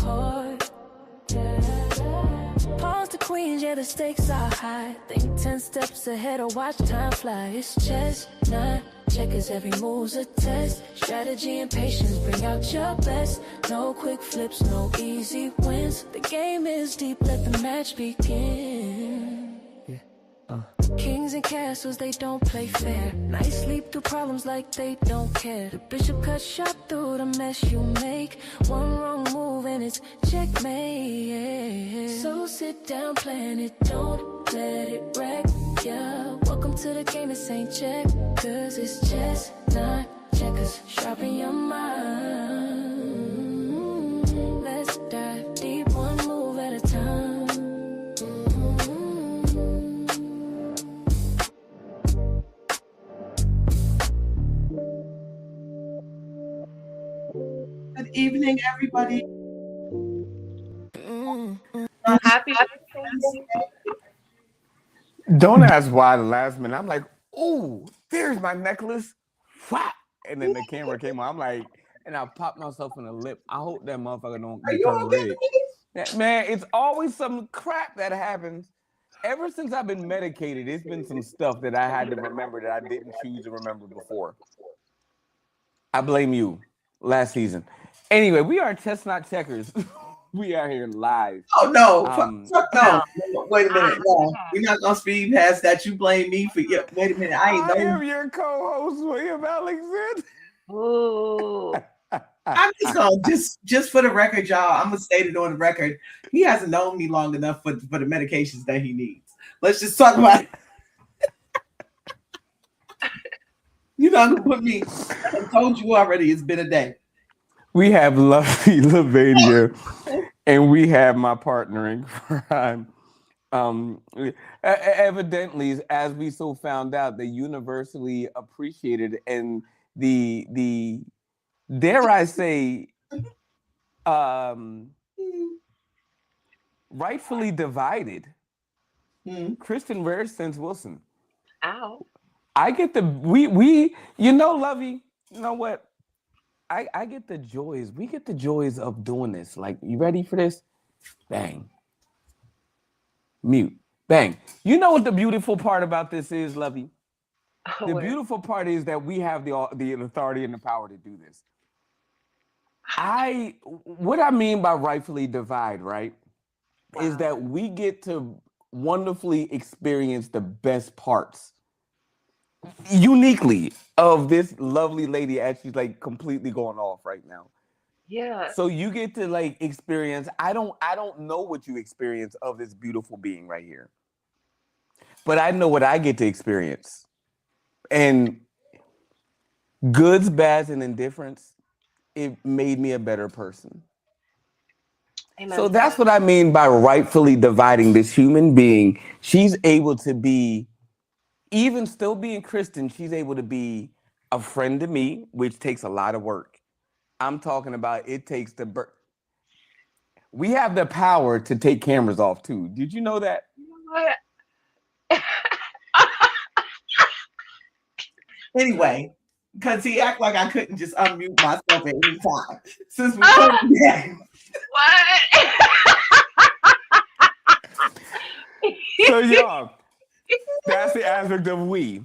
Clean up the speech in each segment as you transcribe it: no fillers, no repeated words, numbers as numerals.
hard. Pawns to queens, yeah, the stakes are high. Think 10 steps ahead or watch time fly. It's chess, not checkers, every move's a test. Strategy and patience bring out your best. No quick flips, no easy wins. The game is deep, let the match begin. Kings and castles, they don't play fair. Nice sleep through problems like they don't care. The bishop cuts sharp through the mess you make. One wrong move and it's checkmate. So sit down, plan it, don't let it wreck ya. Welcome to the game, this ain't checkers. It's chess, not checkers. Sharpen your mind. Let's dive deep, one move at a time. Good evening, everybody. Happy Don't ask why the last minute. I'm like, ooh, there's my necklace. Whap! And then the camera came on. I'm like, and I popped myself in the lip. I hope that motherfucker don't Are you turn okay? red. Man, it's always some crap that happens. Ever since I've been medicated, it's been some stuff that I had to remember that I didn't choose to remember before. I blame you. Last season. Anyway, we are Chestnut Checkers. We are here live. Oh no! Fuck no! Wait a minute. No, we're not gonna speed past that. You blame me for wait a minute. I ain't know. I am your co-host, William Alexander. Ooh. I'm just gonna just for the record, y'all. I'm gonna state it on the record. He hasn't known me long enough for the medications that he needs. Let's just talk about it. You know, put me. I told you already. It's been a day. We have lovely Lavania, and we have my partner in crime. Evidently, as we so found out, the universally appreciated and the dare I say, rightfully divided, Kristen Rare-Sense Wilson. Ow. I get we you know, Lovey, you know what? I get the joys. We get the joys of doing this. Like, you ready for this? Bang. Mute. Bang. You know what the beautiful part about this is, Lovey? The beautiful part is that we have the authority and the power to do this. What I mean by rightfully divide, right? Wow. Is that we get to wonderfully experience the best parts uniquely of this lovely lady as she's like completely going off right now. Yeah. So you get to like experience. I don't know what you experience of this beautiful being right here, but I know what I get to experience. And goods, bads, and indifference, it made me a better person. Amen. So that's what I mean by rightfully dividing this human being. She's able to be, even still being Kristen, she's able to be a friend to me, which takes a lot of work. I'm talking about it takes we have the power to take cameras off too. Did you know that? Anyway, because he act like I couldn't just unmute myself at any time. Since we couldn't. So y'all, that's the aspect of we.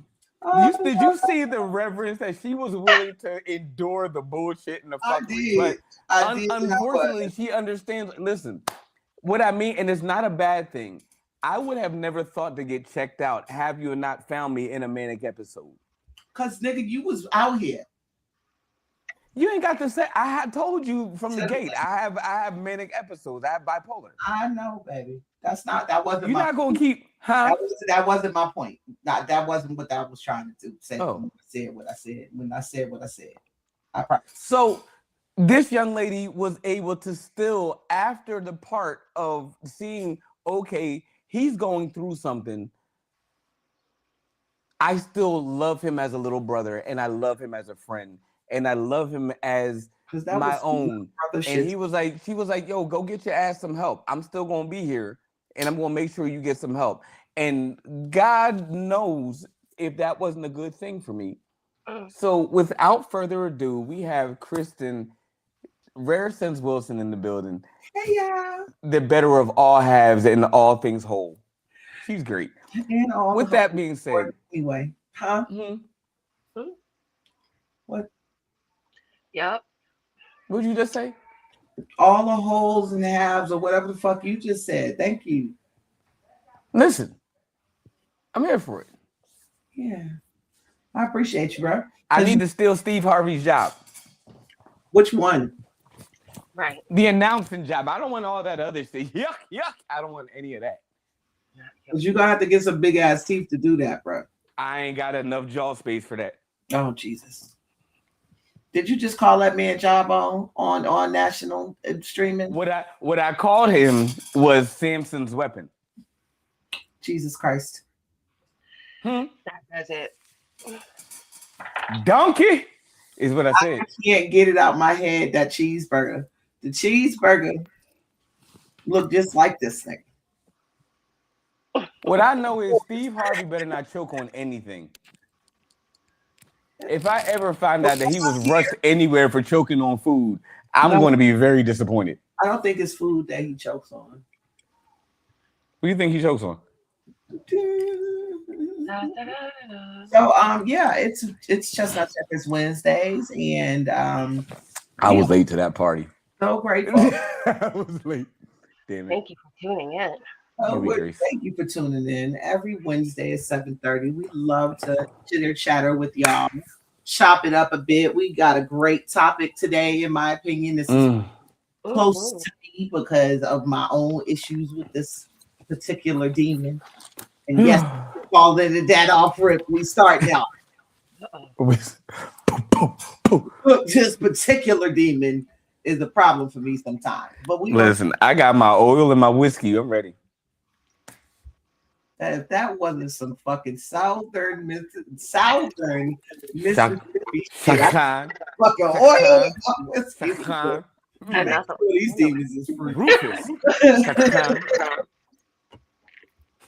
Did you see the reverence that she was willing to endure the bullshit and the fuckery? But unfortunately, she understands. Listen, what I mean, and it's not a bad thing. I would have never thought to get checked out have you not found me in a manic episode. Cause nigga, you was out here. You ain't got to say. I had told you from the gate. I have manic episodes. I have bipolar. I know, baby. That wasn't. You're not gonna keep, huh? That wasn't my point. That wasn't what I was trying to do. Say when I said what I said. When I said what I said. I promise. So this young lady was able to still, after the part of seeing, okay, he's going through something. I still love him as a little brother, and I love him as a friend, and I love him as my own. And she was like, yo, go get your ass some help. I'm still gonna be here, and I'm gonna make sure you get some help. And God knows if that wasn't a good thing for me. So without further ado, we have Kristen Rare Sense Wilson in the building. Hey, yeah. The better of all halves and all things whole. She's great. And all with that being said, anyway, huh? Mm-hmm. What? Yep. What'd you just say? All the holes and halves or whatever the fuck you just said. Thank you. Listen, I'm here for it. Yeah. I appreciate you, bro. I need to steal Steve Harvey's job. Which one? Right. The announcing job. I don't want all that other shit. Yuck. I don't want any of that. Because you're going to have to get some big ass teeth to do that, bro. I ain't got enough jaw space for that. Oh, Jesus. Did you just call that man Jawbone on national streaming? What I called him was Samson's weapon. Jesus Christ. That does it. Donkey is what I said. I can't get it out my head, that cheeseburger. The cheeseburger looked just like this thing. What I know is Steve Harvey better not choke on anything. If I ever find out that he was rushed anywhere for choking on food, I'm going to be very disappointed. I don't think it's food that he chokes on. What do you think he chokes on? So yeah, it's Chestnut Checkers Wednesdays, and I was late to that party. So grateful. I was late. Damn it. Thank you for tuning in. Thank you for tuning in. Every Wednesday at 7:30. We love to chitter chatter with y'all, chop it up a bit. We got a great topic today, in my opinion. This is close to me because of my own issues with this particular demon. And yes, fall into that off rip. We start now. This particular demon is a problem for me sometimes. But listen, I got my oil and my whiskey. I'm ready. If that wasn't some fucking southern Mississippi, fucking oil. These demons is free. Rufus.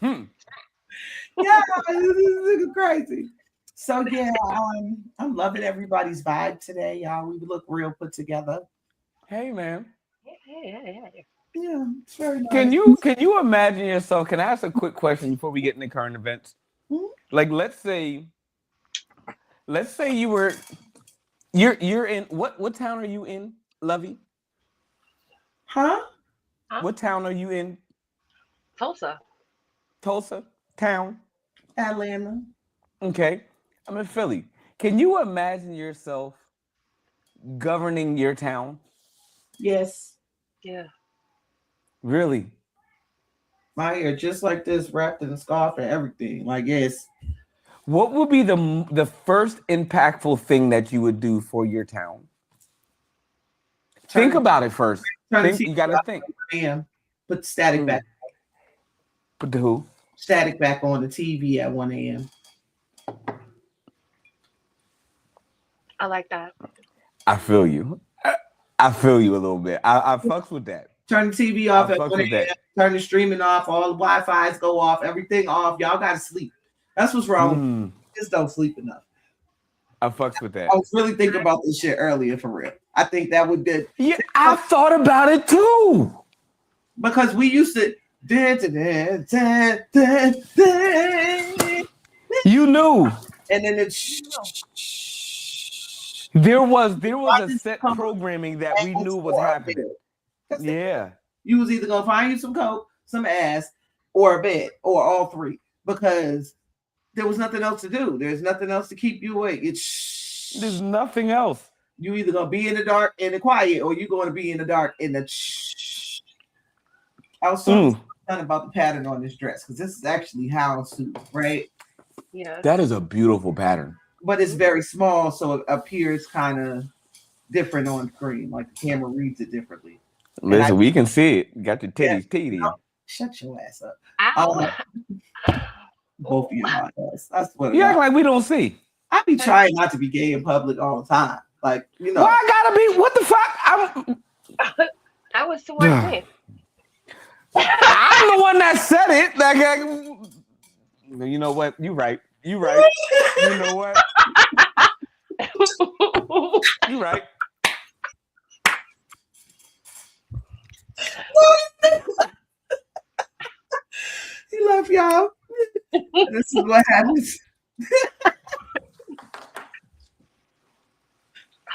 Yeah, this is crazy. So yeah, I'm loving everybody's vibe today, y'all. We look real put together. Hey, man. Yeah, it's very nice. Can you imagine yourself? Can I ask a quick question before we get into current events? Mm-hmm. Like, let's say you're in what town are you in, Lovey? Huh? What town are you in? Tulsa town. Atlanta. Okay, I'm in Philly. Can you imagine yourself governing your town? Yes. Yeah. Really? My hair just like this, wrapped in a scarf and everything. Like, yes. What would be the first impactful thing that you would do for your town? Think about it first. You got to think. Put static back. Put the who? Static back on the TV at 1 a.m. I like that. I feel you. I feel you a little bit. I fucks with that. Turn the TV off at 1 a.m. Turn the streaming off. All the Wi-Fi's go off. Everything off. Y'all got to sleep. That's what's wrong. Just don't sleep enough. I fucks with that. I was really thinking about this shit earlier for real. I think that would be. Yeah, I thought about it too. Because we used to. You knew. And then it's. There was a set programming that we knew was happening. Yeah. You was either gonna find you some coke, some ass, or a bed, or all three, because there was nothing else to do. There's nothing else to keep you awake. There's nothing else. You either gonna be in the dark and the quiet, or you're gonna be in the dark in the. I was so about the pattern on this dress because this is actually houndstooth, right? Yeah. That is a beautiful pattern. But it's very small, so it appears kind of different on screen. Like the camera reads it differently. Listen, we can see it. You got your titties, titties. Shut your ass up. Both of you, my ass. I swear. You act like we don't see. I be trying not to be gay in public all the time. Like, you know. Well, I gotta be. What the fuck? That was the one thing. I'm the one that said it. Like, you know what? You right. You right. You know what? You right. y'all. This is what happens.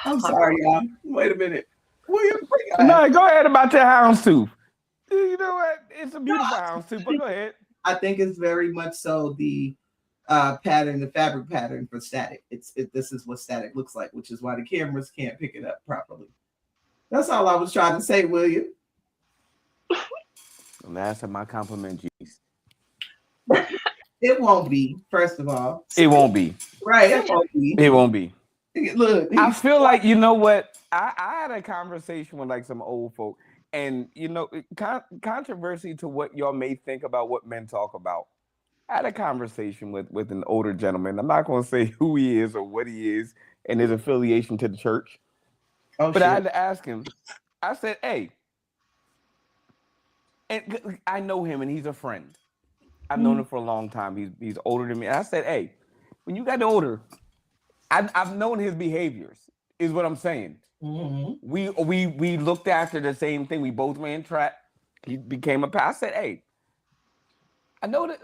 I'm sorry, y'all. Wait a minute. William, no, go ahead about your houndstooth. You know what? It's a beautiful houndstooth, but go ahead. I think it's very much so the pattern, the fabric pattern for static. This is what static looks like, which is why the cameras can't pick it up properly. That's all I was trying to say, William. Last time I compliment you. It won't be, first of all. It won't be. Right, it won't be. It won't be. Look, I feel like, you know what? I had a conversation with like some old folk, and you know, controversy to what y'all may think about what men talk about. I had a conversation with an older gentleman. I'm not going to say who he is or what he is and his affiliation to the church. But shit. I had to ask him. I said, hey, and I know him and he's a friend. I've known him for a long time. He's older than me. And I said, hey, when you got older, I've known his behaviors, is what I'm saying. Mm-hmm. We looked after the same thing. We both ran track. He became a pastor. I said, hey, I know that.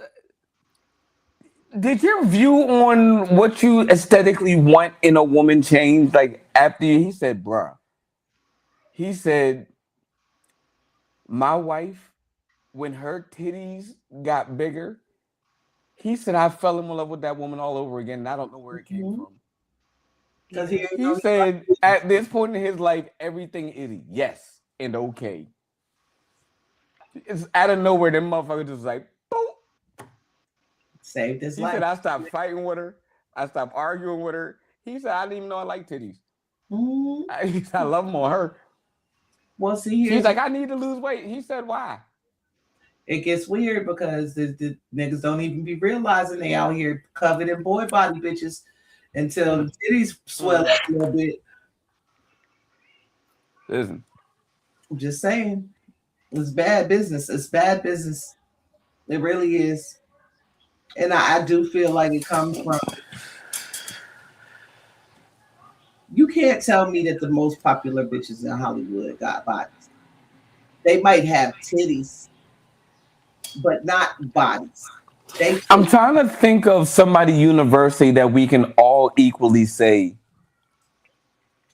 Did your view on what you aesthetically want in a woman change? Like after he said, bruh, he said, my wife, when her titties got bigger, he said, I fell in love with that woman all over again. And I don't know where it came from. Because he said at this point in his life, everything is yes and okay. It's out of nowhere, them motherfuckers just like, boom. Saved his life. He said, I stopped fighting with her. I stopped arguing with her. He said, I didn't even know I like titties. Mm-hmm. He said, I love them on her. Well, see, she's like, I need to lose weight. He said, why? It gets weird because the niggas don't even be realizing they out here coveting boy body bitches until the titties swell up a little bit. Listen. I'm just saying. It's bad business. It's bad business. It really is. And I do feel like it comes from. You can't tell me that the most popular bitches in Hollywood got bodies. They might have titties, but not bodies. I'm trying to think of somebody universally that we can all equally say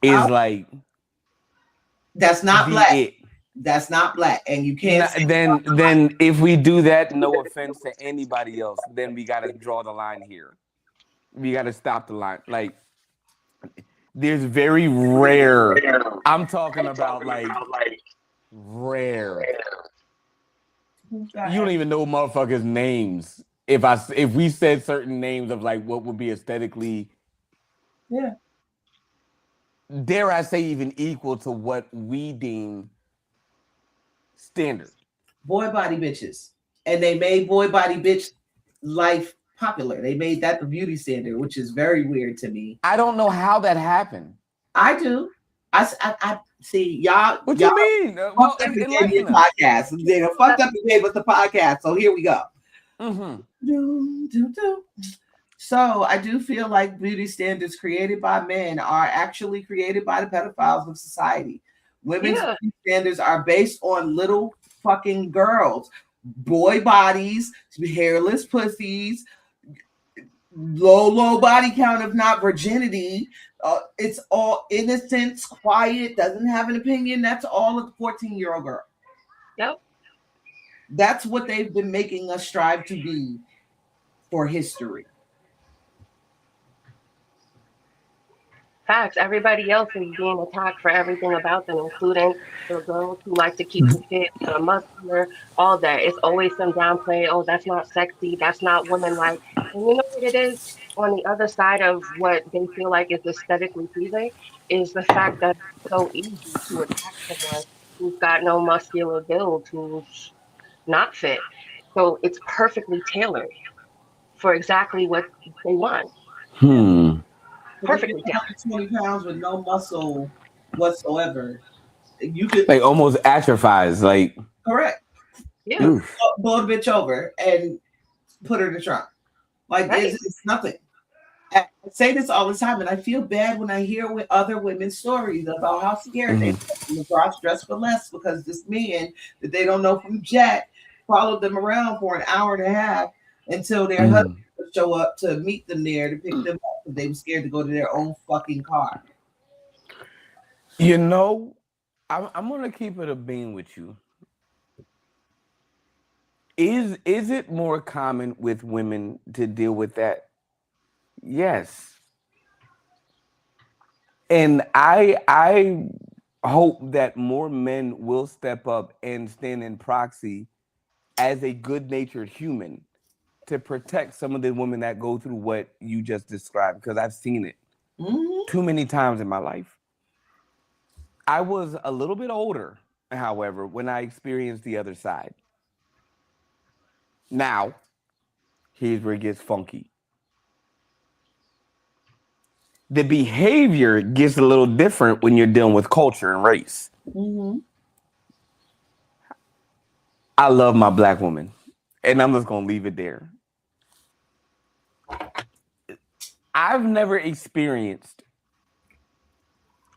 is like. That's not black. It. That's not black, and you can't. Then if we do that, no offense to anybody else, then we got to draw the line here. We got to stop the line. Like, there's very rare. I'm talking about like rare. You don't even know motherfuckers' names. If we said certain names of like what would be aesthetically, dare I say even equal to what we deem standard. Boy body bitches. And they made boy body bitch life popular. They made that the beauty standard, which is very weird to me. I don't know how that happened. I do. I see y'all. What do you mean? Fucked up the podcast. They fucked up the game with the podcast. So here we go. Mm-hmm. So I do feel like beauty standards created by men are actually created by the pedophiles of society. Women's beauty standards are based on little fucking girls, boy bodies, hairless pussies, low body count, if not virginity. It's all innocence, quiet, doesn't have an opinion. That's all of the 14-year-old girl. Yep. That's what they've been making us strive to be for history. Facts. Everybody else is being attacked for everything about them, including the girls who like to keep it fit, the muscular, all that. It's always some downplay. Oh, that's not sexy. That's not woman-like. And you know what it is? On the other side of what they feel like is aesthetically pleasing is the fact that it's so easy to attack someone who's got no muscular build, who's not fit. So it's perfectly tailored for exactly what they want. Perfectly tailored. 20 pounds with no muscle whatsoever. You could like almost atrophies. Like correct. Yeah. Blow a bitch over and put her in the trunk. Like it's nothing. I say this all the time, and I feel bad when I hear with other women's stories about how scared they are cross dress for less because this man that they don't know from Jack followed them around for an hour and a half until their husband would show up to meet them there to pick them up because they were scared to go to their own fucking car. You know, I'm gonna keep it a bean with you. Is it more common with women to deal with that? Yes. And I hope that more men will step up and stand in proxy as a good-natured human to protect some of the women that go through what you just described, because I've seen it too many times in my life. I was a little bit older, however, when I experienced the other side. Now, here's where it gets funky. The behavior gets a little different when you're dealing with culture and race. I love my Black woman, and I'm just going to leave it there. I've never experienced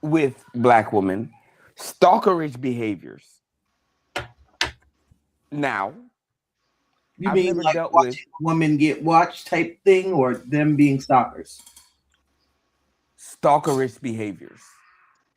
with Black women stalkerish behaviors. Now, you mean like watching women get watched type thing, or them being stalkers? Stalkerish behaviors.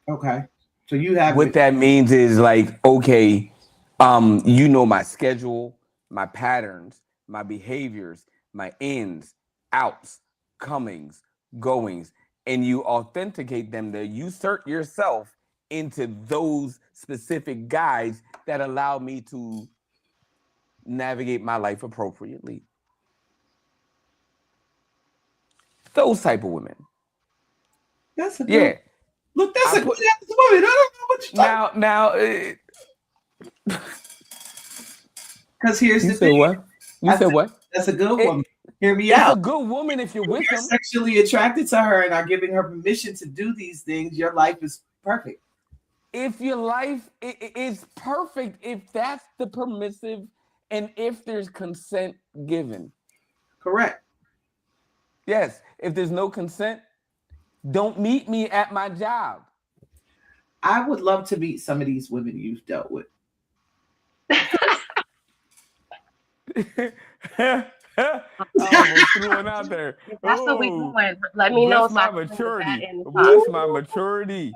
Okay. So you have what that means is like, okay, you know my schedule, my patterns, my behaviors, my ins, outs, comings, goings, and you authenticate them to insert yourself into those specific guides that allow me to navigate my life appropriately. Those type of women. That's a good, look. That's a good ass woman. I don't know what you're talking. Because here's you the thing. What? You said what? That's a good woman. Hear me out. It's a good woman if you're with them. Sexually attracted to her and are giving her permission to do these things. Your life is perfect. If your life is perfect, if that's the permissive, and if there's consent given. Correct. Yes. If there's no consent, don't meet me at my job. I would love to meet some of these women you've dealt with. Throwing out there. That's what we doing. Let me know. My maturity. Bless my maturity.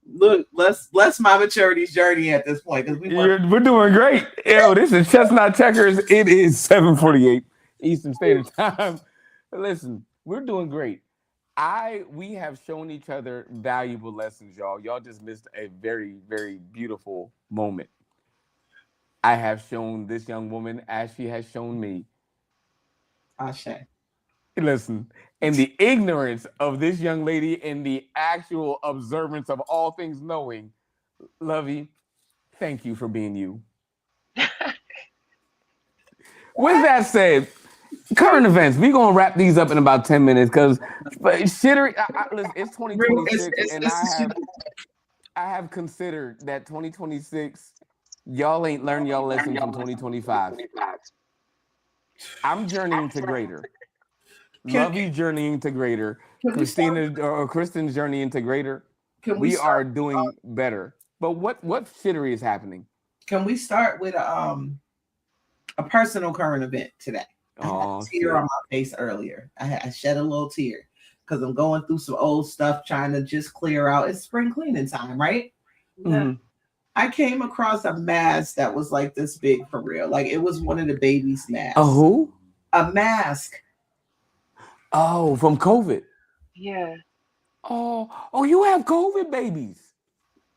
Look, bless my maturity journey at this point because we're doing great. Yo, this is Chestnut Checkers. It is 7:48 Eastern Standard Time. Listen, we're doing great. We have shown each other valuable lessons, y'all. Y'all just missed a very, very beautiful moment. I have shown this young woman as she has shown me. Ashe. Listen, and the ignorance of this young lady and the actual observance of all things knowing, Lovey, thank you for being you. With that said, current events. We're gonna wrap these up in about 10 minutes because listen, it's 2026, and I have considered that 2026. Y'all ain't learned y'all lessons from 2025. I'm journeying to greater. Lovey journeying to greater. Kristen's journeying to greater. We are doing better. But what shittery is happening? Can we start with a personal current event today? I had a tear on my face earlier. I shed a little tear because I'm going through some old stuff, trying to just clear out. It's spring cleaning time, right? Mm-hmm. I came across a mask that was like this big for real. Like it was one of the babies' masks. A who? A mask. Oh, from COVID. Yeah. Oh, you have COVID babies.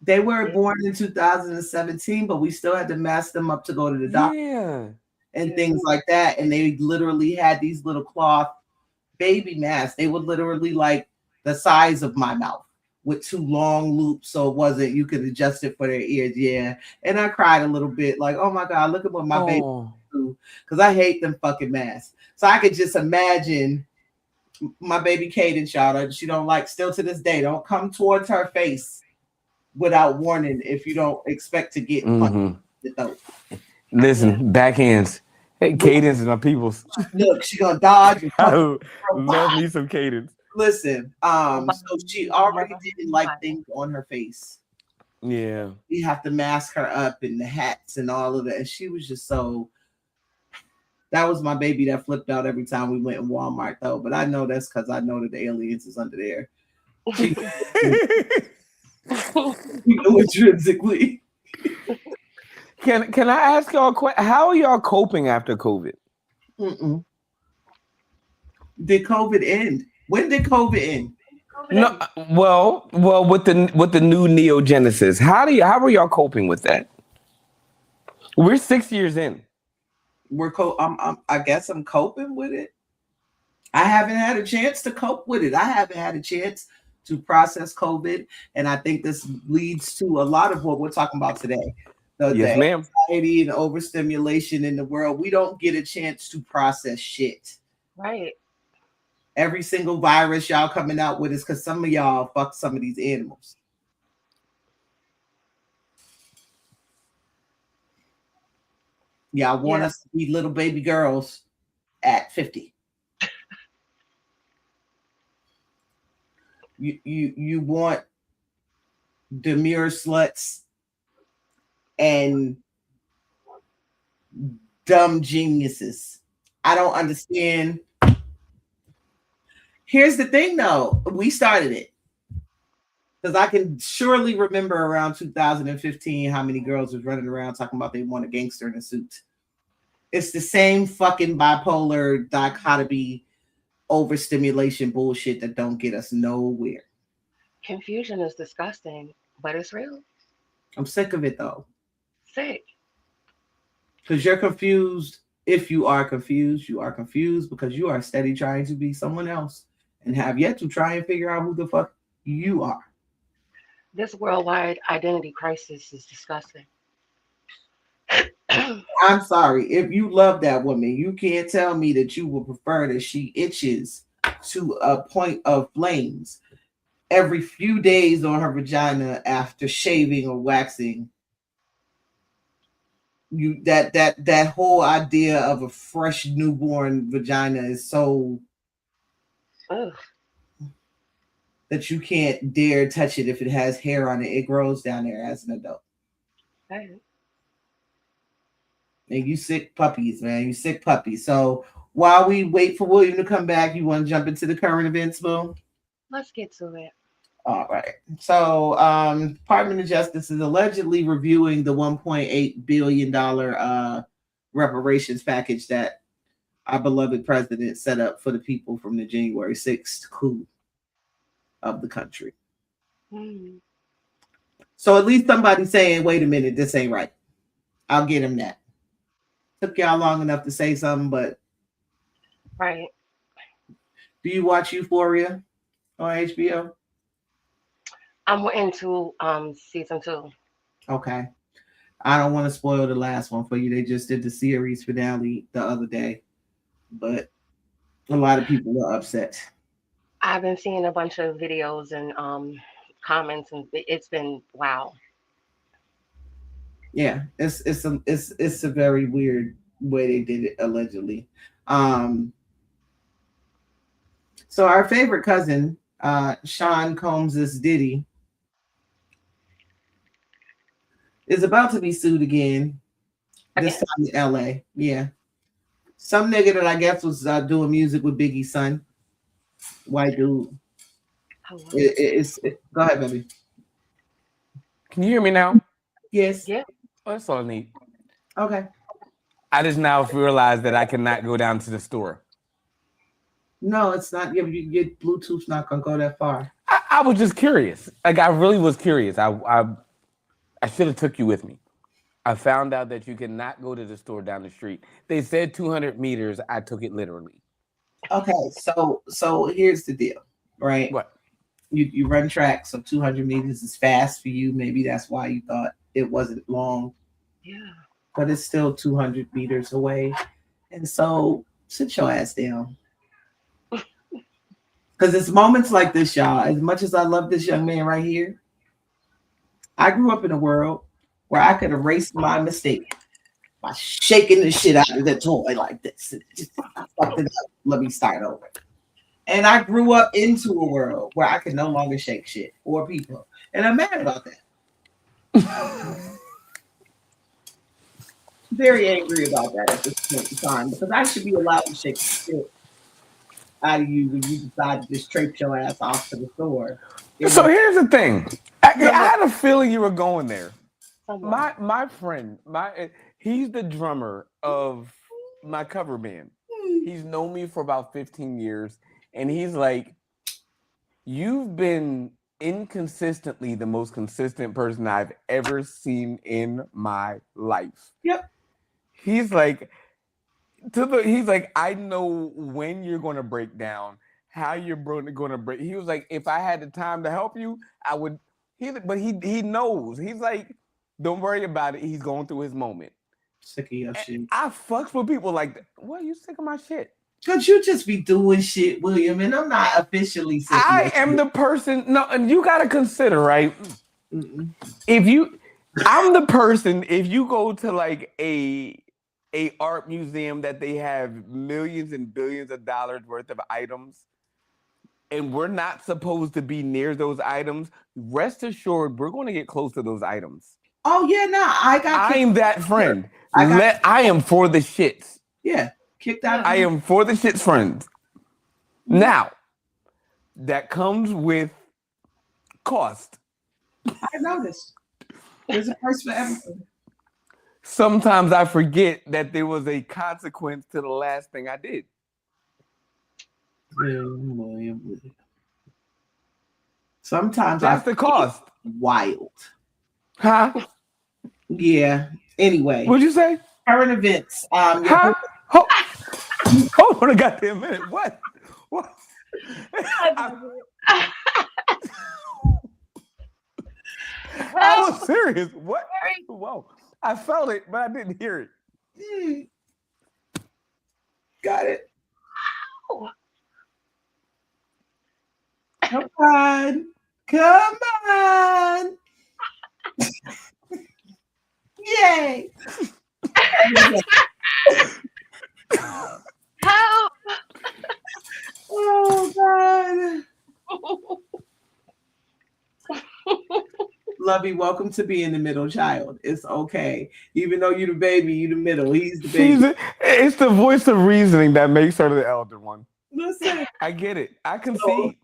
They were born in 2017, but we still had to mask them up to go to the doctor and things like that. And they literally had these little cloth baby masks. They were literally like the size of my mouth, with two long loops, so it wasn't, you could adjust it for their ears. Yeah. And I cried a little bit, like, oh my God, look at what my baby do. Because I hate them fucking masks. So I could just imagine my baby Cadence, y'all. She don't like, still to this day, don't come towards her face without warning if you don't expect to get punched with those. Listen, backhands. Hey, Cadence is my people's. Look, she gonna dodge. Love me some Cadence. Listen, so she already didn't like things on her face. Yeah. We have to mask her up and the hats and all of that. And she was just so That was my baby that flipped out every time we went in Walmart, though. But I know that's because I know that the aliens is under there. Intrinsically. Can I ask y'all how are y'all coping after COVID? Did COVID end? When did COVID end? No, well, with the new neogenesis, how are y'all coping with that? We're 6 years in. I guess I'm coping with it. I haven't had a chance to cope with it. I haven't had a chance to process COVID, and I think this leads to a lot of what we're talking about today. Yes, ma'am. Anxiety and overstimulation in the world. We don't get a chance to process shit. Right. Every single virus y'all coming out with is because some of y'all fuck some of these animals. Y'all want us to be little baby girls at 50. You want demure sluts and dumb geniuses. I don't understand. Here's the thing, though. We started it. Because I can surely remember around 2015 how many girls was running around talking about they want a gangster in a suit. It's the same fucking bipolar dichotomy overstimulation bullshit that don't get us nowhere. Confusion is disgusting, but it's real. I'm sick of it, though. Sick. Because you're confused. If you are confused, you are confused because you are steady trying to be someone else and have yet to try and figure out who the fuck you are. This worldwide identity crisis is disgusting. I'm sorry. If you love that woman, you can't tell me that you would prefer that she itches to a point of flames every few days on her vagina after shaving or waxing. You that whole idea of a fresh newborn vagina is so that you can't dare touch it if it has hair on it. It grows down there as an adult. Right. And you sick puppies, man. You sick puppies. So while we wait for William to come back, you want to jump into the current events, Boo? Let's get to it. All right. So Department of Justice is allegedly reviewing the $1.8 billion reparations package that our beloved president set up for the people from the January 6th coup of the country. So at least somebody's saying, wait a minute, this ain't right. I'll get him that. Took y'all long enough to say something, but right. Do you watch Euphoria on HBO? I'm into season 2. Okay. I don't want to spoil the last one for you. They just did the series finale the other day, but a lot of people are upset. I've been seeing a bunch of videos and comments, and it's been wow. Yeah, it's a very weird way they did it, allegedly. So our favorite cousin, Sean Combs' Diddy, is about to be sued again. This time in LA. Yeah. Some nigga that I guess was doing music with Biggie's son. White dude. Go ahead, baby. Can you hear me now? Yes. Yeah. Oh, that's all I need. Okay. I just now realized that I cannot go down to the store. No, it's not. Your Bluetooth's not gonna go that far. I was just curious. Like I really was curious. I should have took you with me. I found out that you cannot go to the store down the street. They said 200 meters. I took it literally. Okay, so here's the deal, right? What? You run track, so 200 meters is fast for you. Maybe that's why you thought it wasn't long. Yeah. But it's still 200 meters away. And so sit your ass down. Because it's moments like this, y'all. As much as I love this young man right here, I grew up in a world where I could erase my mistake by shaking the shit out of the toy like this. Just fucked it up. Let me start over. And I grew up into a world where I could no longer shake shit or people. And I'm mad about that. very angry about that at this point in time because I should be allowed to shake the shit out of you when you decide to just traipse your ass off to the store. So here's the thing. I had a feeling you were going there. My friend, he's the drummer of my cover band. He's known me for about 15 years, and he's like, you've been inconsistently the most consistent person I've ever seen in my life. Yep. He's like, I know when you're going to break down, how you're going to break. He was like, if I had the time to help you, I would. But he knows. He's like, don't worry about it. He's going through his moment. Sick of your shit. I fucks with people like that. What, you sick of my shit? Because you just be doing shit, William, and I'm not officially sick of I am the person. No, and you got to consider, right? I'm the person, if you go to like a art museum that they have millions and billions of dollars worth of items, and we're not supposed to be near those items, rest assured, we're going to get close to those items. Oh, yeah, no, I am that friend. I am for the shits. Yeah, kicked out. I am for the shits friends. Now, that comes with cost. I noticed. There's a price for everything. Sometimes I forget that there was a consequence to the last thing I did. Sometimes that's the cost. Wild. Huh? Yeah. Anyway. What'd you say? Current events. Huh? Hold on a goddamn minute. What? I was serious. What? Whoa. I felt it, but I didn't hear it. Got it. Come on. Come on. Yay. Help. Oh, God. Lovey, welcome to being the middle child. It's okay. Even though you're the baby, you're the middle. He's the baby. It's the voice of reasoning that makes her the elder one. Listen. I get it. I can see.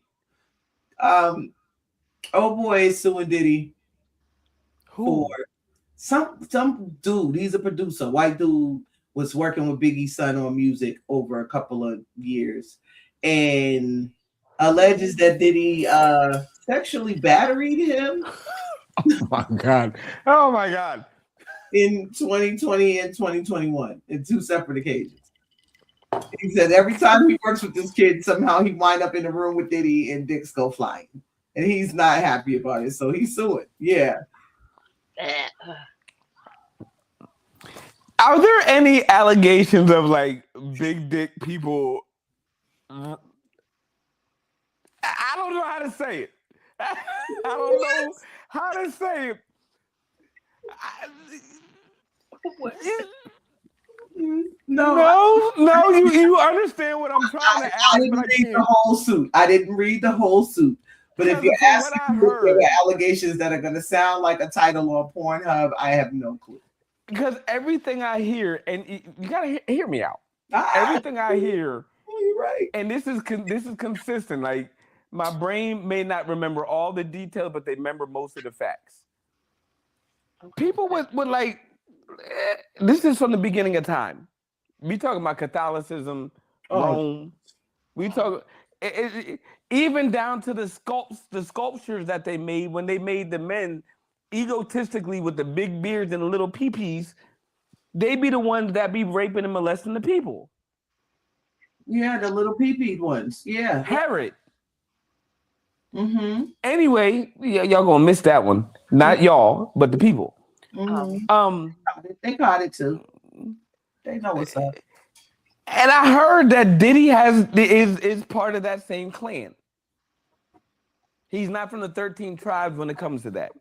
Oh boy is suing Diddy. Who? For some dude. He's a producer. White dude was working with Biggie's son on music over a couple of years. And alleges that Diddy sexually battered him. Oh my God. In 2020 and 2021 in two separate occasions. He said every time he works with this kid, somehow he wind up in the room with Diddy and dicks go flying. And he's not happy about it. So he's suing. Yeah. Are there any allegations of like big dick people? I don't know how to say it. I don't know how to say it. No, you understand what I'm trying to ask. I didn't read the whole suit. But if you're asking me if there are allegations that are going to sound like a title on Pornhub, I have no clue. Because everything I hear, and you gotta hear me out. Everything I hear, you're right. And this is consistent. Like my brain may not remember all the details, but they remember most of the facts. People would like. This is from the beginning of time. We talking about Catholicism, Rome. We talk even down to the sculptures that they made when they made the men egotistically with the big beards and the little pee-pees. They be the ones that be raping and molesting the people. Yeah, the little pee-pee ones. Yeah, Herod. Mm-hmm. Anyway, y'all gonna miss that one. Not y'all, but the people. Mm-hmm. They got it too. They know what's up. And I heard that Diddy is part of that same clan. He's not from the 13 tribes when it comes to that.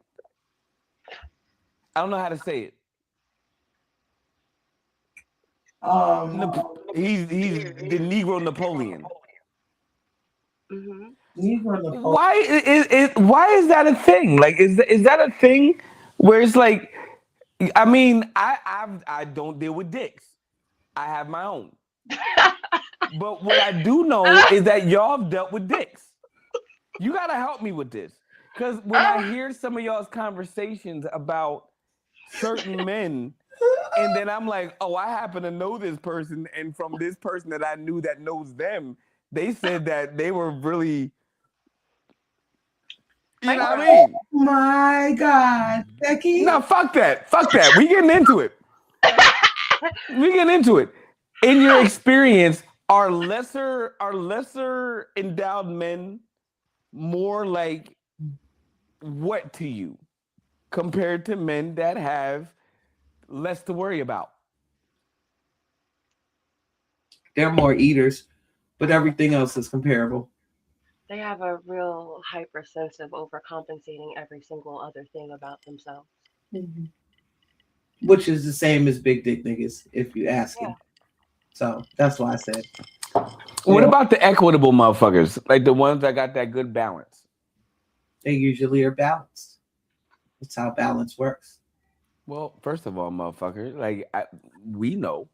I don't know how to say it. He's the Negro Napoleon. Mm-hmm. Why is that a thing? Like, is that a thing where it's like I mean, I don't deal with dicks. I have my own. But what I do know is that y'all have dealt with dicks. You gotta help me with this. Because when I hear some of y'all's conversations about certain men, and then I'm like, oh, I happen to know this person, and from this person that I knew that knows them, they said that they were really, you know what I mean? Oh my God, Becky. No, fuck that. Fuck that. We getting into it. In your experience, are lesser endowed men more like what to you compared to men that have less to worry about? They're more eaters, but everything else is comparable. They have a real hypersensitive overcompensating every single other thing about themselves. Mm-hmm. Which is the same as big dick niggas, if you ask him. So that's why I said. What about the equitable motherfuckers? Like the ones that got that good balance? They usually are balanced. That's how balance works. Well, first of all, motherfucker, like we know.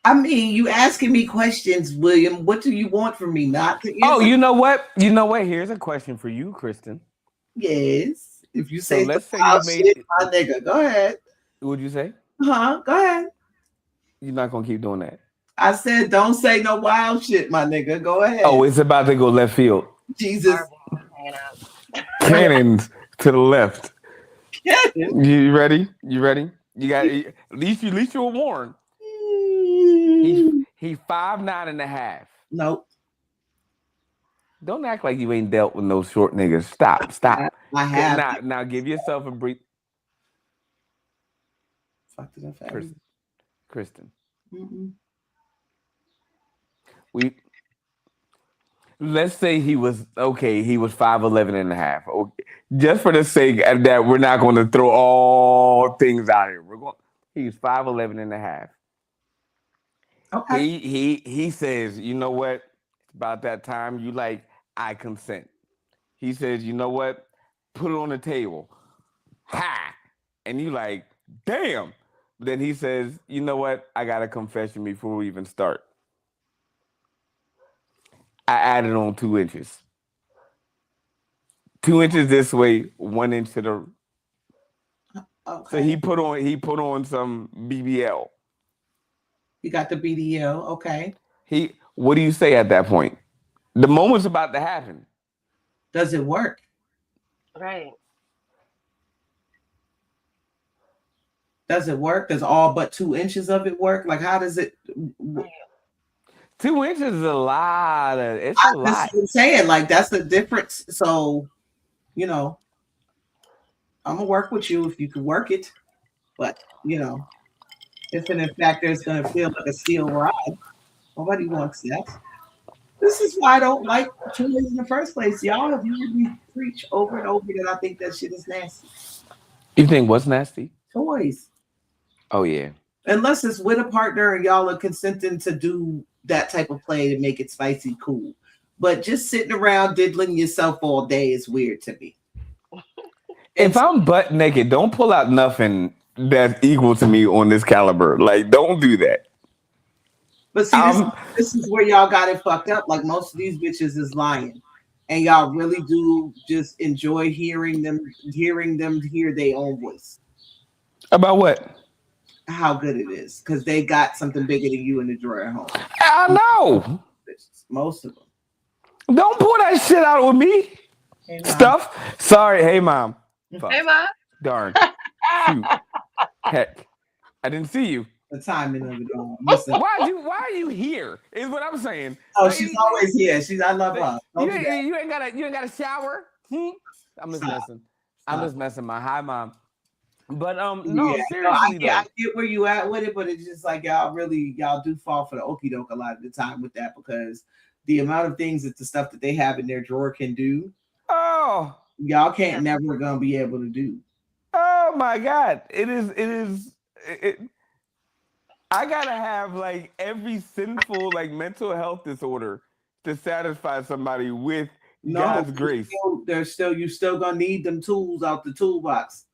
I mean, you asking me questions, William. What do you want from me? Not to answer? Oh, you know what? Here's a question for you, Kristen. Yes. If you say, so let's say you made shit, my nigga, go ahead. What'd you say? Go ahead. You're not gonna keep doing that. I said, don't say no wild shit, my nigga. Go ahead. Oh, it's about to go left field. Jesus. Cannons to the left. You ready? You got at least you were warned. He 5'9.5". Nope. Don't act like you ain't dealt with no short niggas. Stop. I have. Now give yourself a breathe. Fuck did I say? Kristen. Mm-mm. Let's say he was 5'11.5". Okay. Just for the sake of that, we're not going to throw all things out here. He's 5'11.5". Okay. He says, you know what? It's about that time. You like, I consent. He says, you know what? Put it on the table. Ha! And you like, damn. Then he says, you know what? I got a confession before we even start. I added on 2 inches. 2 inches this way, 1 inch to the. Okay. So he put on some BBL. You got the BBL, okay. What do you say at that point? The moment's about to happen. Does it work? Right. Does it work? Does all but 2 inches of it work? Like, how does it? 2 inches is a lot. It's a lot. That's what I'm saying. Like, that's the difference. So, I'm gonna work with you if you can work it. But if in fact there's gonna feel like a steel rod, nobody wants that. This is why I don't like toys in the first place. Y'all have heard me preach over and over that I think that shit is nasty. You think what's nasty? Toys. Oh yeah. Unless it's with a partner and y'all are consenting to do that type of play to make it spicy cool. But just sitting around diddling yourself all day is weird to me. If I'm butt naked, don't pull out nothing that's equal to me on this caliber. Like, don't do that. But see, this is where y'all got it fucked up. Like, most of these bitches is lying. And y'all really do just enjoy hearing them hear their own voice. About what? How good it is. Because they got something bigger than you in the drawer at home. I know. Most of them. Don't pull that shit out with me. Hey, stuff. Sorry. Hey, mom. Fuck. Hey, mom. Darn. Shoot. Heck. I didn't see you. The timing of it all. Why are you here? Is what I'm saying. Oh, like, she's always here. I love her. You ain't got a shower. I'm just messing. I'm just messing. My hi, mom. But no, yeah, seriously, I get where you at with it, but it's just like y'all do fall for the okie doke a lot of the time with that, because the amount of things that the stuff that they have in their drawer can do. Oh, y'all can't never gonna be able to do. Oh my God. It is I gotta have like every sinful like mental health disorder to satisfy somebody with No, God's grace. There's still you still gonna need them tools out the toolbox.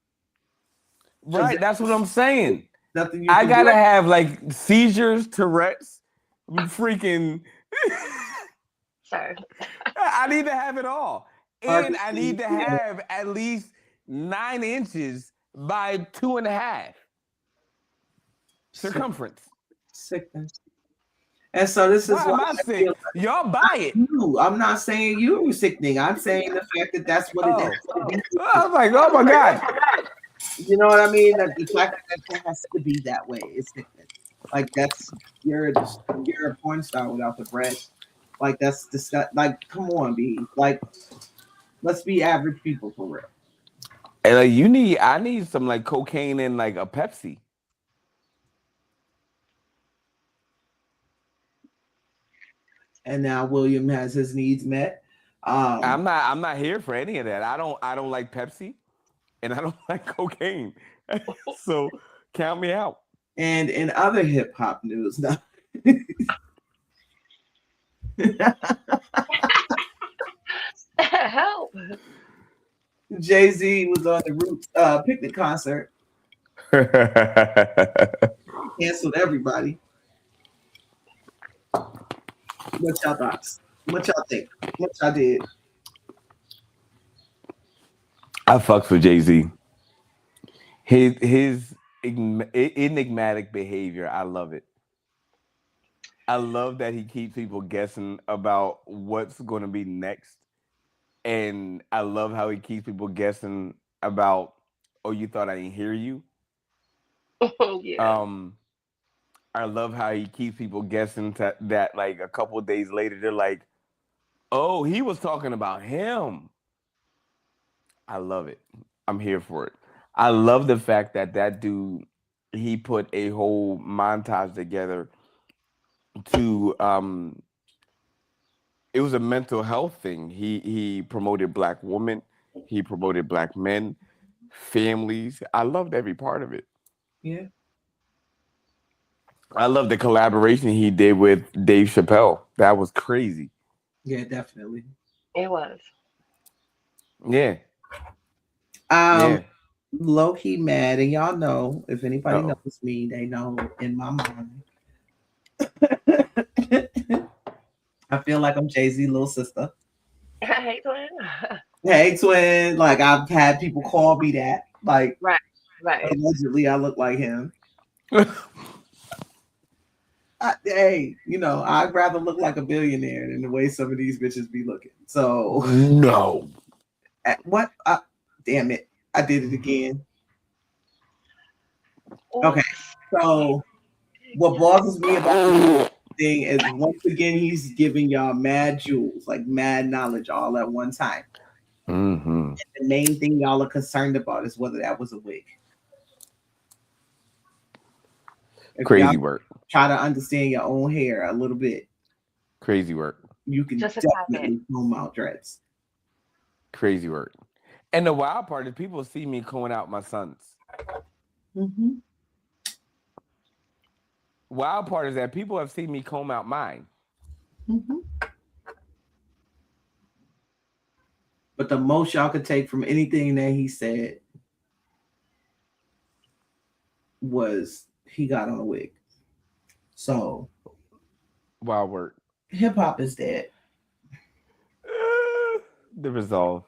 Right, that's what I'm saying. Nothing I gotta have like seizures, Tourette's, freaking. Sorry. I need to have it all, and I need to have at least 9 inches by 2.5 circumference. Sickening. And so this is why am I sick? Y'all buy it. I'm not saying you were sickening. I'm saying the fact that that's what it is. I was like, oh my God. You know what I mean? That the fact that it has to be that way is sickening. Like that's you're a porn star without the bread. Like that's like come on, B. Like let's be average people for real. And like I need some like cocaine and like a Pepsi. And now William has his needs met. I'm not here for any of that. I don't like Pepsi, and I don't like cocaine. So count me out. And in other hip hop news, now. Help. Jay-Z was on the Roots picnic concert. Canceled everybody. What y'all thoughts? What y'all think? What y'all did? I fucks with Jay-Z. His enigmatic behavior, I love it. I love that he keeps people guessing about what's going to be next. And I love how he keeps people guessing about, oh, you thought I didn't hear you? Yeah. I love how he keeps people guessing that like a couple of days later, they're like, oh, he was talking about him. I love it. I'm here for it. I love the fact that dude, he put a whole montage together to it was a mental health thing. He promoted Black women, he promoted Black men, families. I loved every part of it. Yeah. I love the collaboration he did with Dave Chappelle. That was crazy. Yeah, definitely. It was. Yeah. Low key mad, and y'all know if anybody knows me, they know in my mind. I feel like I'm Jay-Z little sister. Hey twin. Hey twin. Like I've had people call me that. Like right. Allegedly, I look like him. Hey, you know, I'd rather look like a billionaire than the way some of these bitches be looking. So no. What? Damn it! I did it again. Okay, so what bothers me about thing is once again he's giving y'all mad jewels, like mad knowledge all at one time. Mm-hmm. And the main thing y'all are concerned about is whether that was a wig. If crazy work. Try to understand your own hair a little bit. Crazy work. You can definitely comb out dreads. Crazy work. And the wild part is people see me combing out my sons. Mm-hmm. Wild part is that people have seen me comb out mine. Mm-hmm. But the most y'all could take from anything that he said was he got on a wig. So wild work. Hip hop is dead. The resolve.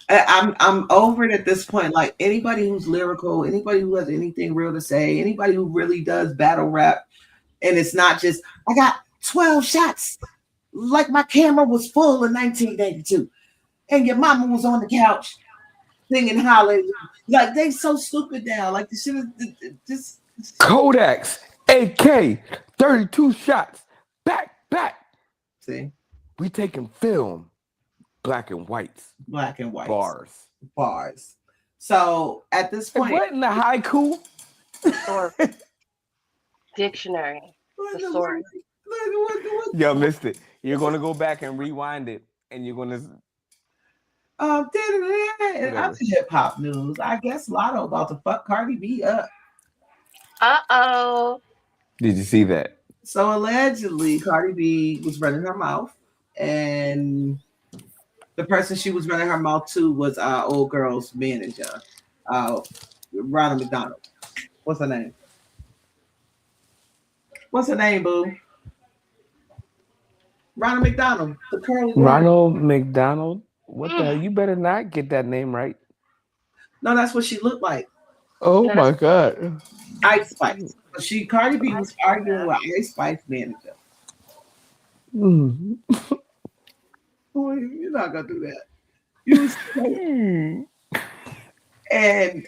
I'm over it at this point. Like anybody who's lyrical, anybody who has anything real to say, anybody who really does battle rap, and it's not just I got 12 shots, like my camera was full in 1982, and your mama was on the couch singing hallelujah. Like they so stupid now. Like the shit is just Kodaks, AK, 32 shots, back. See, we taking film. Black and whites. Bars. So at this point, what in the haiku? Dictionary. Thesaurus. Yo, missed it. You're gonna go back and rewind it, and you're gonna. After hip hop news, I guess Lotto about to fuck Cardi B up. Uh-oh. Did you see that? So allegedly, Cardi B was running her mouth, and The person she was running her mouth to was old girl's manager, Ronald McDonald. What's her name? What's her name, boo? Ronald McDonald. The curly Ronald McDonald? What the hell? You better not get that name right. No, that's what she looked like. Oh my God. Ice Spice. Cardi B was arguing with Ice Spice manager. Boy, you're not gonna do that. And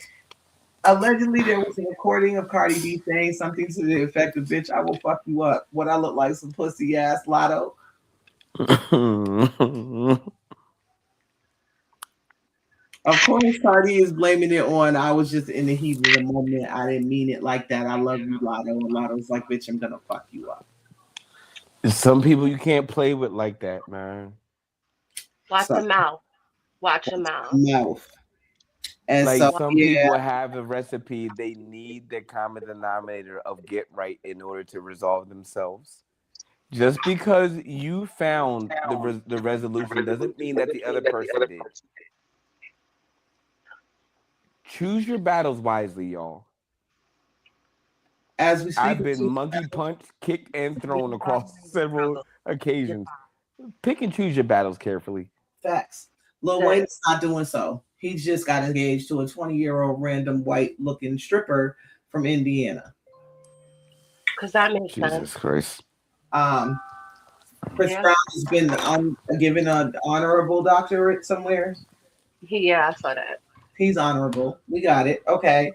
allegedly there was a recording of Cardi B saying something to the effect of, "Bitch, I will fuck you up. What I look like, some pussy ass Lotto." Of course, Cardi is blaming it on, "I was just in the heat of the moment. I didn't mean it like that. I love you, Lotto." And Lotto's like, "Bitch, I'm gonna fuck you up." Some people you can't play with like that, man. Watch your mouth. Watch your mouth. And like some people have a recipe, they need the common denominator of get right in order to resolve themselves. Just because you found the resolution doesn't mean that the other person did. Choose your battles wisely, y'all. As we speak, I've been monkey punched, kicked, and thrown across several occasions. Pick and choose your battles carefully. Facts. Lil Wayne's not doing so. He just got engaged to a 20-year-old random white-looking stripper from Indiana. Because that makes sense. Jesus Christ. Chris Brown has been given an honorable doctorate somewhere. Yeah, I saw that. He's honorable. We got it. Okay.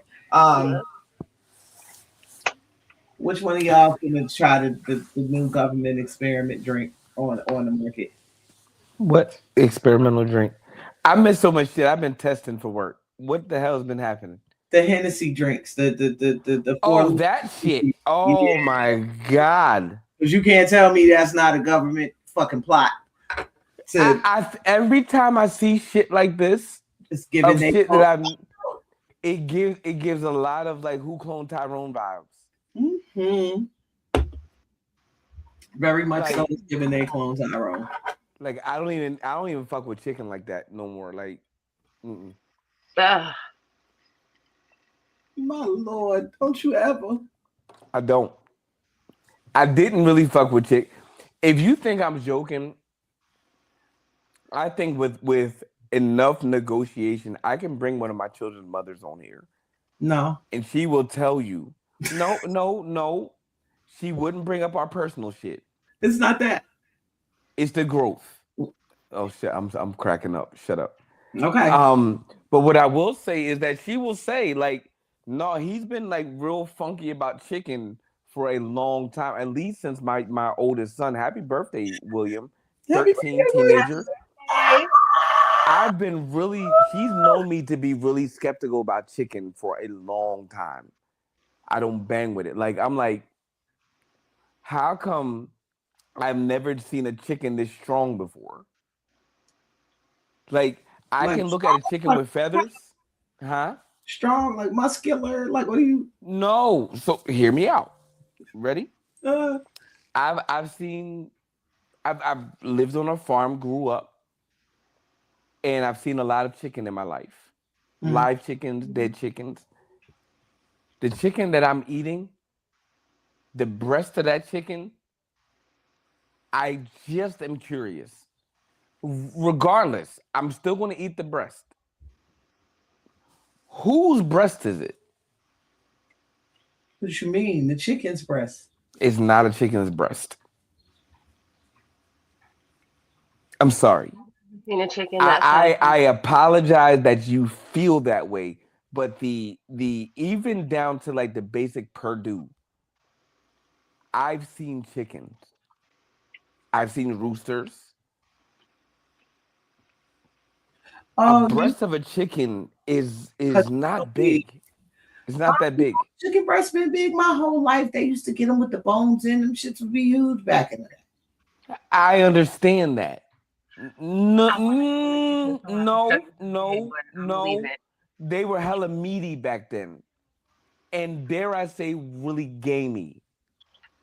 Which one of y'all gonna try the new government experiment drink on the market? What experimental drink? I missed so much shit. I've been testing for work. What the hell has been happening? The Hennessy drinks. The that shit. Oh my God. Because you can't tell me that's not a government fucking plot. Every time I see shit like this, it's giving shit that it gives a lot of like Who Cloned Tyrone vibes. Mm-hmm. Very much like, so. It's giving they clone Tyrone. Like I don't even fuck with chicken like that no more. Like, my Lord, don't you ever? I don't. I didn't really fuck with chicken. If you think I'm joking, I think with enough negotiation, I can bring one of my children's mothers on here. No. And she will tell you, no. She wouldn't bring up our personal shit. It's not that. It's the growth. Oh shit, I'm cracking up. Shut up. Okay. But what I will say is that she will say, like, no, he's been like real funky about chicken for a long time, at least since my oldest son. Happy birthday, William. 13, teenager. I've been he's known me to be really skeptical about chicken for a long time. I don't bang with it. Like, I'm like, how come I've never seen a chicken this strong before? Like, I can look at a chicken with feathers. Huh? Strong, like muscular, like what do you? No. So hear me out. Ready? I've lived on a farm, grew up, and I've seen a lot of chicken in my life. Live chickens, dead chickens. The chicken that I'm eating, the breast of that chicken, I just am curious. Regardless, I'm still going to eat the breast. Whose breast is it? What you mean? The chicken's breast. It's not a chicken's breast. I'm sorry. In a chicken. I apologize that you feel that way, but the even down to like the basic Purdue, I've seen chickens. I've seen roosters. A breast of a chicken is not big. It's not that big. Chicken breast been big my whole life. They used to get them with the bones in them. Shits would be huge back in the day. I understand that. No. They were hella meaty back then, and dare I say, really gamey.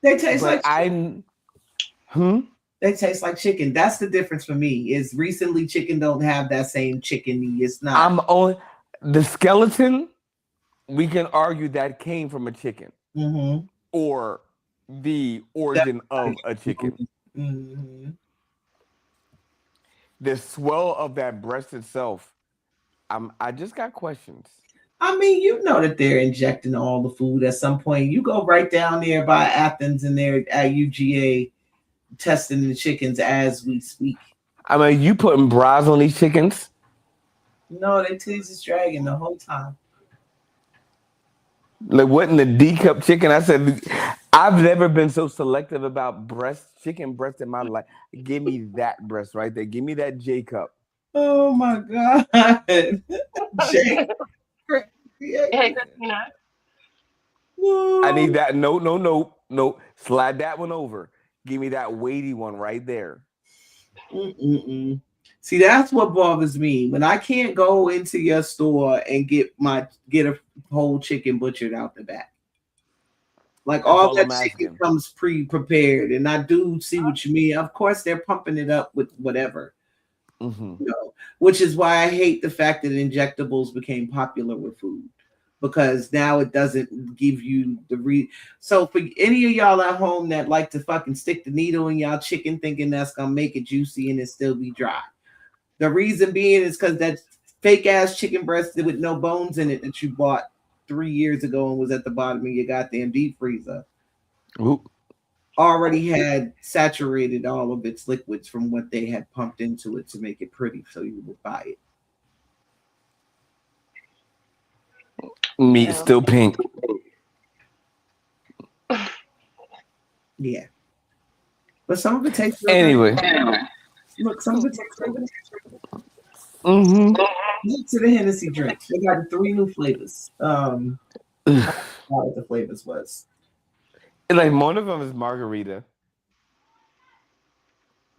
They taste like. They taste like chicken. That's the difference for me. Is recently chicken don't have that same chickeny. It's not. I'm only the skeleton. We can argue that came from a chicken, or the origin of a chicken. The swell of that breast itself. I just got questions. I mean, you know that they're injecting all the food at some point. You go right down there by Athens and they're at UGA testing the chickens as we speak. I mean, you putting bras on these chickens? No, they tease dragging the whole time. Like what in the D-cup chicken? I said, I've never been so selective about chicken breast in my life. Give me that breast right there. Give me that J-cup. Oh my God. J. Hey, Christina. I need that. No. Slide that one over. Give me that weighty one right there. See, that's what bothers me. When I can't go into your store and get a whole chicken butchered out the back. Like all that chicken comes pre-prepared. And I do see what you mean. Of course, they're pumping it up with whatever. You know, which is why I hate the fact that injectables became popular with food, because now it doesn't give you so for any of y'all at home that like to fucking stick the needle in y'all chicken thinking that's gonna make it juicy and it still be dry, the reason being is because that fake ass chicken breast with no bones in it that you bought 3 years ago and was at the bottom of your goddamn deep freezer already had saturated all of its liquids from what they had pumped into it to make it pretty, so you would buy it. Meat still pink. Yeah, but some of it tastes good. Anyway. Look, some of it tastes good. Look to the Hennessy drink. They got 3 new flavors. What the flavors was. Like one of them is margarita.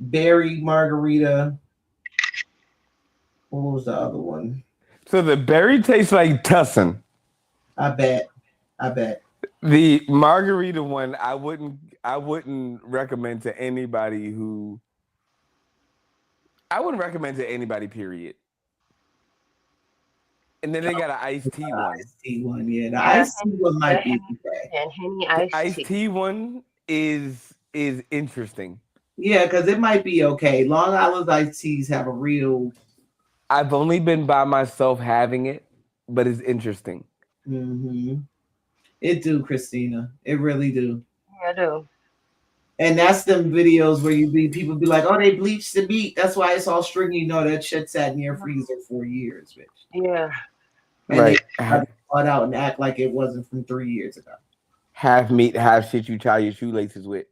Berry margarita. What was the other one? So the berry tastes like tussin. I bet. The margarita one, I wouldn't recommend to anybody period. And then they got an iced tea one. Iced tea one, yeah. The iced tea one might be okay. And Henny iced tea one is interesting. Yeah, because it might be okay. Long Island iced teas have a real. I've only been by myself having it, but it's interesting. It do, Christina. It really do. Yeah, I do. And that's them videos where people be like, oh, they bleached the meat. That's why it's all stringy. No, that shit sat in your freezer for years, bitch. Yeah. And right. They cut out and act like it wasn't from 3 years ago. Half meat, half shit you tie your shoelaces with.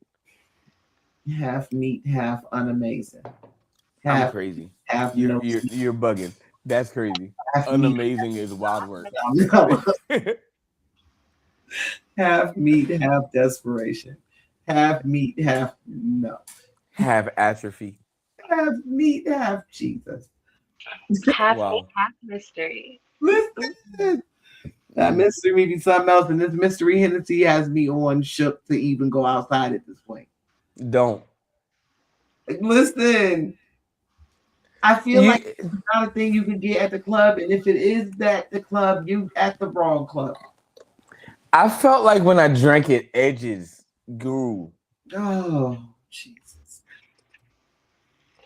Half meat, half unamazing. I'm crazy. You're bugging. That's crazy. Half unamazing meat, is wild word. Half meat, half desperation. Half meat, half no. Half atrophy. Half meat, half Jesus. Half meat, half mystery. Listen. That mystery may be something else, and this mystery Hennessy has me on shook to even go outside at this point. Don't. Listen. I feel like it's not a thing you can get at the club, and if it is that the club, you at the wrong club. I felt like when I drank it, edges grew. Oh, Jesus.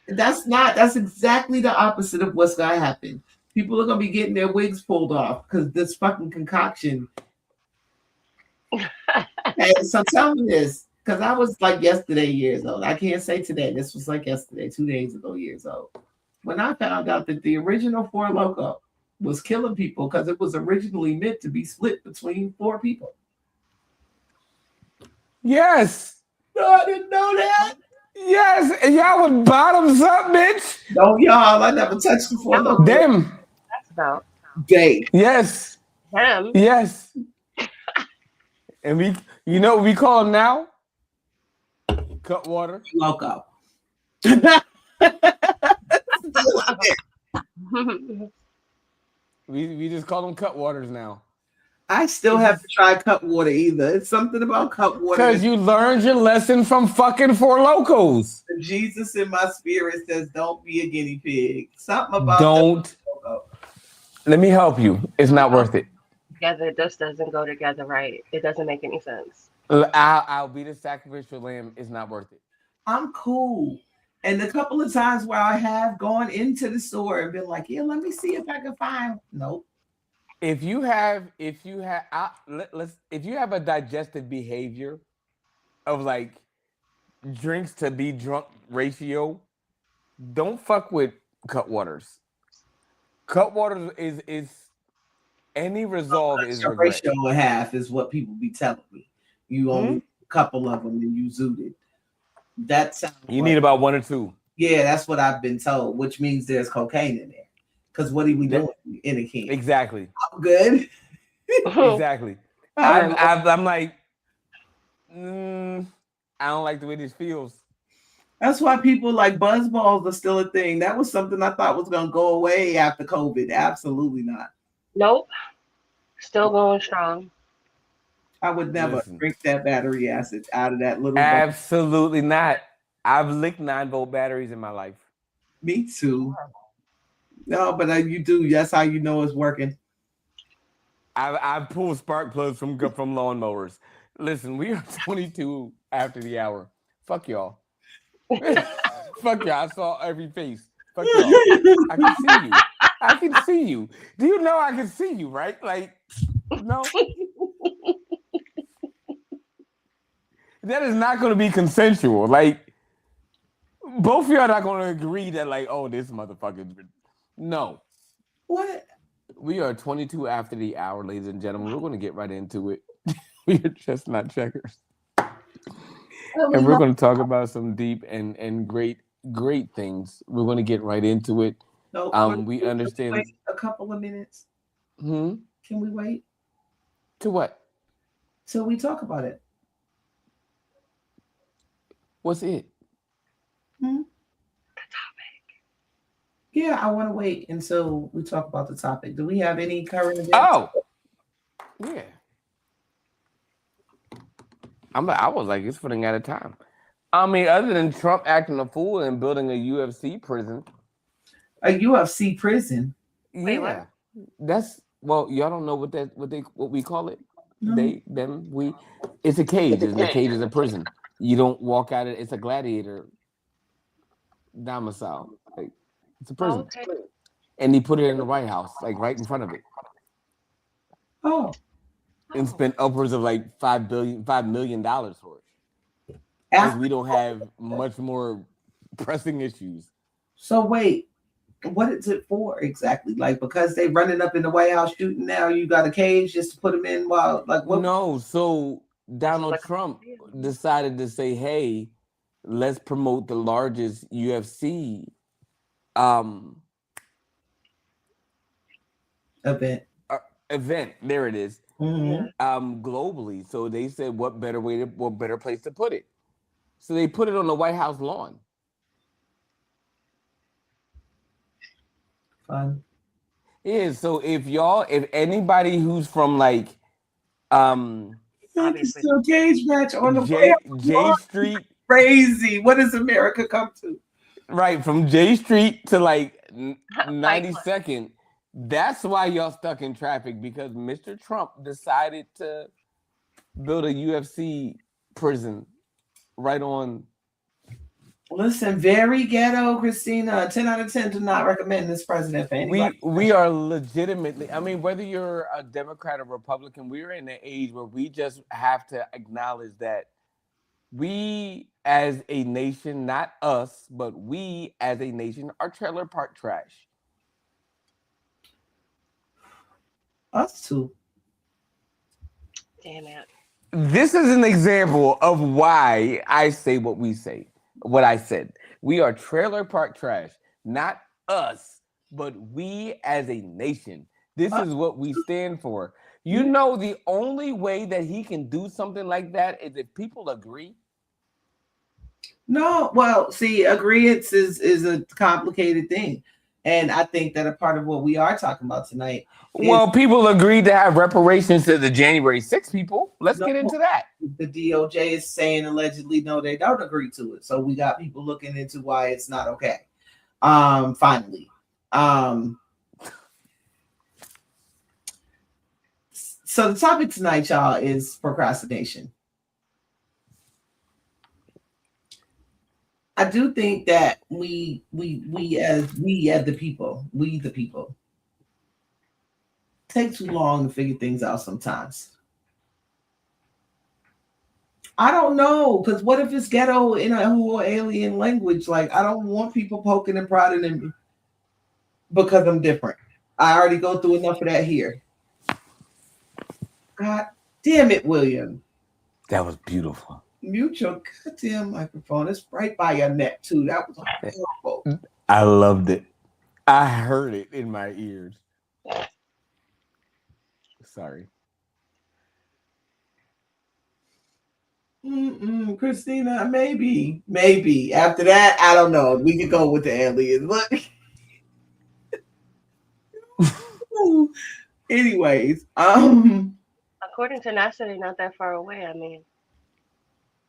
That's exactly the opposite of what's gonna happen. People are gonna be getting their wigs pulled off because this fucking concoction. Hey, so tell me this, because I was like yesterday years old. I can't say today. This was like yesterday, 2 days ago years old. When I found out that the original Four Loko was killing people because it was originally meant to be split between 4 people. Yes. No, I didn't know that. Yes, and y'all was bottoms up, bitch. No, y'all, I never touched the Four Loko. Them. That's about. They. Yes. Them. Yes. And we call them now? Cut water. Loco. We just call them cut waters now. I still have to try cut water either. It's something about cut water. Because you learned your lesson from fucking Four Locos. Jesus in my spirit says, don't be a guinea pig. Something about don't. Let me help you. It's not worth it. Together, this doesn't go together right. It doesn't make any sense. I'll be the sacrificial lamb. It's not worth it. I'm cool. And a couple of times where I have gone into the store and been like, yeah, let me see if I can find. Nope. If you have a digestive behavior of like drinks to be drunk ratio, don't fuck with Cutwaters. Cutwaters is any resolve is a ratio and a half is what people be telling me. You only a couple of them and you zooted. That sounds. You need about 1 or 2. Yeah, that's what I've been told, which means there's cocaine in there. Because what are we doing in a can? Exactly. I'm good. Exactly. I'm like, I don't like the way this feels. That's why people like buzz balls are still a thing. That was something I thought was going to go away after COVID. Absolutely not. Nope. Still going strong. I would never drink that battery acid out of that little. Absolutely not. I've licked 9-volt batteries in my life. Me too. No, but you do. That's how you know it's working. I pull spark plugs from lawnmowers. Listen, we are 22 after the hour. Fuck y'all. Fuck y'all. I saw every face. Fuck y'all. I can see you. I can see you. Do you know I can see you, right? Like, no. That is not going to be consensual. Like, both of y'all are not going to agree that, like, oh, this motherfucker. No. What? We are 22 after the hour, ladies and gentlemen. We're going to get right into it. We are just not checkers. And we're going to talk about some deep and great things. We're going to get right into it. No, we understand. Wait a couple of minutes. Can we wait? To what? Till we talk about it. What's it? The topic. Yeah, I want to wait until we talk about the topic. Do we have any current events? Oh, yeah. I was like, it's running out of time. I mean, other than Trump acting a fool and building a UFC prison. A UFC prison? Wait, what? That's y'all don't know what we call it. No. It's a cage. A cage is a prison. You don't walk out it's a gladiator domicile. Like, it's a prison. Okay. And he put it in the White House, like right in front of it. Oh. And spent upwards of like $5 million for it. Because we don't have much more pressing issues. So wait, what is it for exactly? Like, because they running up in the White House shooting now, you got a cage just to put them in while like what? No, so Donald Trump decided to say, hey, let's promote the largest UFC event. There it is. Mm-hmm. Globally. So they said, what better place to put it? So they put it on the White House lawn. Fun. Yeah, so if anybody who's from like obviously a cage match on the J Street. Crazy. What does America come to? Right, from J Street to like 92nd. That's why y'all stuck in traffic, because Mr. Trump decided to build a UFC prison right on. Listen, very ghetto, Christina. 10 out of 10 do not recommend this president for anybody. We are legitimately, I mean, whether you're a Democrat or Republican, we're in an age where we just have to acknowledge that we as a nation, not us, but we as a nation are trailer park trash. Us too. Damn it. This is an example of why I say what we say. What I said. We are trailer park trash. Not us, but we as a nation. This is what we stand for. You know, the only way that he can do something like that is if people agree. No, well, see, agreeance is a complicated thing. And I think that a part of what we are talking about tonight. Well, people agreed to have reparations to the January 6th people. Let's get into that. The DOJ is saying allegedly, no, they don't agree to it. So we got people looking into why it's not okay. Finally. So the topic tonight, y'all, is procrastination. I do think that we as the people take too long to figure things out sometimes. I don't know, because what if it's ghetto in a whole alien language? Like, I don't want people poking and prodding in me because I'm different. I already go through enough of that here. God damn it, William. That was beautiful. Mute your goddamn microphone. It's right by your neck, too. That was horrible. I loved it. I heard it in my ears. Sorry. Christina, maybe. After that, I don't know. We could go with the aliens. Look. Anyways, according to NASA, they're not that far away. I mean,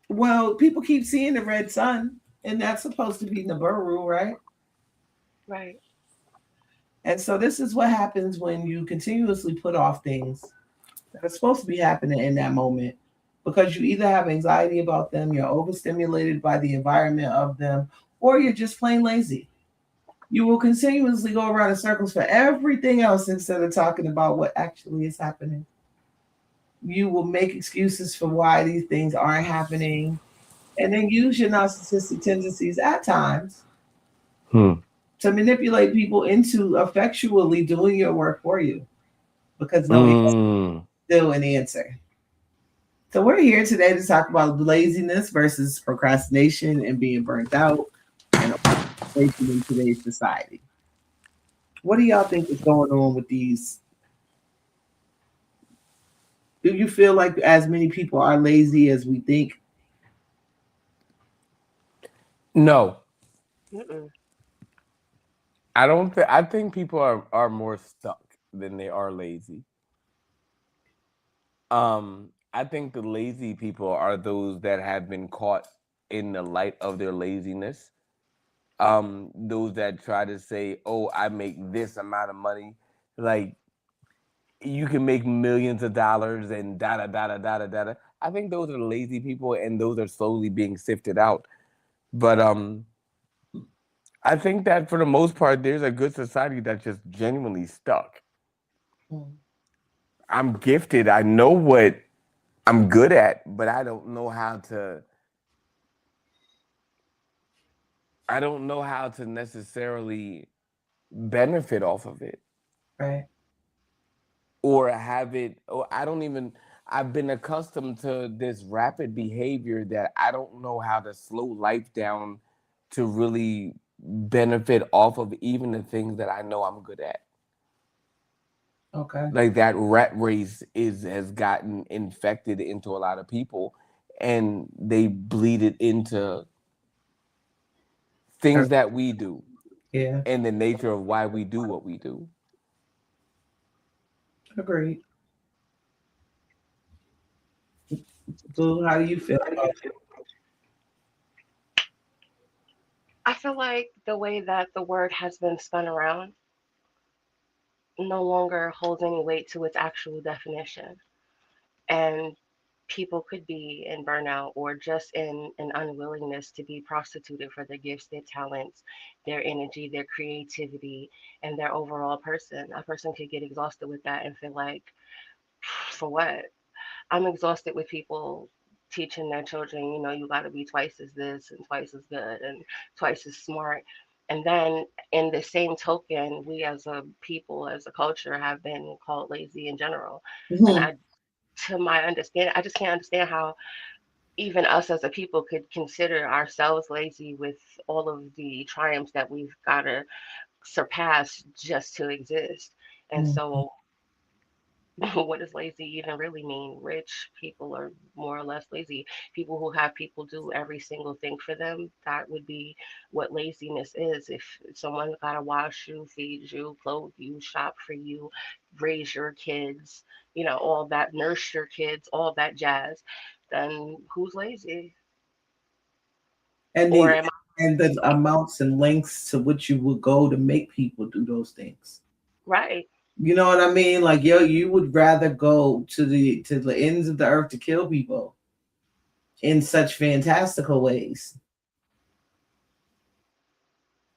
well, people keep seeing the red sun, and that's supposed to be Nibiru, right? Right. And so this is what happens when you continuously put off things that are supposed to be happening in that moment, because you either have anxiety about them, you're overstimulated by the environment of them, or you're just plain lazy. You will continuously go around in circles for everything else instead of talking about what actually is happening. You will make excuses for why these things aren't happening, and then use your narcissistic tendencies at times to manipulate people into effectually doing your work for you, because nobody's still an answer. So we're here today to talk about laziness versus procrastination and being burnt out and in today's society. What do y'all think is going on with these? Do you feel like as many people are lazy as we think? No. I don't think. I think people are more stuck than they are lazy. I think the lazy people are those that have been caught in the light of their laziness. Those that try to say, "Oh, I make this amount of money," like you can make millions of dollars and da da da da da da da. I think those are the lazy people, and those are slowly being sifted out. But I think that for the most part, there's a good society that's just genuinely stuck. I'm gifted. I know what I'm good at, but I don't know how to. I don't know how to necessarily benefit off of it. Right. Or have it, or I don't even, I've been accustomed to this rapid behavior that I don't know how to slow life down to really benefit off of even the things that I know I'm good at. Okay. Like that rat race has gotten infected into a lot of people, and they bleed it into things that we do. Yeah. And the nature of why we do what we do. Agreed. So how do you feel about it? I feel like the way that the word has been spun around no longer holds any weight to its actual definition. And people could be in burnout or just in an unwillingness to be prostituted for their gifts, their talents, their energy, their creativity, and their overall person. A person could get exhausted with that and feel like, for what? I'm exhausted with people teaching their children, you got to be twice as this and twice as good and twice as smart. And then, in the same token, we as a people, as a culture, have been called lazy in general. And to my understanding, I just can't understand how even us as a people could consider ourselves lazy with all of the triumphs that we've got to surpass just to exist. And so What does lazy even really mean? Rich people are more or less lazy. People who have people do every single thing for them, that would be what laziness is. If someone's got to wash you, feed you, clothe you, shop for you, raise your kids, all that, nurse your kids, all that jazz, then who's lazy? And Or the am I and the amounts and lengths to which you would go to make people do those things. right? You know what I mean? Like, yo, you would rather go to the ends of the earth to kill people in such fantastical ways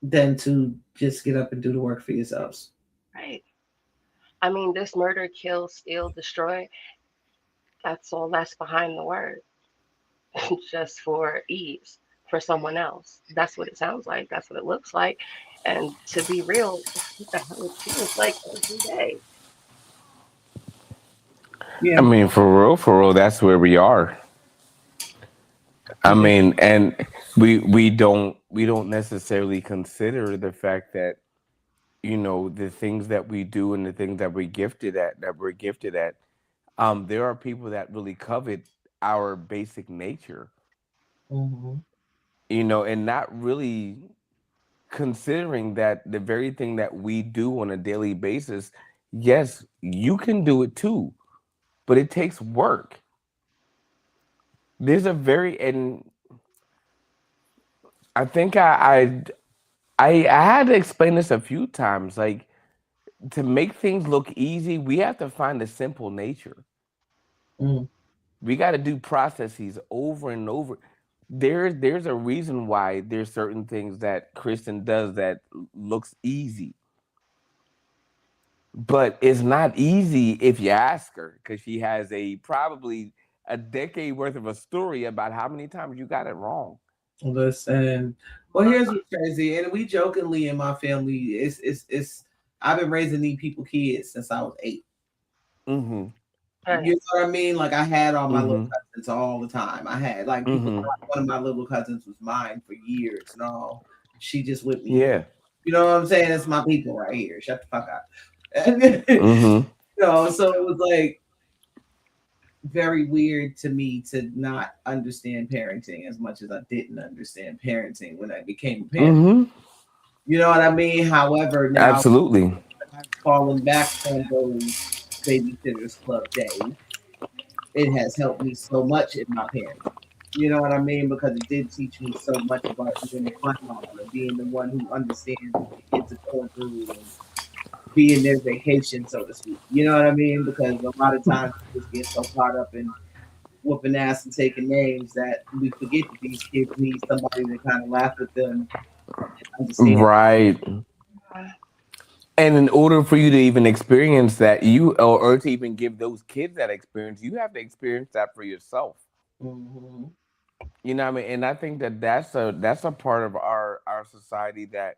than to just get up and do the work for yourselves. Right. I mean, this murder, kill, steal, destroy, that's all that's behind the word, just for ease for someone else. That's what it sounds like. That's what it looks like. And to be real, that's what the hell it feels like every day. Yeah. I mean, for real, that's where we are. I mean, and we don't necessarily consider the fact that the things that we do and the things that we're gifted at, there are people that really covet our basic nature, Mm-hmm. and not really considering that the very thing that we do on a daily basis, yes, you can do it too, but it takes work. There's a very, and I think I had to explain this a few times. Like, to make things look easy, we have to find a simple nature. Mm. We got to do processes over and over. There's a reason why there's certain things that Kristen does that looks easy, but it's not easy if you ask her, because she has a probably a decade worth of a story about how many times you got it wrong. Listen, well, here's what's crazy, and we jokingly in my family, it's I've been raising these people kids since I was 8. Mm-hmm. Right. You know what I mean? Like, I had all my little Mm-hmm. cousins all the time. I had like people. Mm-hmm. One of my little cousins was mine for years. No, she just with me. Yeah. You know what I'm saying? It's my people right here. Shut the fuck up. Mm-hmm. So it was like very weird to me to not understand parenting as much as I didn't understand parenting when I became a parent. Mm-hmm. You know what I mean? However, now Absolutely. I've fallen back on those babysitters club days. It has helped me so much in my parenting. You know what I mean? Because it did teach me so much about being a fun mom and being the one who understands what the kids are going through and being their vacation, so to speak. You know what I mean? Because a lot of times we just get so caught up in whooping ass and taking names that we forget that these kids need somebody to kind of laugh with them and understand. Right. And in order for you to even experience that, or to even give those kids that experience, you have to experience that for yourself. Mm-hmm. You know what I mean? And I think that that's a part of our society that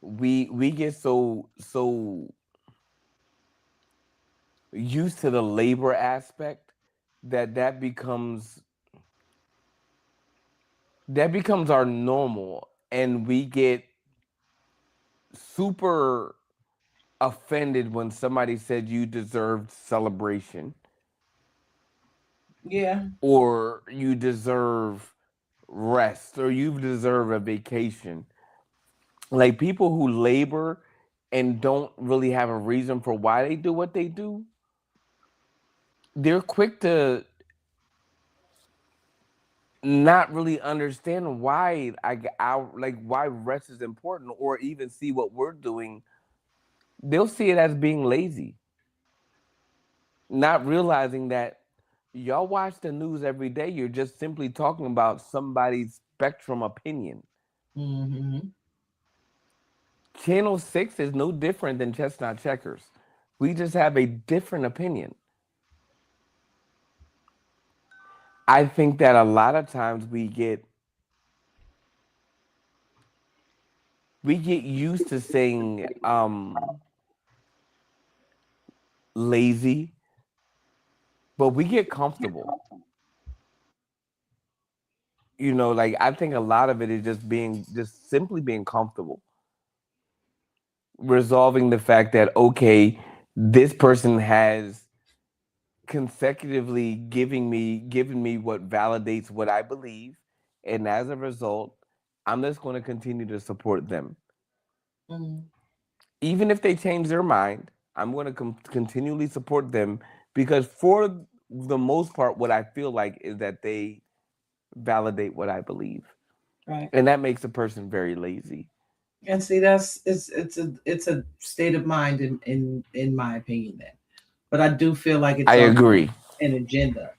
we get so used to the labor aspect that becomes our normal, and we get super offended when somebody said you deserved celebration Yeah. or you deserve rest or you deserve a vacation. Like, people who labor and don't really have a reason for why they do what they do, they're quick to not really understand why why rest is important, or even see what we're doing. They'll see it as being lazy, not realizing that y'all watch the news every day. You're just simply talking about somebody's spectrum opinion. Mm-hmm. Channel 6 is no different than Chestnut Checkers. We just have a different opinion. I think that a lot of times we get used to saying lazy, but we get comfortable. Like, I think a lot of it is just simply being comfortable, resolving the fact that, okay, this person has consecutively given me what validates what I believe, and as a result, I'm just going to continue to support them. Mm-hmm. Even if they change their mind, I'm going to continually support them because for the most part, what I feel like is that they validate what I believe. Right. And that makes a person very lazy. And see, it's a state of mind in my opinion then. But I do feel like it's I agree. An agenda.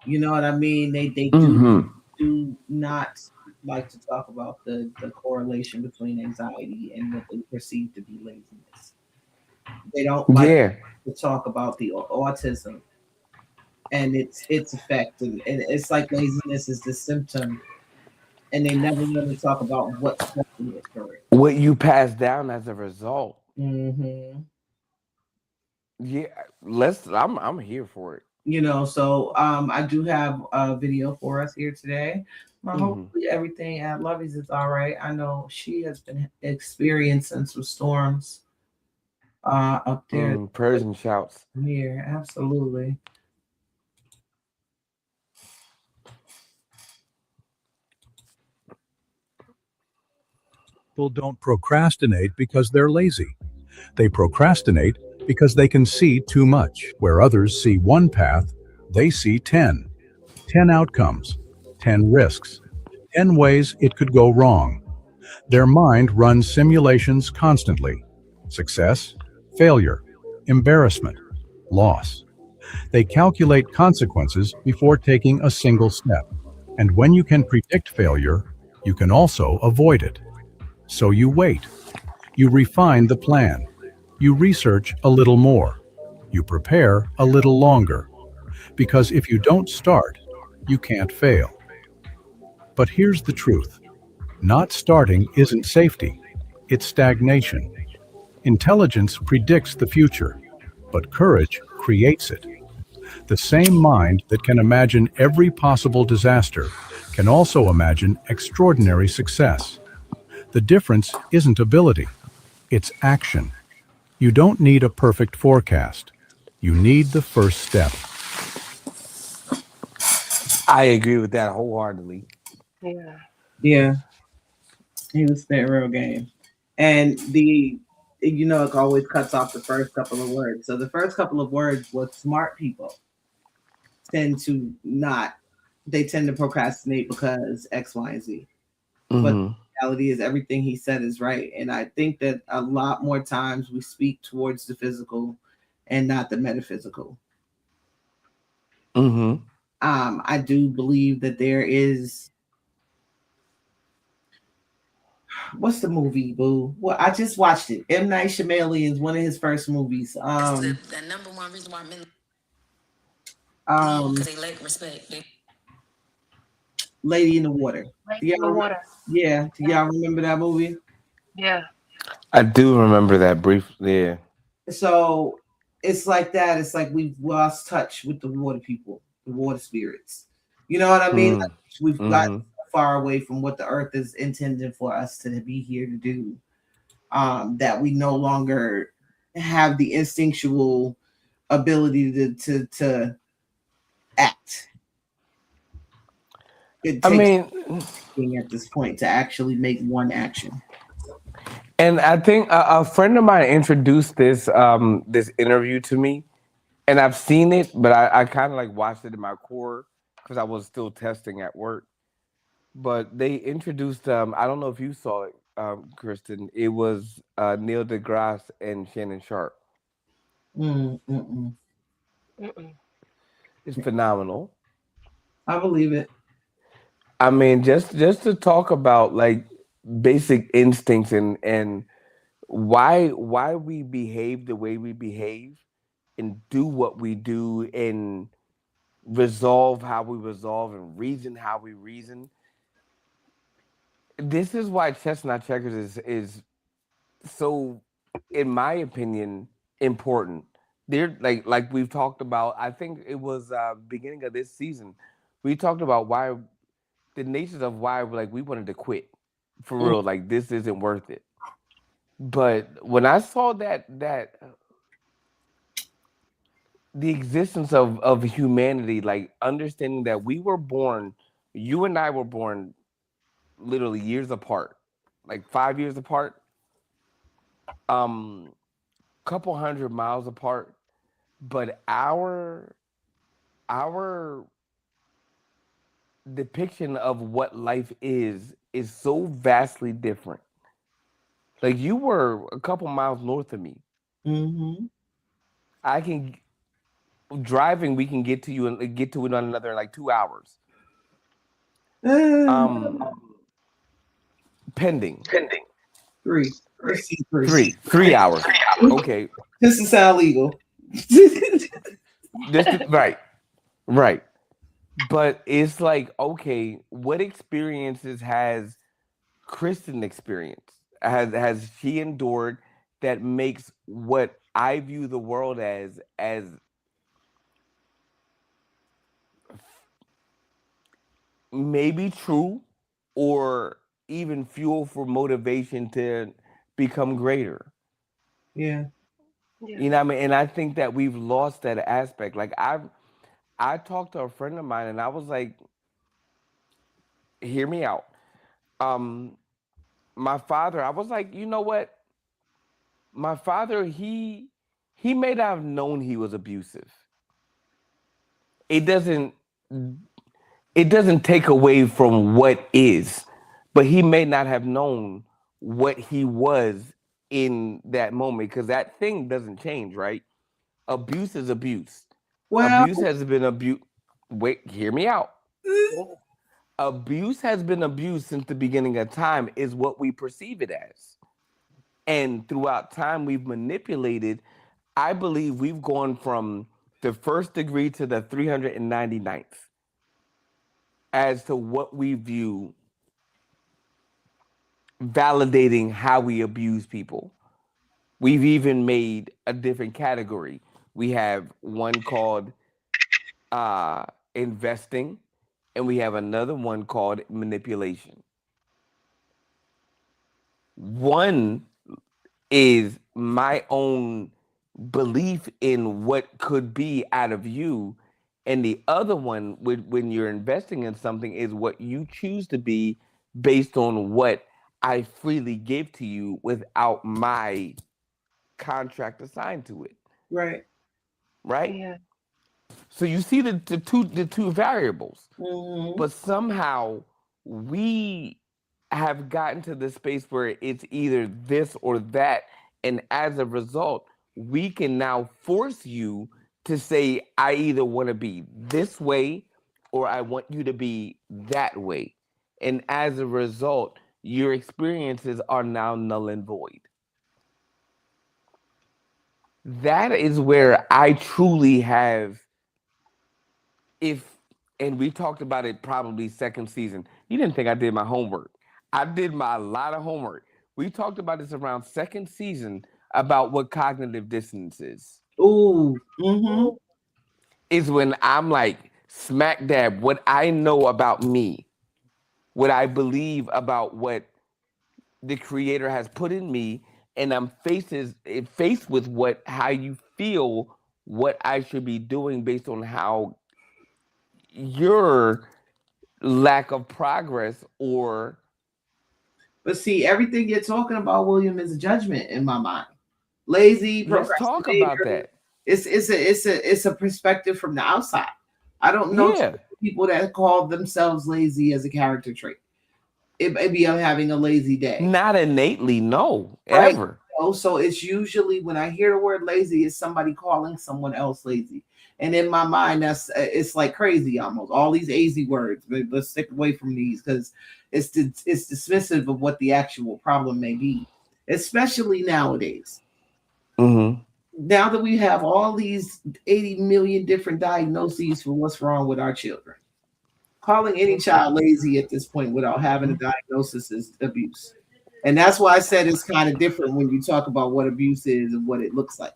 You know what I mean? They do not like to talk about the correlation between anxiety and what they perceive to be laziness. They don't like to talk about the autism and its effect, and it's like laziness is the symptom, and they never want to talk about what's causing it for it. What you pass down as a result. Mm-hmm. Yeah, I'm here for it. You know, so I do have a video for us here today. Hopefully everything at Lovey's is all right. I know she has been experiencing some storms up there. Prayers and shouts. Here, absolutely. People don't procrastinate because they're lazy. They procrastinate because they can see too much. Where others see one path, they see 10. 10 outcomes, 10 risks, 10 ways it could go wrong. Their mind runs simulations constantly. Success, failure, embarrassment, loss. They calculate consequences before taking a single step. And when you can predict failure, you can also avoid it. So you wait. You refine the plan. You research a little more. You prepare a little longer. Because if you don't start, you can't fail. But here's the truth. Not starting isn't safety. It's stagnation. Intelligence predicts the future, but courage creates it. The same mind that can imagine every possible disaster can also imagine extraordinary success. The difference isn't ability, it's action. You don't need a perfect forecast. You need the first step. I agree with that wholeheartedly. Yeah. Yeah. He was spitting real game. And it always cuts off the first couple of words. So the first couple of words, what smart people tend to procrastinate because X, Y, and Z. Mm-hmm. But the reality is everything he said is right. And I think that a lot more times we speak towards the physical and not the metaphysical. Mm-hmm. I do believe that there is. What's the movie, boo? Well, I just watched it. M. Night Shyamalan is one of his first movies. The number one reason why men because they lack respect. Lady in the Water. Lady in the Water. Yeah. Do y'all remember that movie? Yeah. I do remember that briefly. Yeah. So it's like that. It's like we've lost touch with the water people, the water spirits. You know what I mean? Like we've gotten far away from what the earth is intended for us to be here to do, that we no longer have the instinctual ability to act. It takes at this point to actually make one action. And I think a friend of mine introduced this interview to me, and I've seen it, but I kind of like watched it in my core because I was still testing at work. But they introduced, I don't know if you saw it, Kristen. It was Neil deGrasse and Shannon Sharp. It's phenomenal. I believe it. I mean, just to talk about like basic instincts and why we behave the way we behave and do what we do and resolve how we resolve and reason how we reason. This is why Chestnut Checkers is so, in my opinion, important. They're like we've talked about. I think it was beginning of this season. We talked about why the natures of why we wanted to quit for real. Like this isn't worth it. But when I saw that the existence of humanity, like understanding that we were born, you and I were born literally years apart, like 5 years apart, couple 100 miles apart, but our depiction of what life is so vastly different. Like you were a couple miles north of me. Mm-hmm. I can driving. We can get to you and get to one another in like 2 hours. Pending. Three. Three hours. Okay. This is sound legal. Right. But it's like, okay, what experiences has Kristen experienced? Has she endured that makes what I view the world as maybe true or even fuel for motivation to become greater? Yeah. You know what I mean? And I think that we've lost that aspect. Like I talked to a friend of mine and I was like, hear me out. My father, I was like, you know what? My father, he may not have known he was abusive. It doesn't take away from what is, but he may not have known what he was in that moment because that thing doesn't change, right? Abuse is abuse. Well, abuse has been abuse. Wait, hear me out. Abuse has been abused since the beginning of time, is what we perceive it as. And throughout time, we've manipulated. I believe we've gone from the first degree to the 399th as to what we view validating how we abuse people. We've even made a different category. We have one called investing, and we have another one called manipulation. One is my own belief in what could be out of you, and the other one, when you're investing in something, is what you choose to be based on what I freely give to you without my contract assigned to it. Right. Yeah. So you see the two variables, Mm-hmm. but somehow we have gotten to the space where it's either this or that, and as a result, we can now force you to say, I either want to be this way or I want you to be that way. And as a result, your experiences are now null and void. That is where I truly have, and we talked about it probably second season. You didn't think I did my homework. I did a lot of homework. We talked about this around second season about what cognitive dissonance is. Ooh. Mm-hmm. Is when I'm like, smack dab, what I know about me, what I believe about what the creator has put in me, and I'm faced with how you feel what I should be doing based on how your lack of progress or. But see, everything you're talking about, William, is a judgment in my mind. Lazy, let's talk about that. It's a perspective from the outside. I don't know people that call themselves lazy as a character trait. It may be I'm having a lazy day. Not innately, no, right? Ever. So it's usually when I hear the word lazy, it's somebody calling someone else lazy. And in my mind, it's like crazy almost. All these easy words, but let's stick away from these because it's dismissive of what the actual problem may be, especially nowadays. Mm-hmm. Now that we have all these 80 million different diagnoses for what's wrong with our children, calling any child lazy at this point without having a diagnosis is abuse. And that's why I said it's kind of different when you talk about what abuse is and what it looks like.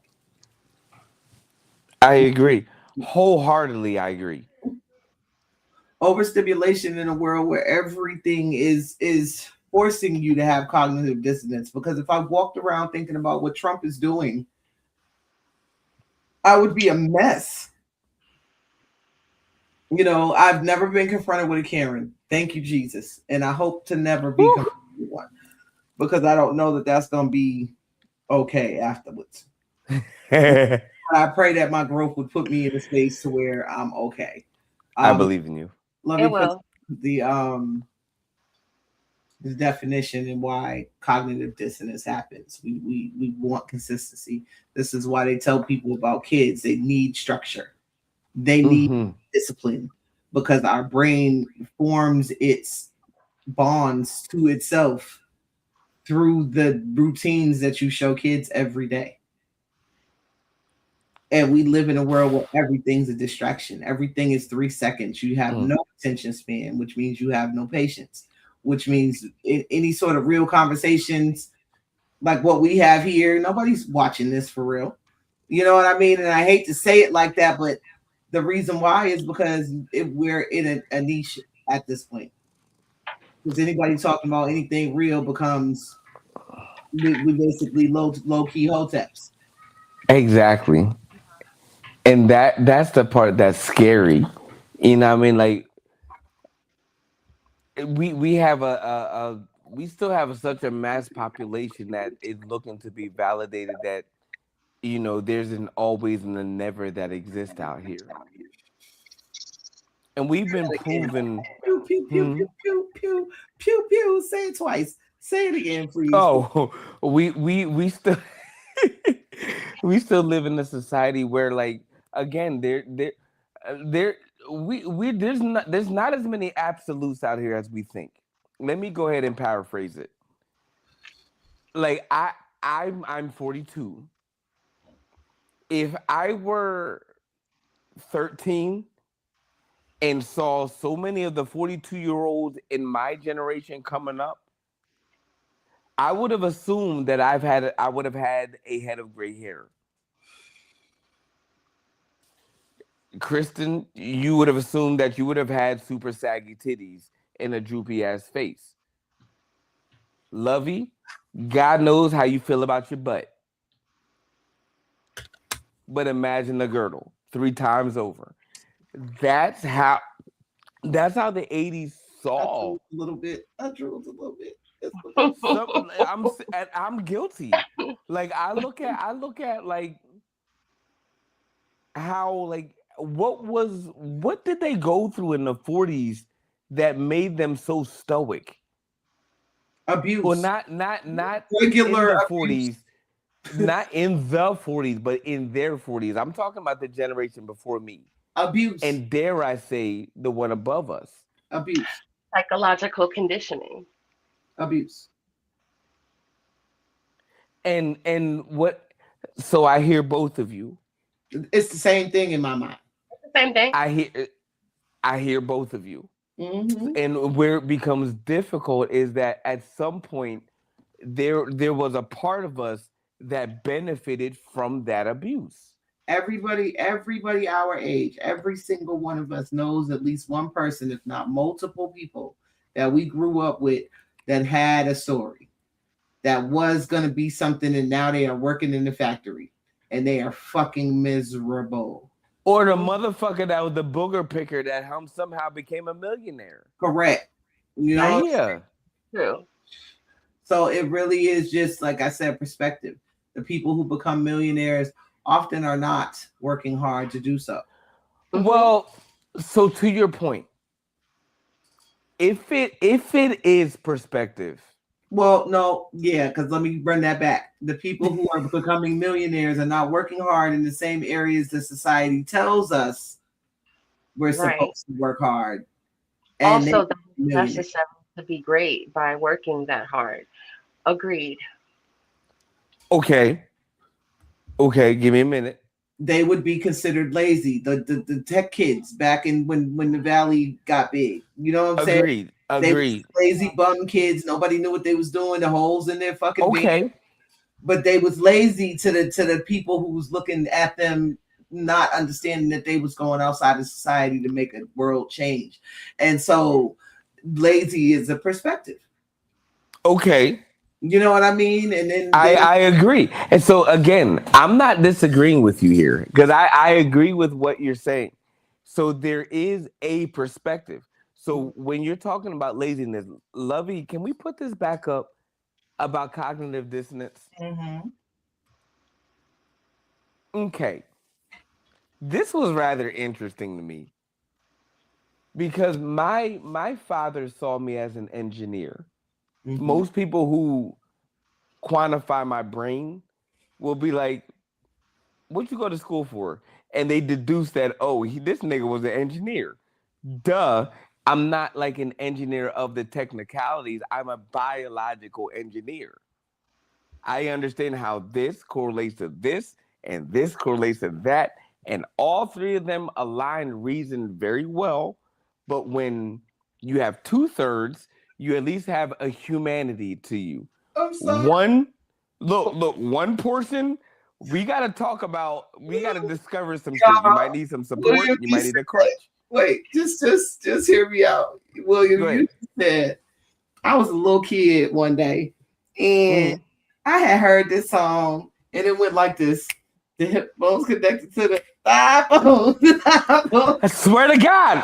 I agree. Wholeheartedly, I agree. Overstimulation in a world where everything is forcing you to have cognitive dissonance. Because if I walked around thinking about what Trump is doing, I would be a mess. You know, I've never been confronted with a Karen. Thank you, Jesus. And I hope to never be confronted with one, because I don't know that that's going to be okay afterwards. I pray that my growth would put me in a space to where I'm okay. I believe in you. Let me put the definition and why cognitive dissonance happens. We want consistency. This is why they tell people about kids. They need structure. They need discipline, because our brain forms its bonds to itself through the routines that you show kids every day. And we live in a world where everything's a distraction. Everything is 3 seconds. You have no attention span, which means you have no patience, which means any sort of real conversations like what we have here, nobody's watching this for real. You know what I mean? And I hate to say it like that, but the reason why is because we're in a niche at this point. Because anybody talking about anything real becomes we basically low key hoteps. Exactly. And that's the part that's scary. You know what I mean? Like we have we still have such a mass population that is looking to be validated that, you know, there's an always and a never that exists out here. And we've been proven. Pew, pew, pew, pew, pew, pew, pew, pew. Say it twice. Say it again, please. Oh, we still we still live in a society where, like, again, there's not as many absolutes out here as we think. Let me go ahead and paraphrase it. Like I'm 42. If I were 13 and saw so many of the 42-year-olds in my generation coming up, I would have assumed that I would have had a head of gray hair. Kristen, you would have assumed that you would have had super saggy titties and a droopy ass face. Lovey, God knows how you feel about your butt. But imagine the girdle 3 times over. That's how the 80s saw. I drooled a little bit. I'm guilty. Like I look at like how, like, what did they go through in the 40s that made them so stoic? Abuse. Well, not regular in the 40s. Not in the 40s, but in their 40s. I'm talking about the generation before me. Abuse. And dare I say, the one above us. Abuse. Psychological conditioning. Abuse. And what? So I hear both of you. It's the same thing in my mind. It's the same thing. I hear both of you. Mm-hmm. And where it becomes difficult is that at some point there was a part of us that benefited from that abuse. Everybody our age, every single one of us knows at least one person, if not multiple people, that we grew up with that had a story that was going to be something, and now they are working in the factory and they are fucking miserable. Or the motherfucker that was the booger picker that somehow became a millionaire. Correct. You know? Yeah. True. So it really is just, like I said, perspective. The people who become millionaires often are not working hard to do so. Well, so to your point, if it is perspective. Well, no, yeah, because let me run that back. The people who are becoming millionaires are not working hard in the same areas that society tells us we're supposed to work hard. And also, that's necessary to be great by working that hard. Agreed. Okay, give me a minute. They would be considered lazy. The tech kids back in when the Valley got big. You know what I'm saying? Agreed. Lazy bum kids. Nobody knew what they was doing. The holes in their fucking okay. But they was lazy to the people who was looking at them, not understanding that they was going outside of society to make a world change. And so lazy is a perspective. Okay. You know what I mean? And then I agree. And so again, I'm not disagreeing with you here because I agree with what you're saying. So there is a perspective. So when you're talking about laziness, Lovey, can we put this back up about cognitive dissonance? Mm-hmm. Okay. This was rather interesting to me because my father saw me as an engineer. Mm-hmm. Most people who quantify my brain will be like, what you go to school for? And they deduce that, this nigga was an engineer. Duh. I'm not like an engineer of the technicalities. I'm a biological engineer. I understand how this correlates to this and this correlates to that. And all three of them align reason very well. But when you have 2/3, you at least have a humanity to you. I'm sorry. One portion, we got to talk about, we got to discover some shit. You might need some support. William, you might need a crutch. Wait, just hear me out. William, you said, I was a little kid one day and I had heard this song and it went like this. The hip bones connected to the thigh bones. I swear to God.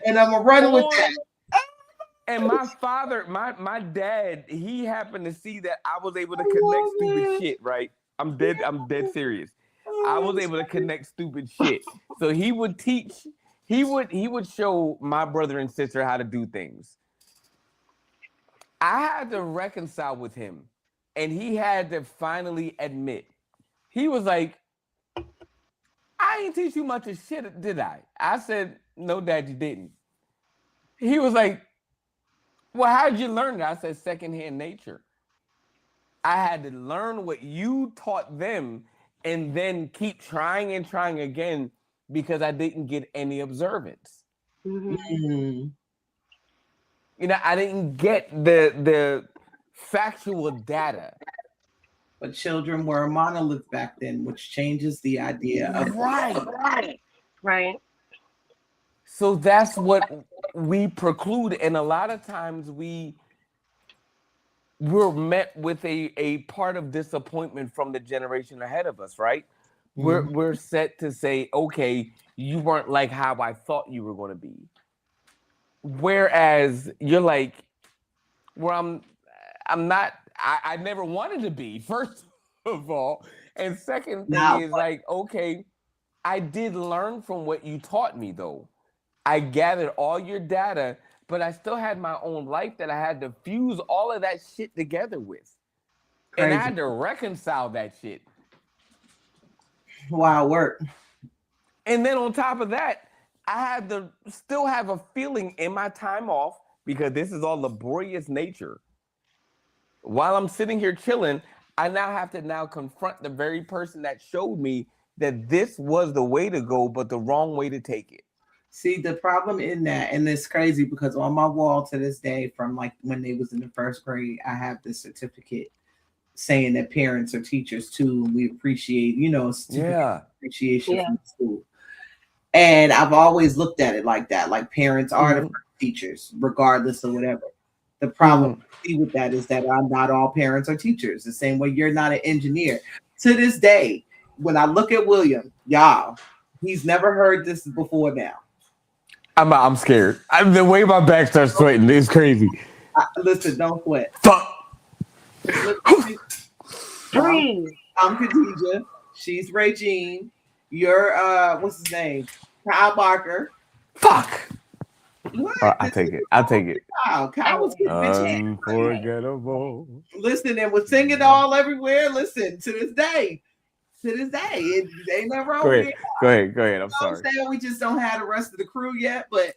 And I'm running with that. And my father, my dad, he happened to see that I was able to connect stupid shit, right? I'm dead serious. I was able to connect stupid shit. So he would teach, he would show my brother and sister how to do things. I had to reconcile with him, and he had to finally admit. He was like, I didn't teach you much of shit, did I? I said, no, Dad, you didn't. He was like, well, how'd you learn that? I said, secondhand nature. I had to learn what you taught them and then keep trying and trying again because I didn't get any observance. Mm-hmm. You know, I didn't get the factual data. But children were a monolith back then, which changes the idea of Right. So that's what we preclude, and a lot of times we're met with a part of disappointment from the generation ahead of us, right? Mm-hmm. We're set to say, okay, you weren't like how I thought you were going to be. Whereas you're like, well, I'm not. I never wanted to be, first of all, and second thing is like, okay, I did learn from what you taught me, though. I gathered all your data, but I still had my own life that I had to fuse all of that shit together with. Crazy. And I had to reconcile that shit. Wow, work. And then on top of that, I had to still have a feeling in my time off, because this is all laborious nature. While I'm sitting here chilling, I now have to confront the very person that showed me that this was the way to go, but the wrong way to take it. See, the problem in that, and it's crazy because on my wall to this day, from like when they was in the first grade, I have this certificate saying that parents are teachers too. And we appreciate, appreciation from school. And I've always looked at it like that, like parents are the teachers, regardless of whatever. The problem with that is that not all parents are teachers. The same way you're not an engineer. To this day, when I look at William, y'all, he's never heard this before now. I'm scared. The way my back starts sweating is crazy. Listen, don't sweat. Fuck. I'm Khadijah. She's Regine. You're what's his name? Kyle Barker. Fuck. I'll take it. Kyle was unforgettable. Listen, and was singing all everywhere. Listen, to this day. It ain't nothing wrong with it. Go ahead. I'm sorry. I'm saying we just don't have the rest of the crew yet, but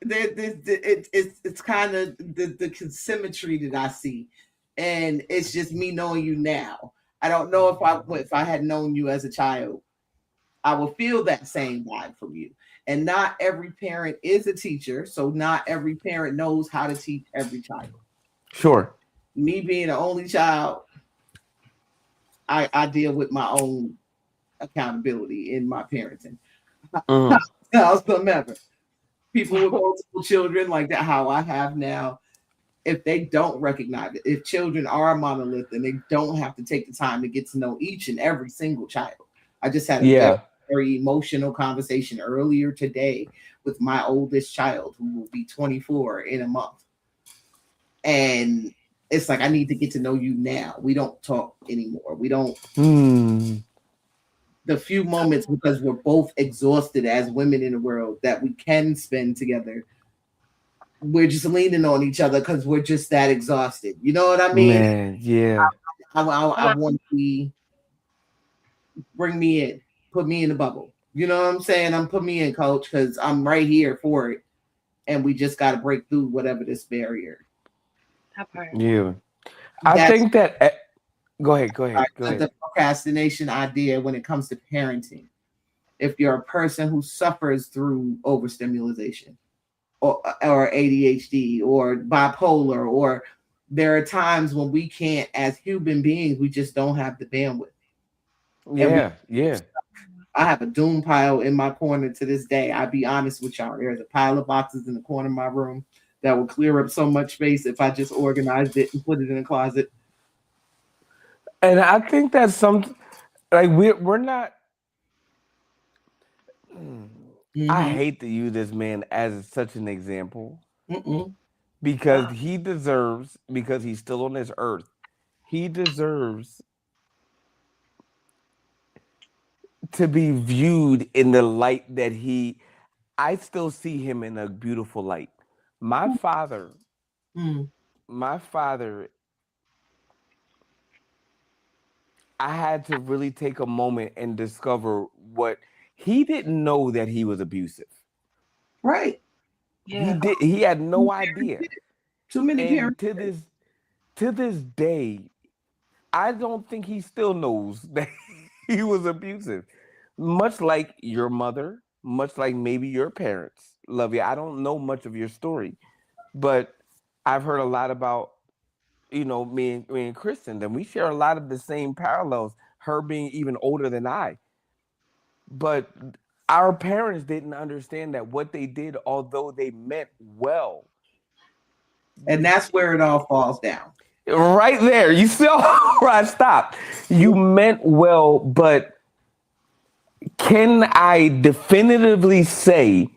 it's kind of the symmetry that I see, and it's just me knowing you now. I don't know if I had known you as a child, I would feel that same vibe from you. And not every parent is a teacher, so not every parent knows how to teach every child. Sure. Me being an only child, I deal with my own accountability in my parenting. How's the ever? People with multiple children like that, how I have now, if they don't recognize it, if children are a monolith and they don't have to take the time to get to know each and every single child. I just had a very, very emotional conversation earlier today with my oldest child, who will be 24 in a month. And it's like, I need to get to know you now. We don't talk anymore. We don't. The few moments, because we're both exhausted as women in the world, that we can spend together, we're just leaning on each other because we're just that exhausted. You know what I mean? Man, yeah. I want to be, bring me in, put me in the bubble. You know what I'm saying? Put me in, coach, because I'm right here for it. And we just got to break through whatever this barrier. Yeah. I think that, go ahead. The procrastination idea when it comes to parenting. If you're a person who suffers through overstimulation, or ADHD or bipolar, or there are times when we can't, as human beings, we just don't have the bandwidth. Yeah. I have a doom pile in my corner to this day. I'll be honest with y'all. There's a pile of boxes in the corner of my room that will clear up so much space if I just organized it and put it in a closet. And I think that's we're not. I hate to use this man as such an example because he deserves, because he's still on this earth, he deserves to be viewed in the light that I still see him in a beautiful light. My father, I had to really take a moment and discover what he didn't know, that he was abusive. Right. Yeah. He had no idea. Too many parents. To this day, I don't think he still knows that he was abusive. Much like your mother, much like maybe your parents. Love you. I don't know much of your story, but I've heard a lot about, me and Kristen, and we share a lot of the same parallels, her being even older than I. But our parents didn't understand that what they did, although they meant well. And that's where it all falls down. Right there. You still, right, stop. You meant well, but can I definitively say,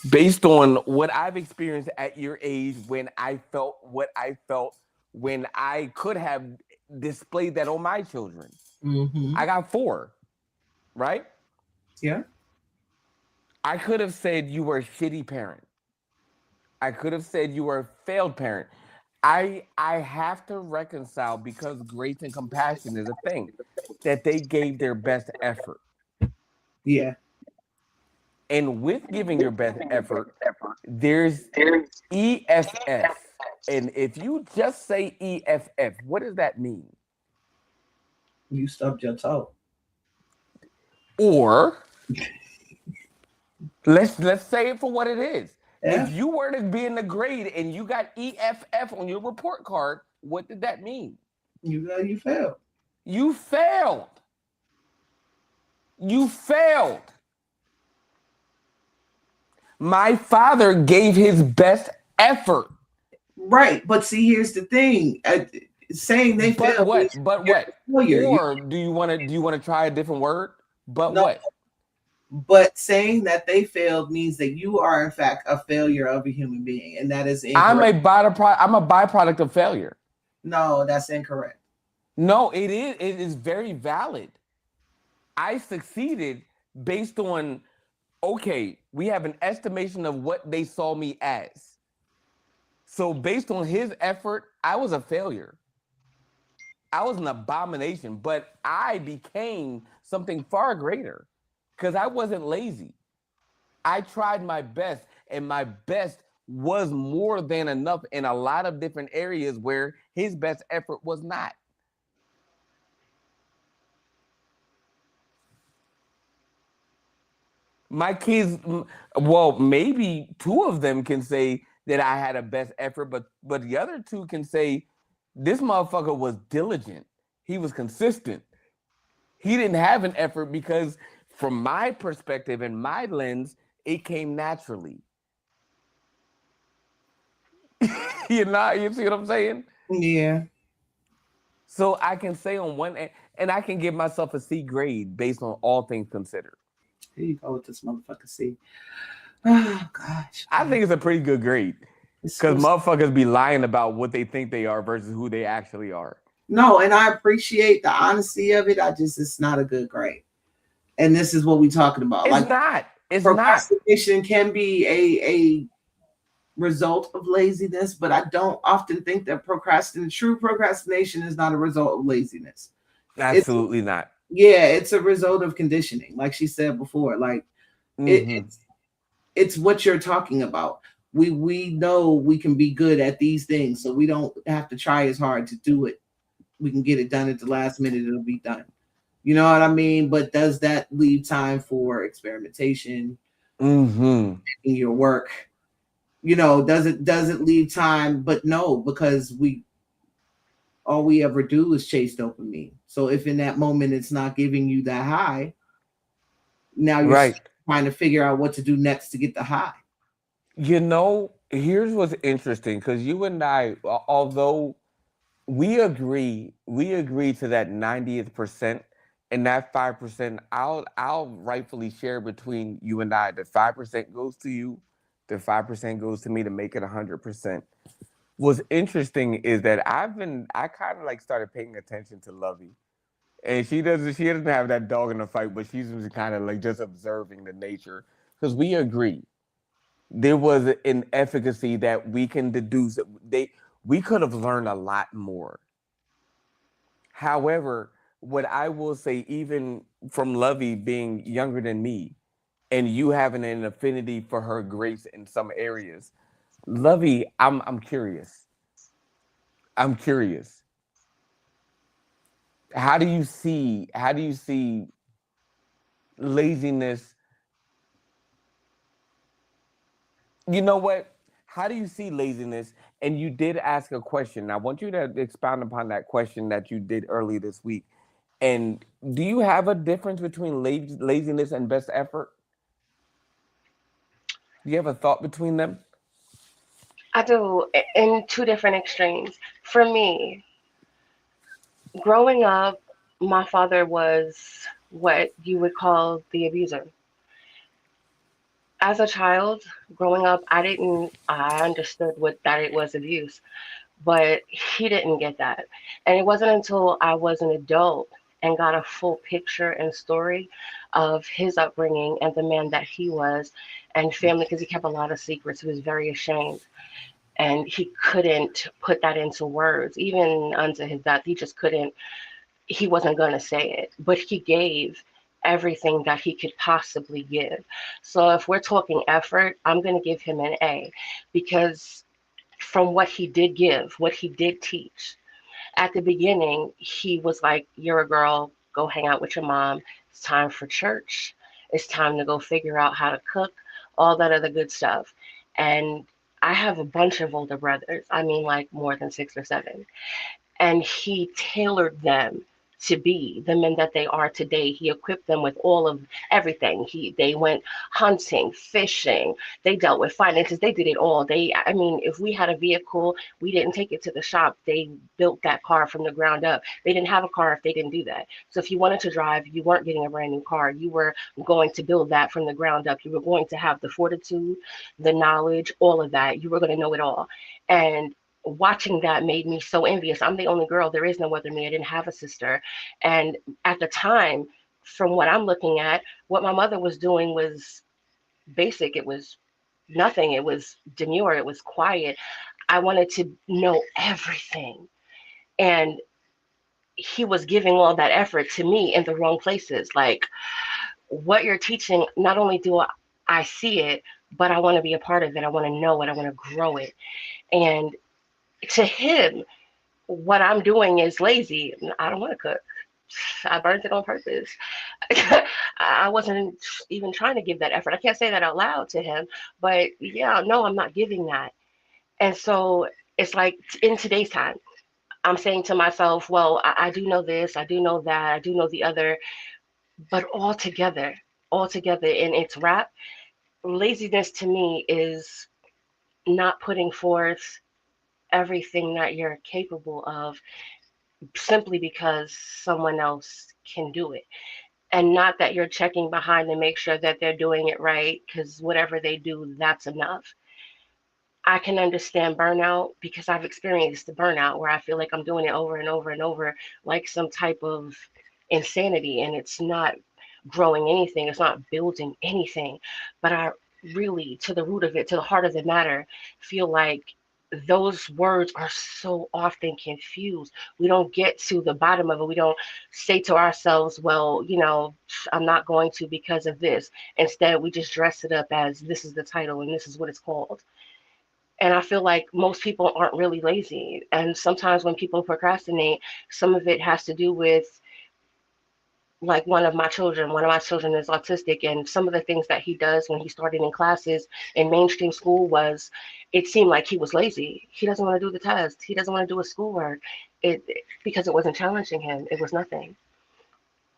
based on what I've experienced at your age, when I felt what I felt, when I could have displayed that on my children? I got 4, right? Yeah. I could have said you were a shitty parent. I could have said you were a failed parent. I have to reconcile, because grace and compassion is a thing, that they gave their best effort. Yeah. And with giving your best effort, there's EFF. And if you just say EFF, what does that mean? You stubbed your toe. Or let's say it for what it is. Yeah. If you were to be in the grade and you got EFF on your report card, what did that mean? You failed. You failed. You failed. My father gave his best effort. Right, but see, here's the thing: saying they failed. But what? Or do you want to try a different word? But no. What? But saying that they failed means that you are, in fact, a failure of a human being, and that is incorrect. I'm a byproduct of failure. No, that's incorrect. No, it is. It is very valid. I succeeded based on, okay, we have an estimation of what they saw me as. So based on his effort, I was a failure. I was an abomination, but I became something far greater because I wasn't lazy. I tried my best, and my best was more than enough in a lot of different areas where his best effort was not. My kids, well, maybe 2 of them can say that I had a best effort, but the other 2 can say this motherfucker was diligent. He was consistent. He didn't have an effort because from my perspective and my lens, it came naturally. You see what I'm saying? Yeah. So I can say on one end, and I can give myself a C grade based on all things considered. Here you go with this motherfucker C. Oh gosh. I think it's a pretty good grade. Because motherfuckers be lying about what they think they are versus who they actually are. No, and I appreciate the honesty of it. It's not a good grade. And this is what we're talking about. It's not. It's procrastination can be a result of laziness, but I don't often think that true procrastination is not a result of laziness. Absolutely not. Yeah, it's a result of conditioning, like she said before. Like it's what you're talking about. We know we can be good at these things, so we don't have to try as hard to do it. We can get it done at the last minute, it'll be done. You know what I mean? But does that leave time for experimentation, making your work? You know, does it leave time? But no, because all we ever do is chase dopamine. So if in that moment it's not giving you that high, now you're trying to figure out what to do next to get the high. You know, here's what's interesting, because you and I, although we agree to that 90th percent, and that 5%, I'll rightfully share between you and I. The 5% goes to you, the 5% goes to me to make it 100%. What's interesting is that I kind of like started paying attention to Lovey, and she doesn't have that dog in the fight, but she's kind of like just observing the nature, because we agree there was an efficacy that we can deduce that we could have learned a lot more. However, what I will say, even from Lovey being younger than me, and you having an affinity for her grace in some areas, Lovey, I'm curious. I'm curious. How do you see laziness? You know what? How do you see laziness? And you did ask a question. I want you to expound upon that question that you did earlier this week. And do you have a difference between laziness and best effort? Do you have a thought between them? I do, in two different extremes. For me, growing up, my father was what you would call the abuser. As a child, growing up, I understood that it was abuse, but he didn't get that. And it wasn't until I was an adult and got a full picture and story of his upbringing and the man that he was and family, because he kept a lot of secrets. He was very ashamed. And he couldn't put that into words. Even unto his death, he wasn't going to say it, but he gave everything that he could possibly give. So if we're talking effort, I'm going to give him an A, because from what he did give, what he did teach, at the beginning, he was like, you're a girl, go hang out with your mom. It's time for church. It's time to go figure out how to cook, all that other good stuff. And I have a bunch of older brothers. I mean, like more than 6 or 7. And he tailored them to be the men that they are today. He equipped them with all of everything. They went hunting, fishing, they dealt with finances, they did it all. If we had a vehicle, we didn't take it to the shop. They built that car from the ground up. They didn't have a car if they didn't do that. So if you wanted to drive, you weren't getting a brand new car. You were going to build that from the ground up. You were going to have the fortitude, the knowledge, all of that. You were going to know it all. And watching that made me so envious. I'm the only girl. There is no other me. I didn't have a sister. And at the time, from what I'm looking at, what my mother was doing was basic. It was nothing. It was demure. It was quiet. I wanted to know everything. And he was giving all that effort to me in the wrong places. Like, what you're teaching, not only do I see it, but I want to be a part of it. I want to know it. I want to grow it. And to him, what I'm doing is lazy. I don't want to cook. I burnt it on purpose. I wasn't even trying to give that effort. I can't say that out loud to him, but yeah, no, I'm not giving that. And so it's like in today's time, I'm saying to myself, well, I do know this, I do know that, I do know the other, but all together in its wrap, laziness to me is not putting forth everything that you're capable of simply because someone else can do it. And not that you're checking behind to make sure that they're doing it right, because whatever they do, that's enough. I can understand burnout because I've experienced the burnout where I feel like I'm doing it over and over and over, like some type of insanity, and it's not growing anything, it's not building anything. But I really, to the root of it, to the heart of the matter, feel like those words are so often confused. We don't get to the bottom of it. We don't say to ourselves, well, I'm not going to because of this. Instead, we just dress it up as this is the title and this is what it's called. And I feel like most people aren't really lazy. And sometimes when people procrastinate, some of it has to do with, like, one of my children is autistic, and some of the things that he does when he started in classes in mainstream school was, it seemed like he was lazy. He doesn't want to do the test. He doesn't want to do his schoolwork. It Because it wasn't challenging him. It was nothing.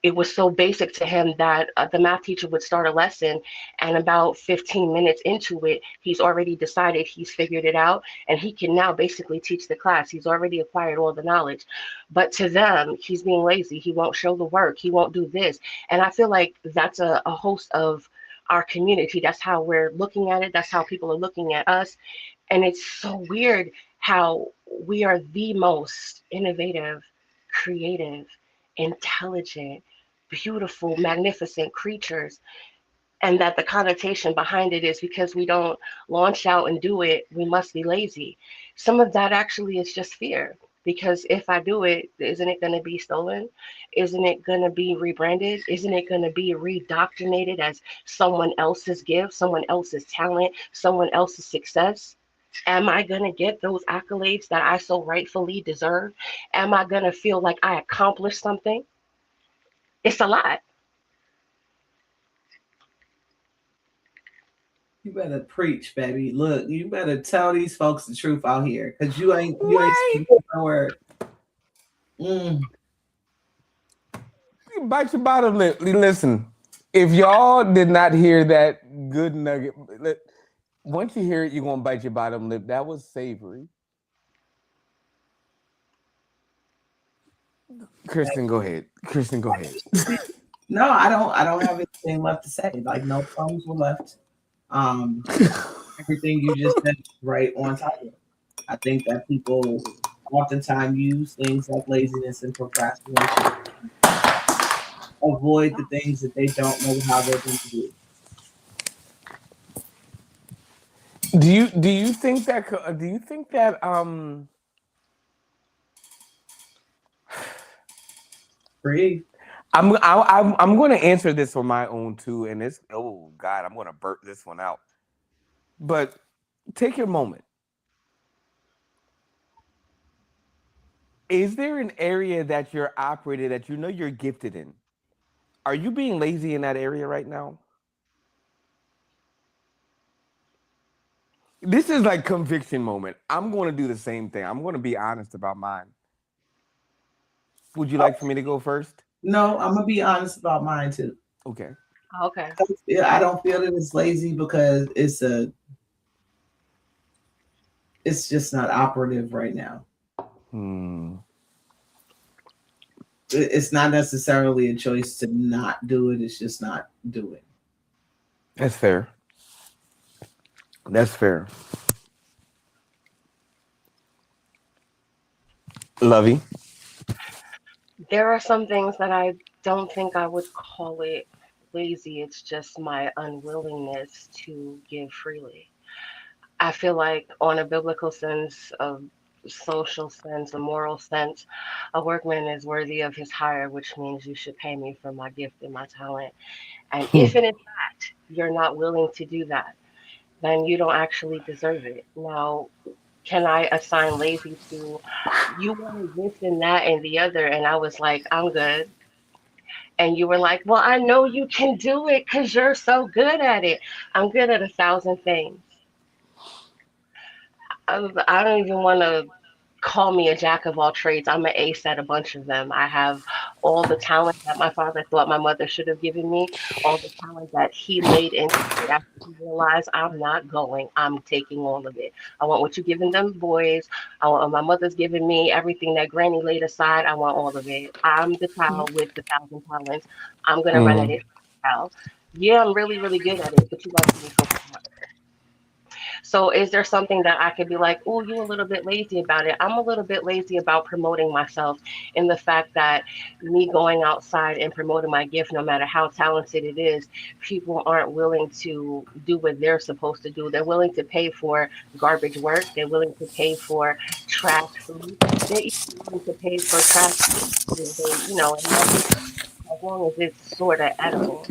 It was so basic to him that the math teacher would start a lesson, and about 15 minutes into it, he's already decided he's figured it out, and he can now basically teach the class. He's already acquired all the knowledge. But to them, he's being lazy. He won't show the work. He won't do this. And I feel like that's a host of our community. That's how we're looking at it. That's how people are looking at us. And it's so weird how we are the most innovative, creative, intelligent, beautiful, magnificent creatures. And that the connotation behind it is because we don't launch out and do it, we must be lazy. Some of that actually is just fear. Because if I do it, isn't it going to be stolen? Isn't it going to be rebranded? Isn't it going to be redoctrinated as someone else's gift, someone else's talent, someone else's success? Am I going to get those accolades that I so rightfully deserve? Am I going to feel like I accomplished something? It's a lot. You better preach, baby. Look, you better tell these folks the truth out here, because you ain't speaking no word. You bite your bottom lip. Listen, if y'all did not hear that good nugget, once you hear it, you're gonna bite your bottom lip. That was savory. Kristen, go ahead. No, I don't have anything left to say. Like, no crumbs were left. Everything you just said right on target. I think that people oftentimes use things like laziness and procrastination avoid the things that they don't know how they're going to do. Do you think that Breathe. I'm going to answer this on my own too, and it's, oh God, I'm going to burp this one out. But take your moment. Is there an area that you're operating that you know you're gifted in? Are you being lazy in that area right now? This is like conviction moment. I'm going to do the same thing. I'm going to be honest about mine. Would you like for me to go first? No, I'm going to be honest about mine too. Okay. Okay. I don't feel that it's lazy because it's just not operative right now. It's not necessarily a choice to not do it. It's just not do it. That's fair. Lovey? There are some things that I don't think I would call it lazy. It's just my unwillingness to give freely. I feel like, on a biblical sense, a social sense, a moral sense, a workman is worthy of his hire, which means you should pay me for my gift and my talent. And if and in fact you're not willing to do that, then you don't actually deserve it. Now, can I assign lazy to you wanted this and that and the other? And I was like, I'm good. And you were like, well, I know you can do it because you're so good at it. I'm good at 1,000 things. I don't even want to call me a jack of all trades. I'm an ace at a bunch of them. I have all the talent that my father thought my mother should have given me, all the talent that he laid into it after he realized I'm not going, I'm taking all of it. I want what you're giving them boys. I want my mother's giving me everything that granny laid aside. I want all of it. I'm the child with the 1,000 talents. I'm gonna run at it. Now. Yeah, I'm really, really good at it, but you guys me so far. So is there something that I could be like, oh, you're a little bit lazy about it? I'm a little bit lazy about promoting myself in the fact that me going outside and promoting my gift, no matter how talented it is, people aren't willing to do what they're supposed to do. They're willing to pay for garbage work. They're willing to pay for trash food. They're even willing to pay for trash food. And that's as long as it's sort of edible.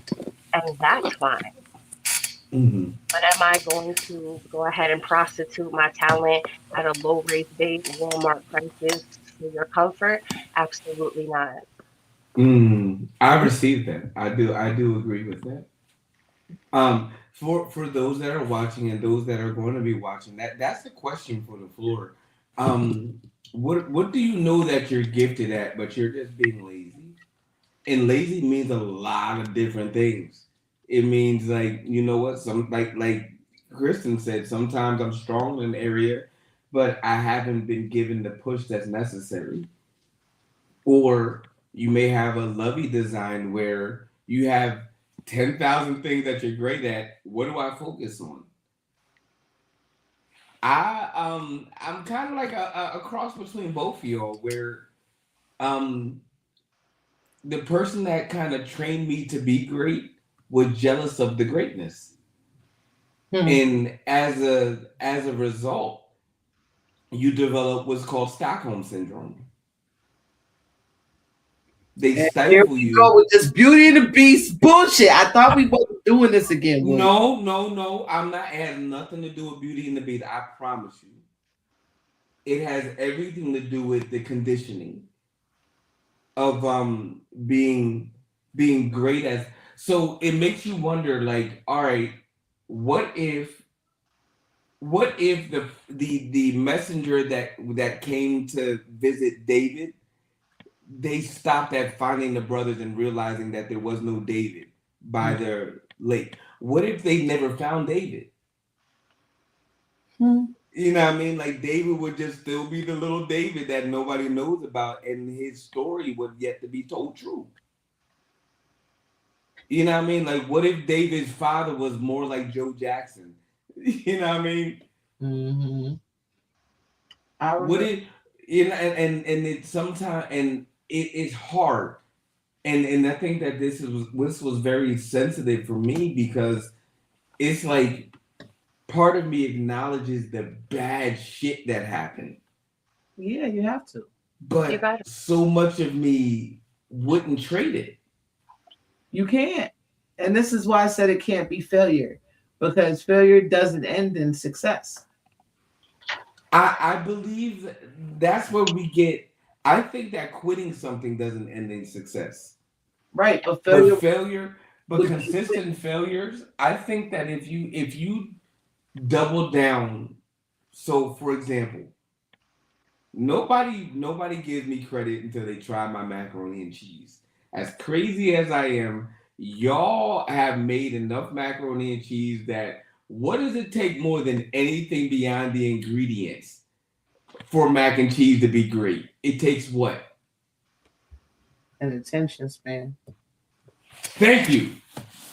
And that's fine. Mm-hmm. But am I going to go ahead and prostitute my talent at a low rate base, Walmart prices for your comfort? Absolutely not. I received that. I do agree with that. For those that are watching and those that are going to be watching, that's the question for the floor. What do you know that you're gifted at, but you're just being lazy? And lazy means a lot of different things. It means like, you know what, like Kristen said, sometimes I'm strong in an area, but I haven't been given the push that's necessary. Or you may have a lovey design where you have 10,000 things that you're great at. What do I focus on? I'm kind of like a cross between both of y'all, where the person that kind of trained me to be great was jealous of the greatness. And as a result, you develop what's called Stockholm syndrome. They stifle you. Go with this Beauty and the Beast bullshit. I thought we were doing this again. No. I'm not adding nothing to do with Beauty and the Beast. I promise you. It has everything to do with the conditioning of being great as. So it makes you wonder, like, all right, what if the messenger that came to visit David, they stopped at finding the brothers and realizing that there was no David by their lake? What if they never found David? You know what I mean? Like, David would just still be the little David that nobody knows about, and his story would yet to be told true. You know what I mean? Like, what if David's father was more like Joe Jackson? You know what I mean? Mm-hmm. Would it? You know, and it sometimes, and it's hard, and I think that this was very sensitive for me, because it's like part of me acknowledges the bad shit that happened. Yeah, you have to. But so much of me wouldn't trade it. You can't. And this is why I said it can't be failure, because failure doesn't end in success. I believe that's where we get. I think that quitting something doesn't end in success. Right, but consistent failures. I think that if you double down. So, for example, nobody gives me credit until they try my macaroni and cheese. As crazy as I am, y'all have made enough macaroni and cheese that what does it take more than anything beyond the ingredients for mac and cheese to be great? It takes what? An attention span. Thank you.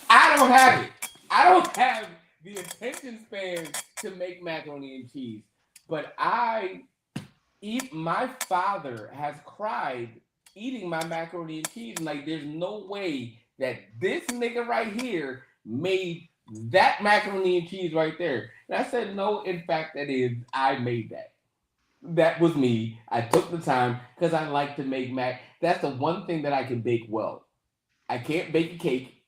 I don't have it. I don't have the attention span to make macaroni and cheese. But my father has cried eating my macaroni and cheese. Like, there's no way that this nigga right here made that macaroni and cheese right there. And I said, no, in fact, I made that. That was me. I took the time because I like to make mac. That's the one thing that I can bake well. I can't bake a cake.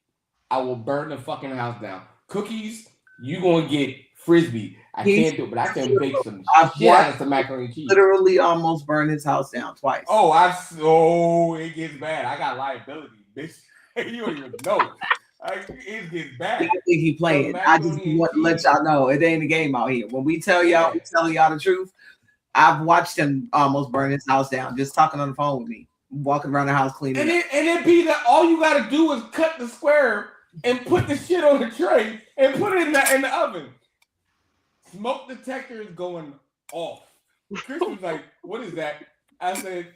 I will burn the fucking house down. Cookies, you gonna get Frisbee. I can't do it, but I can bake some shit out of some macaroni and cheese. Literally almost burned his house down twice. It gets bad. I got liability, bitch. You don't even know. It gets bad. I think he playing. I just want to let y'all know it ain't a game out here. When we tell y'all, we telling y'all the truth. I've watched him almost burn his house down just talking on the phone with me. walking around the house cleaning. And it be that all you gotta do is cut the square and put the shit on the tray and put it in the oven. Smoke detector is going off. Chris was like, "What is that?" I said,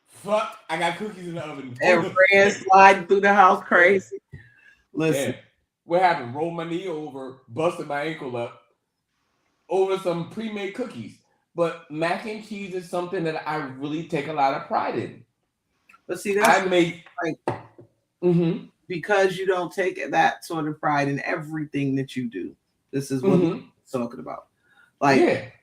"Fuck, I got cookies in the oven." And Fran sliding through the house crazy. Listen, yeah. What happened? Rolled my knee over, busted my ankle up over some pre-made cookies. But mac and cheese is something that I really take a lot of pride in. But see, that's mm-hmm. Because you don't take that sort of pride in everything that you do. This is what we're talking about. Like,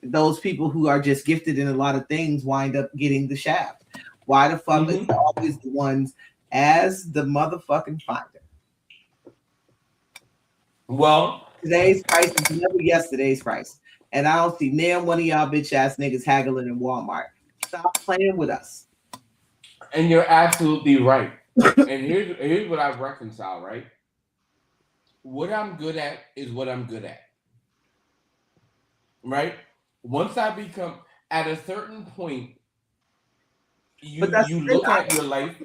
those people who are just gifted in a lot of things wind up getting the shaft. Why the fuck is always the ones as the motherfucking finder? Well, today's price is never yesterday's price. And I don't see damn one of y'all bitch ass niggas haggling in Walmart. Stop playing with us. And you're absolutely right. And here's what I reconcile, right? What I'm good at is what I'm good at. Right? Once I become at a certain point, you look at your life.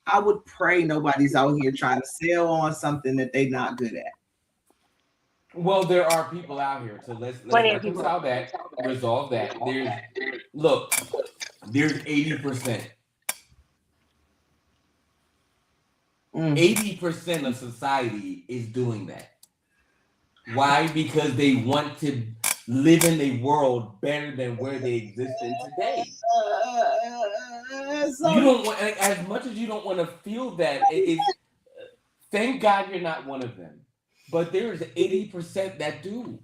I would pray nobody's out here trying to sell on something that they're not good at. Well, there are people out here, so let's reconcile that, resolve that. There's 80%. 80% of society is doing that. Why? Because they want to live in a world better than where they exist in today. You don't want, as much as you don't want to feel that. Thank God you're not one of them. But there's 80% that do.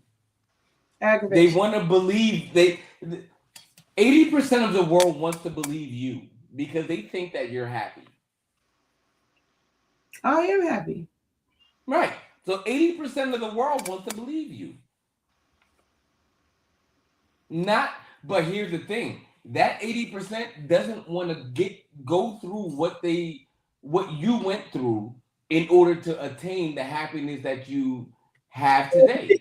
They want to believe 80% of the world wants to believe you because they think that you're happy. I am happy. Right. So 80% of the world wants to believe you. But here's the thing. That 80% doesn't want to go through what you went through in order to attain the happiness that you have today.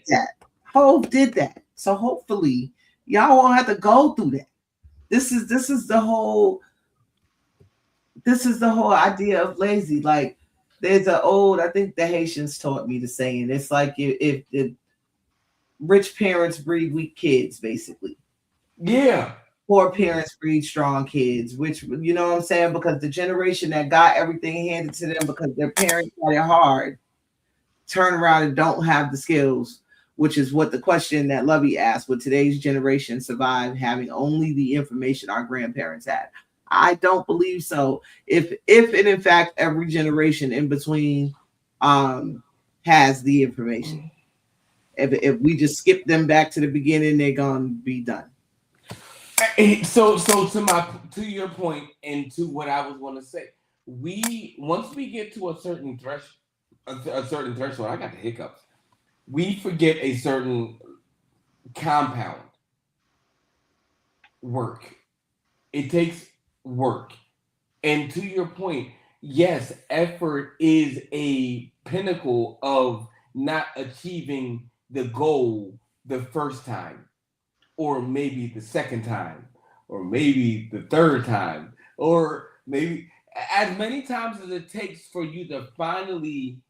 Hope did that. So hopefully y'all won't have to go through that. This is the whole idea of lazy. Like there's I think the Haitians taught me the saying. It's like if the rich parents breed weak kids, basically. Yeah. Poor parents breed strong kids, which, you know what I'm saying? Because the generation that got everything handed to them because their parents got it hard, turn around and don't have the skills, which is what the question that Lovey asked, would today's generation survive having only the information our grandparents had? I don't believe so. If and in fact, every generation in between has the information. If we just skip them back to the beginning, they're going to be done. So to your point and to what I was going to say, once we get to a certain threshold, I got the hiccups. We forget a certain compound work. It takes work, and to your point, yes, effort is a pinnacle of not achieving the goal the first time. Or maybe the second time, or maybe the third time, or maybe as many times as it takes for you to finally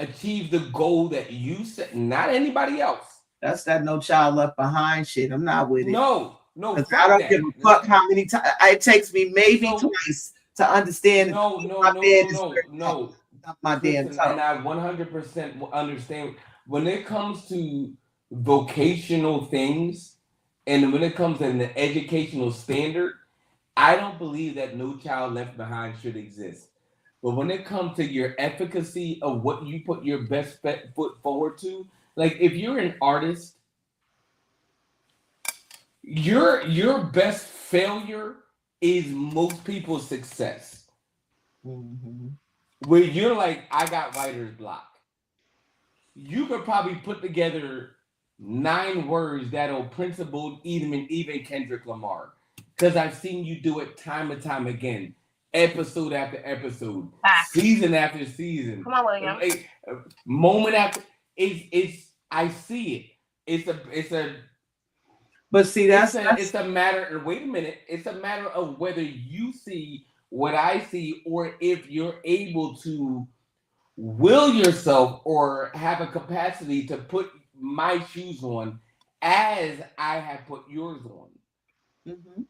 achieve the goal that you set, not anybody else. That's that No Child Left Behind shit. I'm not with it. No. I don't give a fuck how many times. It takes me maybe twice to understand. No. My damn tongue. And I 100% understand when it comes to vocational things. And when it comes to an educational standard, I don't believe that No Child Left Behind should exist. But when it comes to your efficacy of what you put your best foot forward to, like if you're an artist, your best failure is most people's success. Mm-hmm. Where you're like, I got writer's block. You could probably put together 9 words that'll principle even Kendrick Lamar, because I've seen you do it time and time again, episode after episode, season after season. Come on, William. Moment after it's I see it. It's a But see, it's a matter. Wait a minute. It's a matter of whether you see what I see, or if you're able to will yourself or have a capacity to put my shoes on as I have put yours on. Mm-hmm.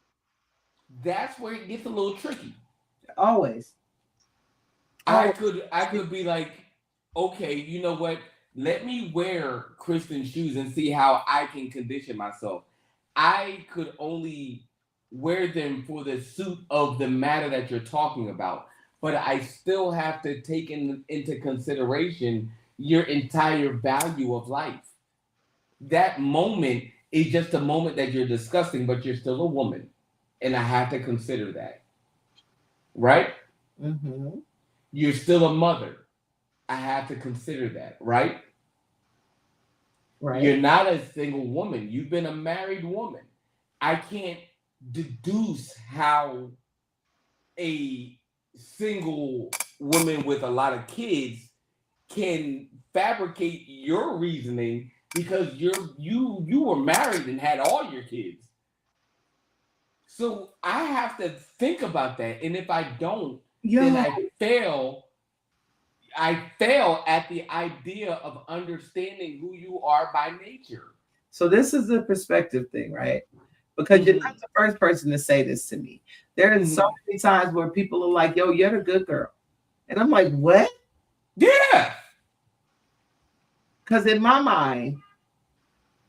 That's where it gets a little tricky. Always. I could be like, okay, you know what? Let me wear Kristen's shoes and see how I can condition myself. I could only wear them for the suit of the matter that you're talking about, but I still have to take into consideration your entire value of life. That moment is just a moment that you're discussing, but you're still a woman, and I have to consider that, right? Mm-hmm. You're still a mother. I have to consider that, right? Right. You're not a single woman. You've been a married woman. I can't deduce how a single woman with a lot of kids can fabricate your reasoning because you were married and had all your kids. So I have to think about that. And if I don't, then I fail at the idea of understanding who you are by nature. So this is a perspective thing, right? Because you're not the first person to say this to me. There are so many times where people are like, yo, you're the good girl. And I'm like, what? Yeah. Because in my mind,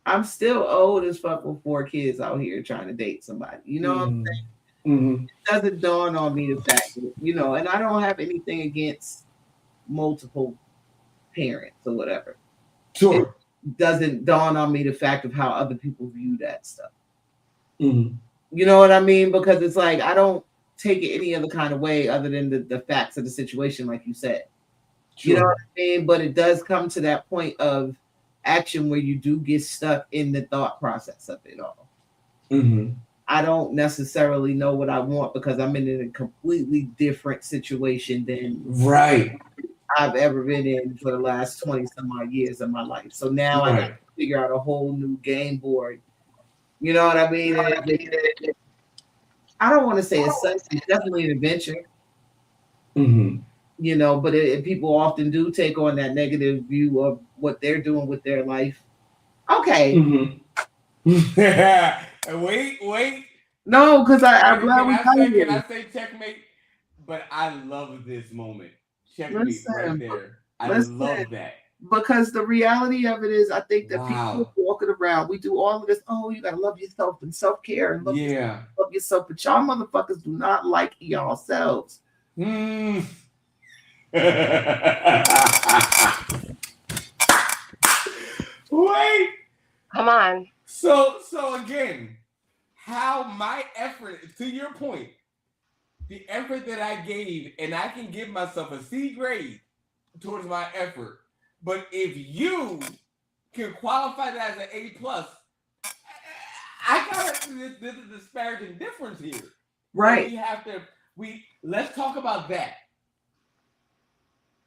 I'm still old as fuck with 4 kids out here trying to date somebody. You know what I'm saying? Mm-hmm. It doesn't dawn on me the fact that, you know, and I don't have anything against multiple parents or whatever. Sure. It doesn't dawn on me the fact of how other people view that stuff. Mm-hmm. You know what I mean? Because it's like, I don't take it any other kind of way other than the facts of the situation, like you said. Sure. You know what I mean? But it does come to that point of action where you do get stuck in the thought process of it all. Mm-hmm. I don't necessarily know what I want because I'm in a completely different situation than I've ever been in for the last 20 some odd years of my life. So now I got to figure out a whole new game board. You know what I mean? I don't want to say it's definitely an adventure. Mm-hmm. You know, but people often do take on that negative view of what they're doing with their life. Okay. Mm-hmm. Wait. No, because I'm glad we got here. Can I say checkmate? But I love this moment. Checkmate right there. I love that. Because the reality of it is, I think that people walking around, we do all of this. Oh, you gotta love yourself and self-care and love yourself. But y'all motherfuckers do not like yourselves. Mm. Wait. Come on. So again, how my effort, to your point, the effort that I gave, and I can give myself a C grade towards my effort. But if you can qualify that as an A+, I got there's a disparaging difference here. Right. Let's talk about that.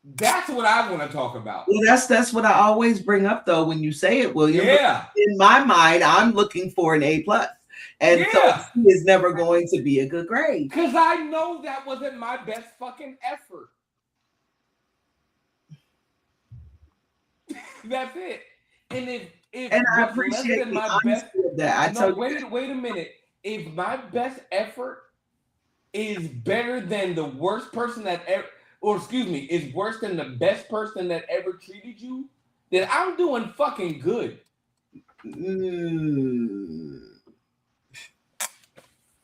That's what I want to talk about. Well, that's what I always bring up though when you say it, William. Yeah. In my mind, I'm looking for an A+. And so C is never going to be a good grade. Because I know that wasn't my best fucking effort. That's it. And if I appreciate my best of that. Wait a minute. If my best effort is better than the worst person that ever, or excuse me, is worse than the best person that ever treated you, then I'm doing fucking good.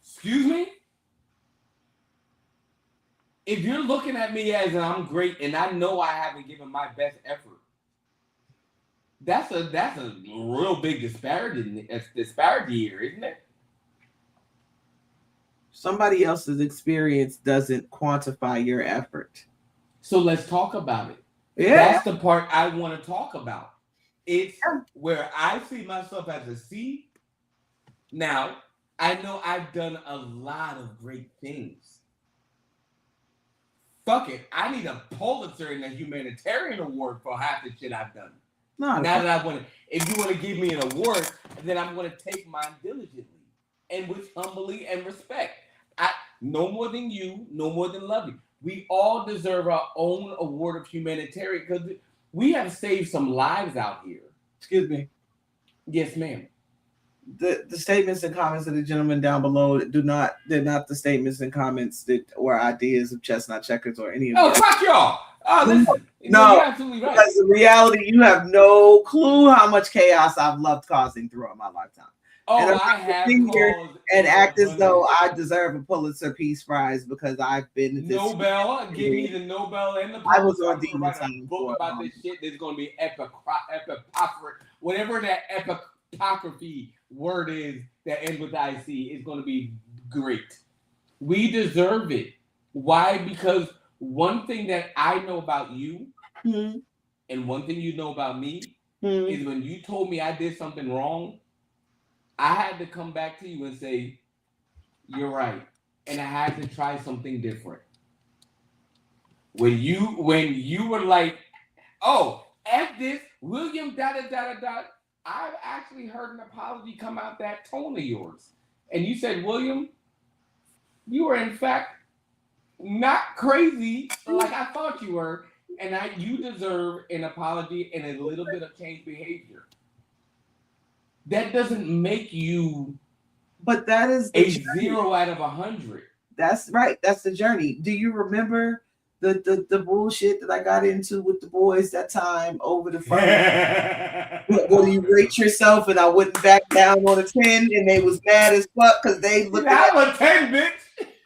Excuse me? If you're looking at me as I'm great and I know I haven't given my best effort, that's a real big disparity here, isn't it? Somebody else's experience doesn't quantify your effort. So let's talk about it. Yeah. That's the part I want to talk about. It's where I see myself as a C. Now, I know I've done a lot of great things. Fuck it. I need a Pulitzer and a humanitarian award for half the shit I've done. If you want to give me an award, then I'm going to take mine diligently and with humbly and respect. I no more than you, no more than loving. We all deserve our own award of humanitarian because we have saved some lives out here. Excuse me. Yes, ma'am. The statements and comments of the gentleman down below they're not the statements and comments that or ideas of Chestnut Checkers or any of that. Oh, fuck y'all. Oh, listen. No, you're absolutely right. Because in reality, you have no clue how much chaos I've loved causing throughout my lifetime. Oh, and I have here and act as though I deserve a Pulitzer Peace Prize because I've been Nobel. Give me the Nobel and the Pulitzer. I was on Demon Time book about this shit. There's going to be whatever that epicography word is that ends with IC is going to be great. We deserve it. Why? Because one thing that I know about you and one thing you know about me is when you told me I did something wrong, I had to come back to you and say, you're right. And I had to try something different. When you were like, oh, F this, William, I've actually heard an apology come out that tone of yours. And you said, William, you were in fact not crazy like I thought you were. And you deserve an apology and a little bit of changed behavior. That doesn't make you but that is a 0 out of 100. That's right. That's the journey. Do you remember the bullshit that I got into with the boys that time over the phone? Well, you rate yourself and I wouldn't back down on a 10 and they was mad as fuck because they looked at I'm a 10, bitch.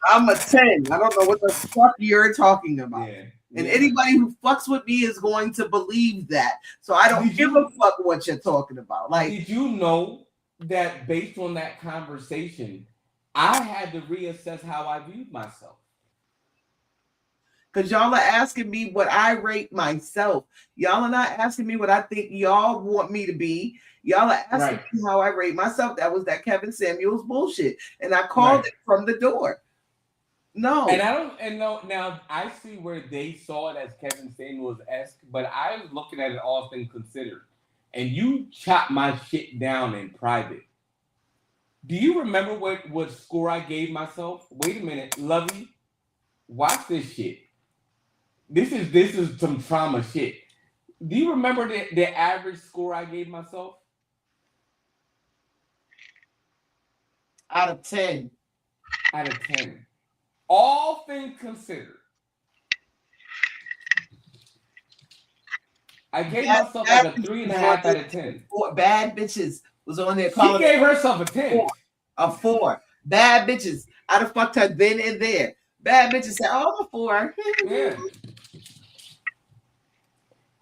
I'm a 10. I don't know what the fuck you're talking about. Yeah. And anybody who fucks with me is going to believe that. So I don't give a fuck what you're talking about. Like, did you know that based on that conversation, I had to reassess how I viewed myself? Because y'all are asking me what I rate myself. Y'all are not asking me what I think y'all want me to be. Y'all are asking me how I rate myself. That was that Kevin Samuels bullshit. And I called it from the door. No. Now I see where they saw it as Kevin Samuels-esque, but I was looking at it all things considered. And you chopped my shit down in private. Do you remember what score I gave myself? Wait a minute, Lovey. Watch this shit. This is some trauma shit. Do you remember the average score I gave myself? Out of 10. Out of 10. All things considered. I gave myself like a 3.5 out of 10. Bad bitches was on there. She gave herself a 10. A 4. Bad bitches. I'd have fucked her then and there. Bad bitches said, oh, I'm a 4. Yeah.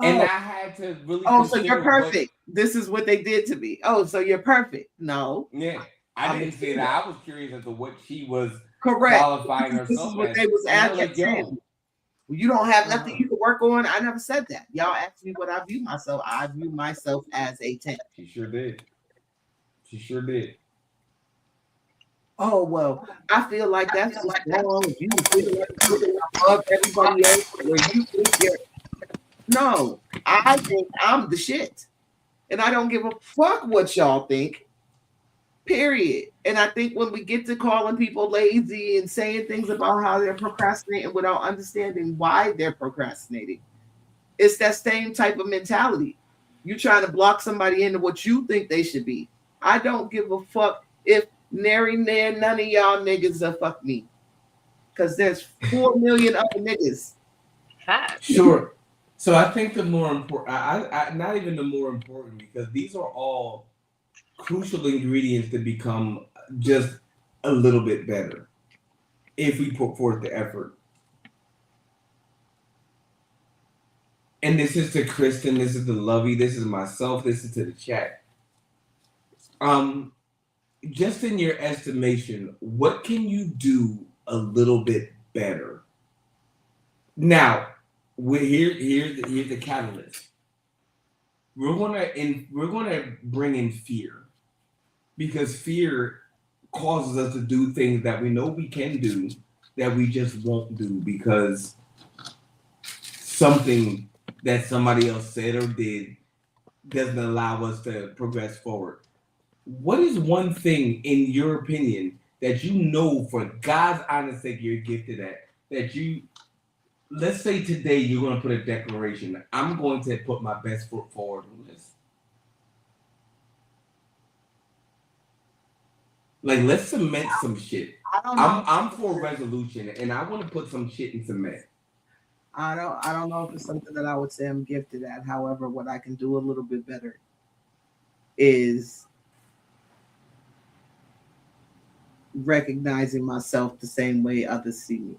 And I had to really. Oh, so you're perfect. This is what they did to me. Oh, so you're perfect. No. Yeah. I didn't say that. I was curious as to what she was qualifying herself. This is what they was asking. You don't have nothing you can work on. I never said that. Y'all asked me what I view myself. I view myself as a 10. She sure did. She sure did. Oh, well, I feel like that's just wrong. You feel like you're above everybody else where you think you're. No, I think I'm the shit. And I don't give a fuck what y'all think. Period. And I think when we get to calling people lazy and saying things about how they're procrastinating without understanding why they're procrastinating, it's that same type of mentality. You're trying to block somebody into what you think they should be. I don't give a fuck if nary none of y'all niggas will fuck me. Because there's 4 million other niggas. Sure. So I think the more important, I not even the more important, because these are all crucial ingredients to become just a little bit better if we put forth the effort. And this is to Kristen, this is to Lovey, this is myself, this is to the chat. Just in your estimation, what can you do a little bit better? Now, here's the catalyst. We're gonna bring in fear, because fear causes us to do things that we know we can do that we just won't do because something that somebody else said or did doesn't allow us to progress forward. what is one thing in your opinion that you know for God's honest sake you're gifted at, that you, let's say today you're going to put a declaration, I'm going to put my best foot forward on this. Like, let's cement some shit. I'm for resolution, and I want to put some shit in cement. I don't know if it's something that I would say I'm gifted at. However, what I can do a little bit better is recognizing myself the same way others see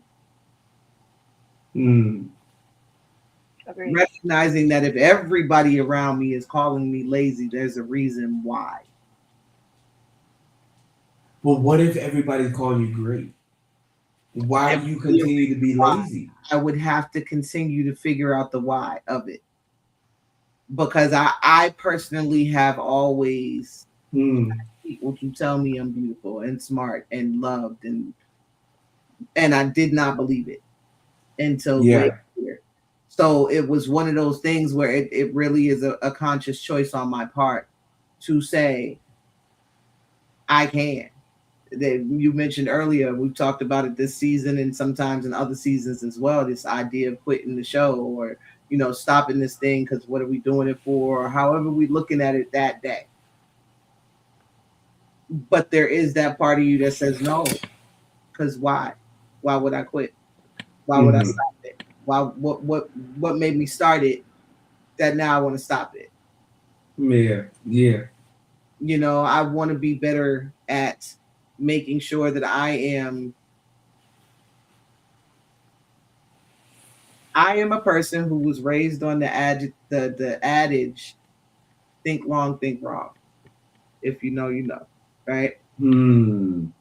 me. Recognizing that if everybody around me is calling me lazy, there's a reason why. Well, what if everybody's calling you great? Why do you continue to be lazy? I would have to continue to figure out the why of it. Because I personally have always people to tell me I'm beautiful and smart and loved, and I did not believe it until later. So it was one of those things where it really is a conscious choice on my part to say, I can. That you mentioned earlier, we've talked about it this season and sometimes in other seasons as well, this idea of quitting the show or, you know, stopping this thing because what are we doing it for, or however we're looking at it that day. But there is that part of you that says no, because why would I quit? Why would I stop it? What made me start it that now I want to stop it? Yeah. You know, I want to be better at making sure that I am a person who was raised on the adage, think long, think wrong. If you know, you know, right? And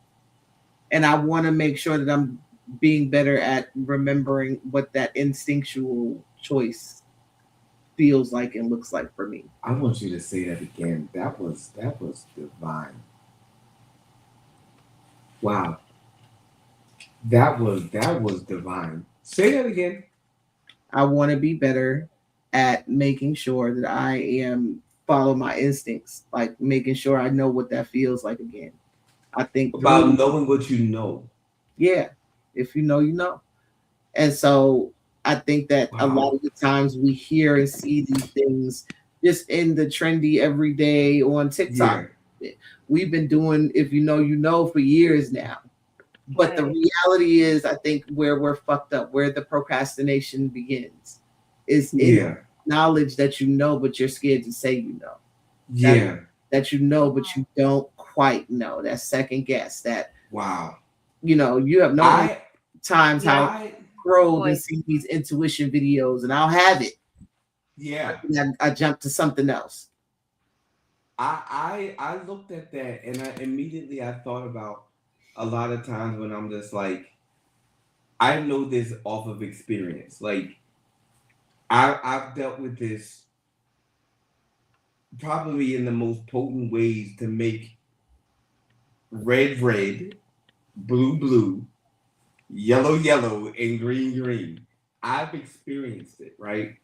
I want to make sure that I'm being better at remembering what that instinctual choice feels like and looks like for me. I want you to say that again. That was divine. Wow. That was divine. Say that again. I want to be better at making sure that I am follow my instincts, like making sure I know what that feels like again. I think about knowing what you know. Yeah. If you know, you know. And so I think that a lot of the times we hear and see these things just in the trendy everyday on TikTok. Yeah. We've been doing if you know, you know for years now. But the reality is, I think where we're fucked up, where the procrastination begins is in knowledge that you know, but you're scared to say you know. That you know, but you don't quite know. That second guess. That you know, you have no times how I scrolled and see these intuition videos, and I'll have it. I jump to something else. I looked at that and I thought about a lot of times when I'm just like, I know this off of experience. Like I've dealt with this probably in the most potent ways to make red, blue, yellow, and green. I've experienced it, right?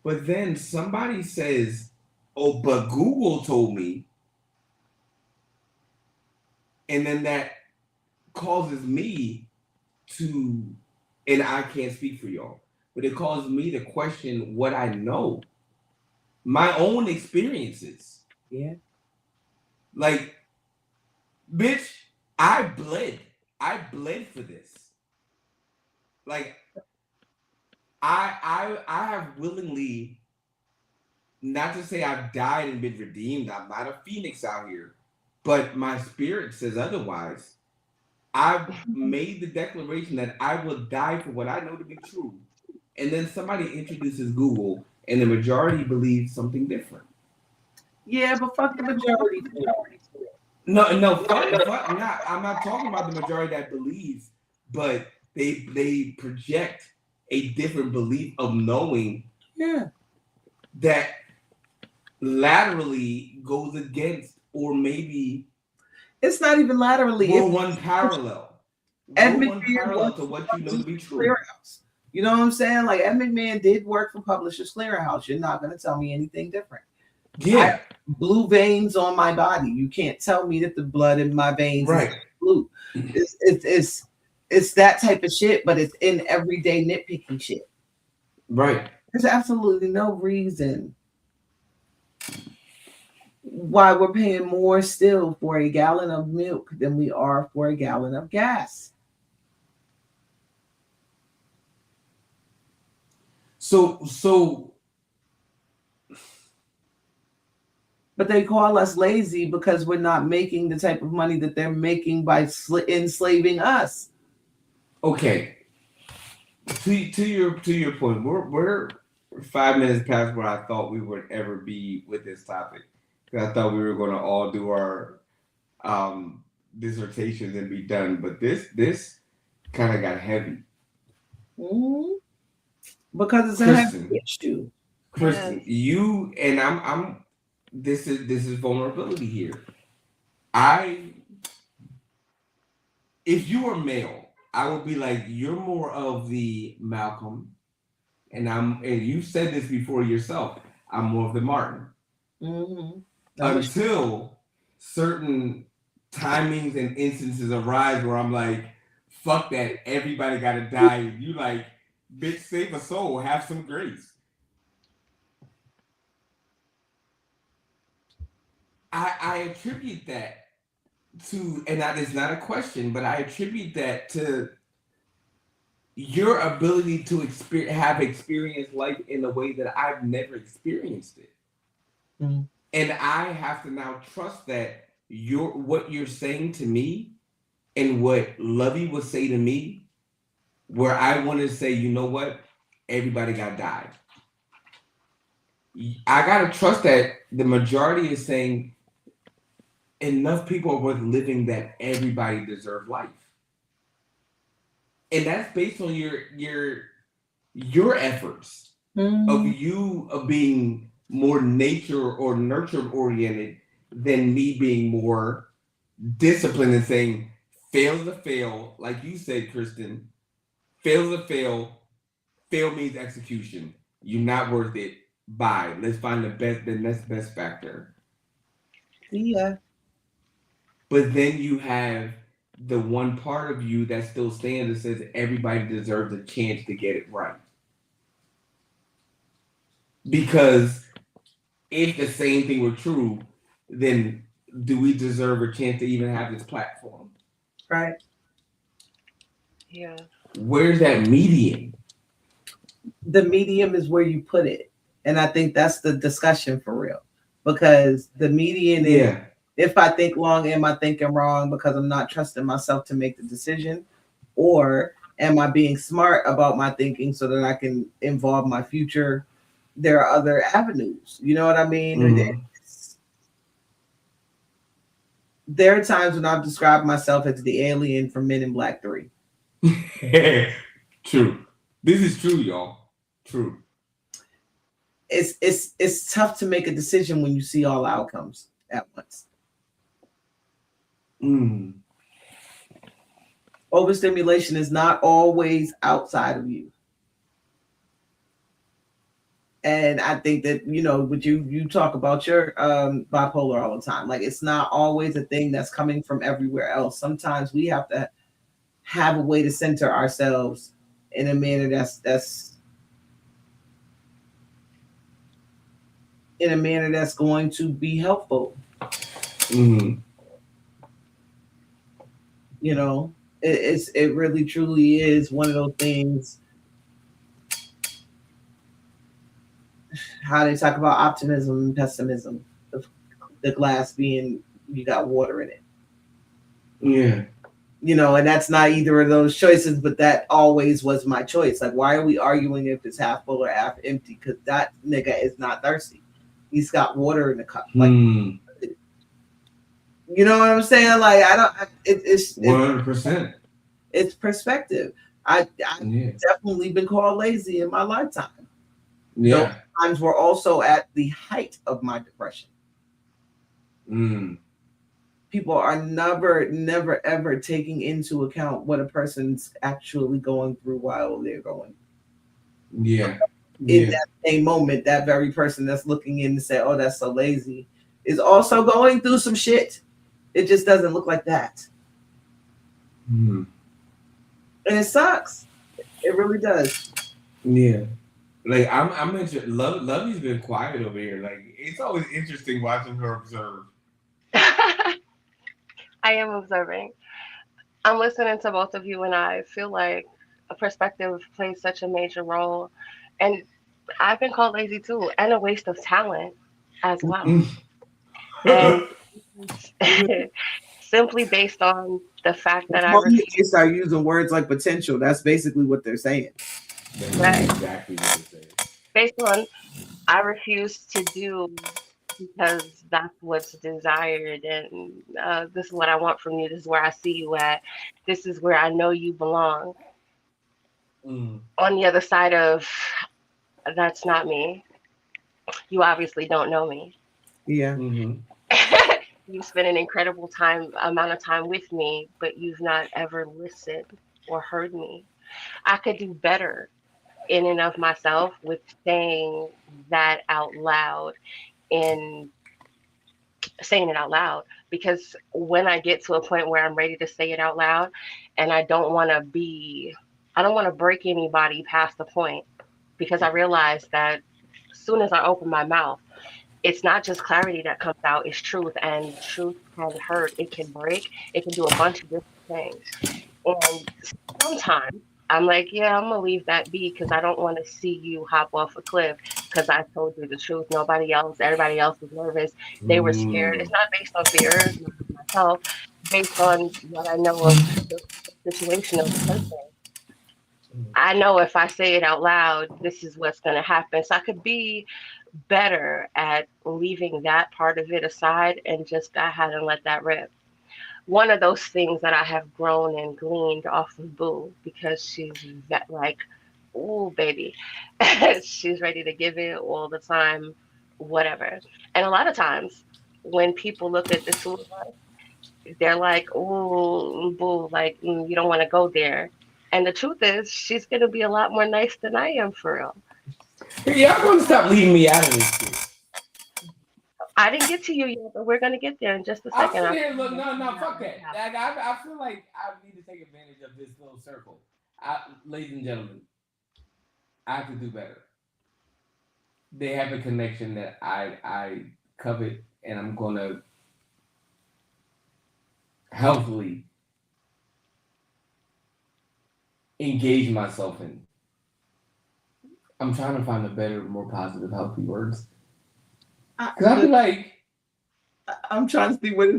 But then somebody says, oh, but Google told me. And then that causes me to, and I can't speak for y'all, but it causes me to question what I know. My own experiences. Yeah. Like, bitch, I bled for this. Like, I have willingly, not to say I've died and been redeemed. I'm not a phoenix out here, but my spirit says otherwise. I've made the declaration that I will die for what I know to be true. And then somebody introduces Google and the majority believes something different. Yeah, but fuck the majority. No, I'm not talking about the majority that believes, but they project a different belief of knowing that laterally goes against, or maybe it's not even laterally. We're one parallel. Ed McMahon to what you know to be true. Clearinghouse. You know what I'm saying? Like Ed McMahon did work for Publishers Clearinghouse. You're not going to tell me anything different. Yeah. Blue veins on my body. You can't tell me that the blood in my veins is blue. It's that type of shit, but it's in everyday nitpicky shit. Right. There's absolutely no reason why we're paying more still for a gallon of milk than we are for a gallon of gas. So but they call us lazy because we're not making the type of money that they're making by enslaving us. Okay. To your point, we're 5 minutes past where I thought we would ever be with this topic. I thought we were going to all do our dissertations and be done, but this kind of got heavy. Mm-hmm. Because it's a heavy issue. Kristen, you and I'm. This is vulnerability here. If you were male, I would be like, you're more of the Malcolm, and you said this before yourself. I'm more of the Martin. Mm-hmm. Until certain timings and instances arise where I'm like, fuck that, everybody gotta die. You like, bitch, save a soul, have some grace. I attribute that to, and that is not a question, but I attribute that to your ability to have experienced life in a way that I've never experienced it. Mm-hmm. And I have to now trust that what you're saying to me and what Lovey would say to me, where I want to say, you know what, everybody got died. I got to trust that the majority is saying enough people are worth living that everybody deserves life. And that's based on your efforts of being more nature or nurture oriented than me being more disciplined and saying fail to fail, like you said, Kristen, fail to fail means execution. You're not worth it. Bye. Let's find the next best factor. Yeah. But then you have the one part of you that still stands that says everybody deserves a chance to get it right. Because if the same thing were true, then do we deserve a chance to even have this platform? Right. Yeah. Where's that medium? The medium is where you put it. And I think that's the discussion for real. Because the median is, if I think long, am I thinking wrong because I'm not trusting myself to make the decision? Or am I being smart about my thinking so that I can involve my future? There are other avenues. You know what I mean? Mm-hmm. There are times when I've described myself as the alien from Men in Black 3. True. This is true, y'all. True. It's tough to make a decision when you see all outcomes at once. Overstimulation is not always outside of you. And I think that, but you talk about your bipolar all the time. Like, it's not always a thing that's coming from everywhere else. Sometimes we have to have a way to center ourselves in a manner that's going to be helpful. Mm-hmm. It really truly is one of those things. How they talk about optimism and pessimism, the glass being, you got water in it. Yeah. And that's not either of those choices, but that always was my choice. Like, why are we arguing if it's half full or half empty? Because that nigga is not thirsty. He's got water in the cup. Like, you know what I'm saying? Like, it's 100%. It's perspective. I've definitely been called lazy in my lifetime. Yeah. Those times were also at the height of my depression. People are never, ever taking into account what a person's actually going through while they're going. Yeah. in that same moment, that very person that's looking in to say, oh, that's so lazy, is also going through some shit. It just doesn't look like that. Mm-hmm. And it sucks. It really does. Yeah. Like I'm interested. Lovey's been quiet over here. Like it's always interesting watching her observe. I am observing. I'm listening to both of you, and I feel like a perspective plays such a major role. And I've been called lazy too, and a waste of talent as well. And simply based on the fact that I refuse. They start using words like potential. That's basically what they're saying. Right. Exactly what they're saying. Based on I refuse to do because that's what's desired, and this is what I want from you. This is where I see you at. This is where I know you belong. On the other side of that's not me. You obviously don't know me. Yeah. You spend an incredible amount of time with me, but you've not ever listened or heard me. I could do better in and of myself with saying that out loud and saying it out loud, because when I get to a point where I'm ready to say it out loud, and I don't want to break anybody past the point, because I realize that as soon as I open my mouth, it's not just clarity that comes out, it's truth, and truth can hurt, it can break, it can do a bunch of different things. And sometimes I'm like, yeah, I'm gonna leave that be because I don't want to see you hop off a cliff because I told you the truth. Everybody else was nervous. They were scared. It's not based on fear, it's not myself, based on what I know of the situation of the person. I know if I say it out loud, this is what's going to happen. So I could be better at leaving that part of it aside and just go ahead and let that rip. One of those things that I have grown and gleaned off of Boo, because she's like, ooh, baby. She's ready to give it all the time, whatever. And a lot of times when people look at the two of us, they're like, ooh, Boo, like, you don't want to go there. And the truth is, she's going to be a lot more nice than I am, for real. Y'all going to stop leaving me out of this shit. I didn't get to you yet, but we're going to get there in just a second. No, fuck that. Like, I feel like I need to take advantage of this little circle. Ladies and gentlemen, I have to do better. They have a connection that I covet, and I'm going to healthily engage myself in. I'm trying to find a better, more positive, healthy words. Cause I be like, I'm trying to see where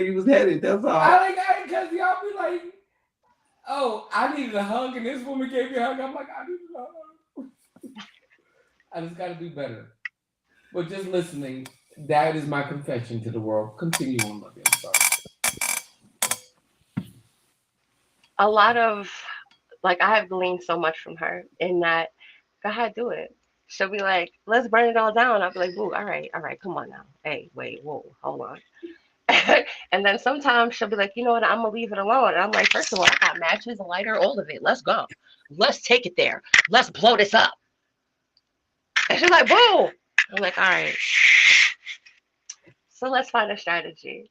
you was headed. That's all. Cause y'all be like, oh, I needed a hug, and this woman gave me a hug. I'm like, I needed a hug. I just got to do better. But just listening, that is my confession to the world. Continue on, Lovey. I'm sorry. A lot of, like, I have gleaned so much from her in that, go ahead, do it. She'll be like, let's burn it all down. I'll be like, whoa, all right, come on now. Hey, wait, whoa, hold on. And then sometimes she'll be like, you know what, I'm going to leave it alone. And I'm like, first of all, I got matches, a lighter, all of it. Let's go. Let's take it there. Let's blow this up. And she's like, whoa. I'm like, all right. So let's find a strategy.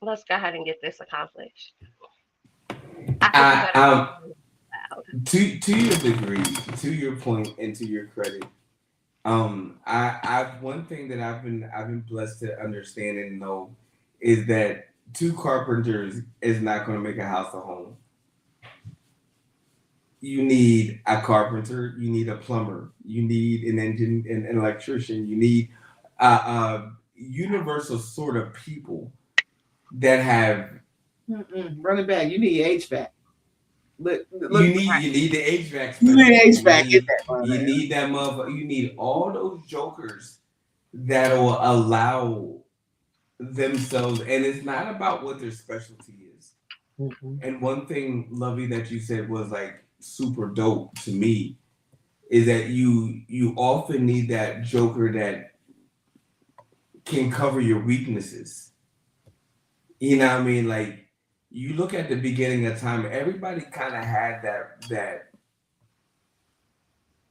Let's go ahead and get this accomplished. To your degree, to your point, and to your credit, I one thing that I've been blessed to understand and know is that two carpenters is not going to make a house a home. You need a carpenter, you need a plumber, you need an engine, an electrician, you need a universal sort of people that have running back. You need HVAC. You need the HVAC. You need HVAC. You need that motherfucker. You need all those jokers that will allow themselves, and it's not about what their specialty is. And one thing, Lovey, that you said was like super dope to me is that you often need that joker that can cover your weaknesses. You know what I mean? Like, you look at the beginning of time, everybody kind of had that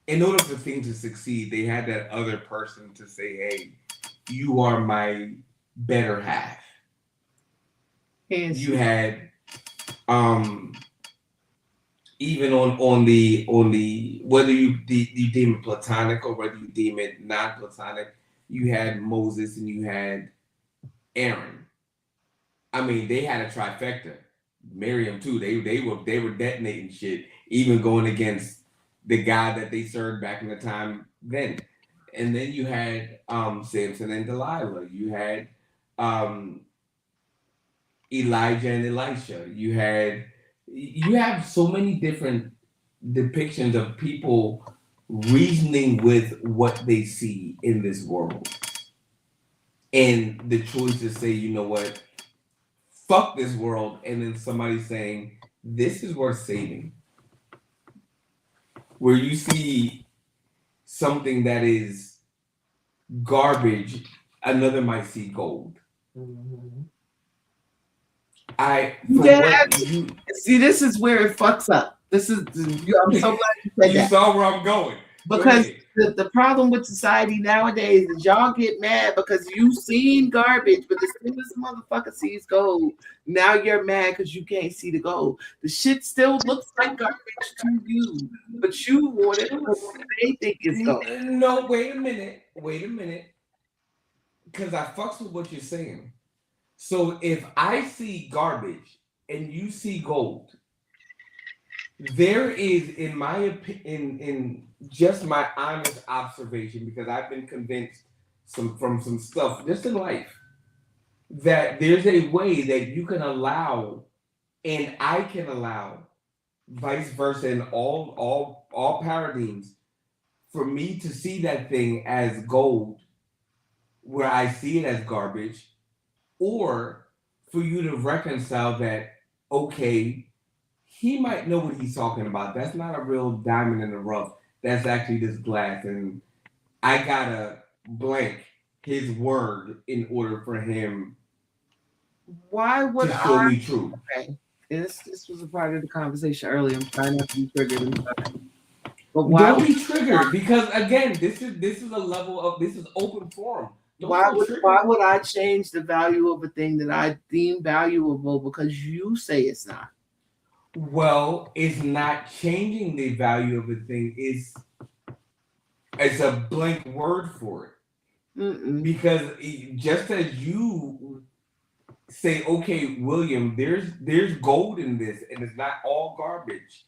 in order for things to succeed, they had that other person to say, "Hey, you are my better half." You had, even on the whether you deem it platonic or whether you deem it non-platonic, you had Moses and you had Aaron. I mean, they had a trifecta. Miriam too. They were detonating shit, even going against the God that they served back in the time then. And then you had Samson and Delilah. You had Elijah and Elisha. You have so many different depictions of people reasoning with what they see in this world. And the choice to say, you know what, fuck this world, and then somebody saying, this is worth saving. Where you see something that is garbage, another might see gold. Mm-hmm. See, this is where it fucks up. I'm so glad you said that. You saw where I'm going. Because the problem with society nowadays is y'all get mad because you seen garbage, but as soon as the motherfucker sees gold, now you're mad because you can't see the gold. The shit still looks like garbage to you, but you want it because they think it's gold. No, wait a minute. Because I fucks with what you're saying. So if I see garbage and you see gold, there is, in my opinion, in just my honest observation, because I've been convinced from some stuff just in life, that there's a way that you can allow, and I can allow, vice versa, in all paradigms, for me to see that thing as gold, where I see it as garbage, or for you to reconcile that, okay, he might know what he's talking about. That's not a real diamond in the rough. That's actually this glass, and I gotta blank his word in order for him to show me true. Okay, this was a part of the conversation earlier. I'm trying not to be triggered, but why? Don't be triggered, because again, this is a level of, this is open forum. Why would I change the value of a thing that I deem valuable because you say it's not? Well, it's not changing the value of a thing. It's a blank word for it. Mm-mm. Because just as you say, okay, William, there's gold in this, and it's not all garbage.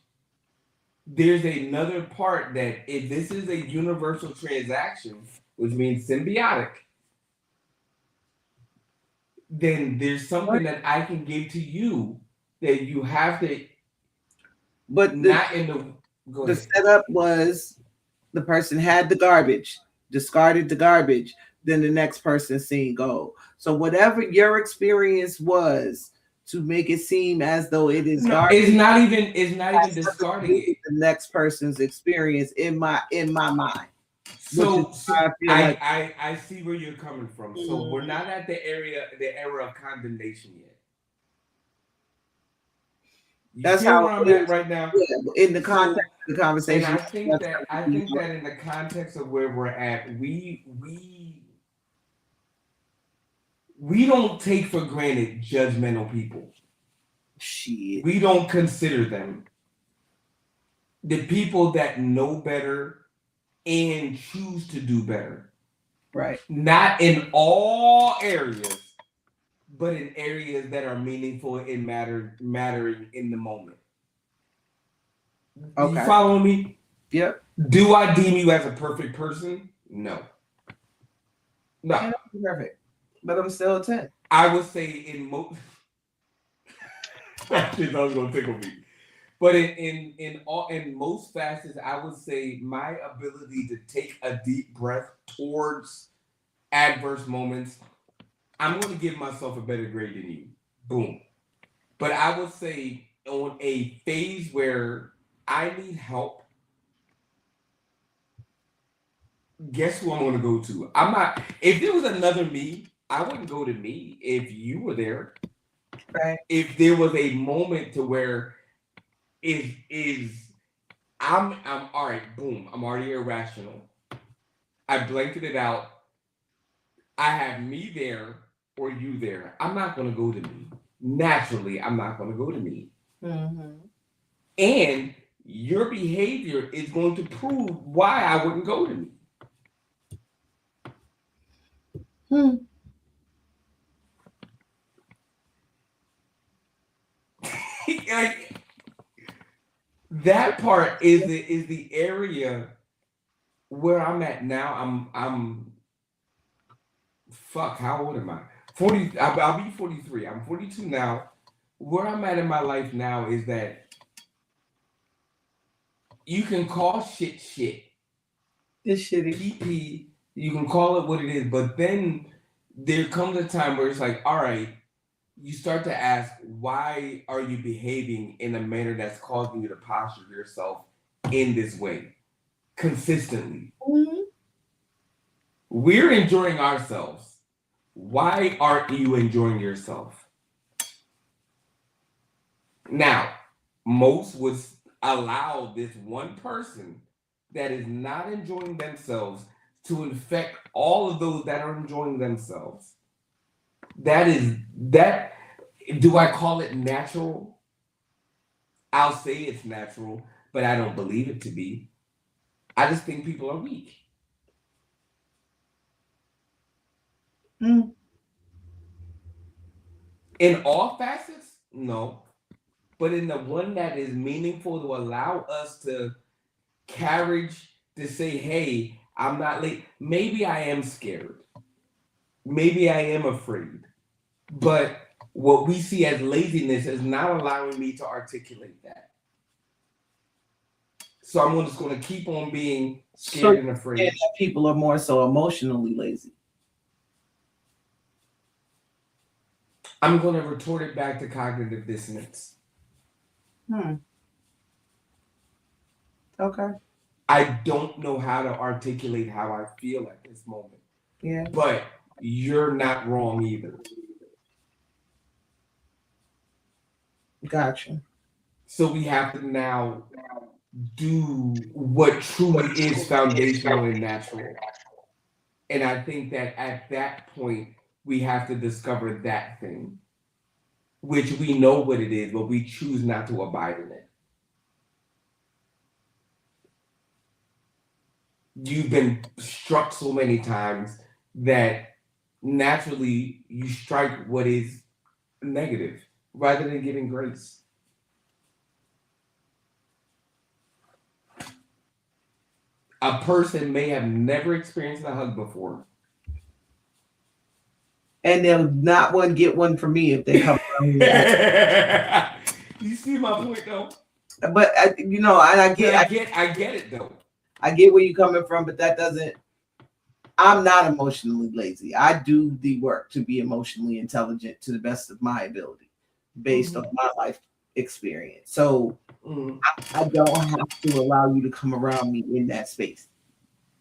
There's another part that if this is a universal transaction, which means symbiotic, then there's something that I can give to you that you have to. But the setup was the person had the garbage, discarded the garbage, then the next person seen gold. So whatever your experience was to make it seem as though it is garbage, it's not even discarding it. The next person's experience in my mind. So I see where you're coming from. So we're not at the era of condemnation yet. That's how I'm at right now. Yeah, in the context of the conversation. And I think that in the context of where we're at, we don't take for granted judgmental people. Shit. We don't consider them. The people that know better and choose to do better. Right. Not in all areas, but in areas that are meaningful and mattering in the moment. Okay. You following me? Yep. Do I deem you as a perfect person? No. No. Perfect. But I'm still a 10. I would say in most that shit was gonna tickle me. But in most facets, I would say my ability to take a deep breath towards adverse moments, I'm going to give myself a better grade than you. Boom. But I would say on a phase where I need help, guess who I'm going to go to? I'm not. If there was another me, I wouldn't go to me if you were there. Right. If there was a moment to where is I'm all right, boom. I'm already irrational. I blanketed it out. I have me there or you there. I'm not going to go to me. Naturally, I'm not going to go to me. Mm-hmm. And your behavior is going to prove why I wouldn't go to me. Like, that part is the area where I'm at now. I'm fuck. How old am I? 40. I'll be 43. I'm 42 now. Where I'm at in my life now is that you can call shit. It's shitty. PP. You can call it what it is, but then there comes a time where it's like, all right, you start to ask, why are you behaving in a manner that's causing you to posture yourself in this way consistently? Mm-hmm. We're enjoying ourselves. Why aren't you enjoying yourself? Now, most would allow this one person that is not enjoying themselves to infect all of those that are enjoying themselves. That. Do I call it natural? I'll say it's natural, but I don't believe it to be. I just think people are weak. Mm. In all facets, no. But in the one that is meaningful to allow us to courage to say, hey, I'm not late. Maybe I am scared. Maybe I am afraid. But what we see as laziness is not allowing me to articulate that. So I'm just going to keep on being scared and afraid. Yeah, people are more so emotionally lazy. I'm going to retort it back to cognitive dissonance. Okay. I don't know how to articulate how I feel at this moment. Yeah. But you're not wrong either. Gotcha. So we have to now do what truly is foundational and natural. And I think that at that point, we have to discover that thing, which we know what it is, but we choose not to abide in it. You've been struck so many times that naturally you strike what is negative rather than giving grace. A person may have never experienced a hug before. And they'll not one get one from me if they come around. You see my point, though? But I get it, though. I get where you're coming from, but that doesn't. I'm not emotionally lazy. I do the work to be emotionally intelligent to the best of my ability, based on my life experience. So I don't have to allow you to come around me in that space.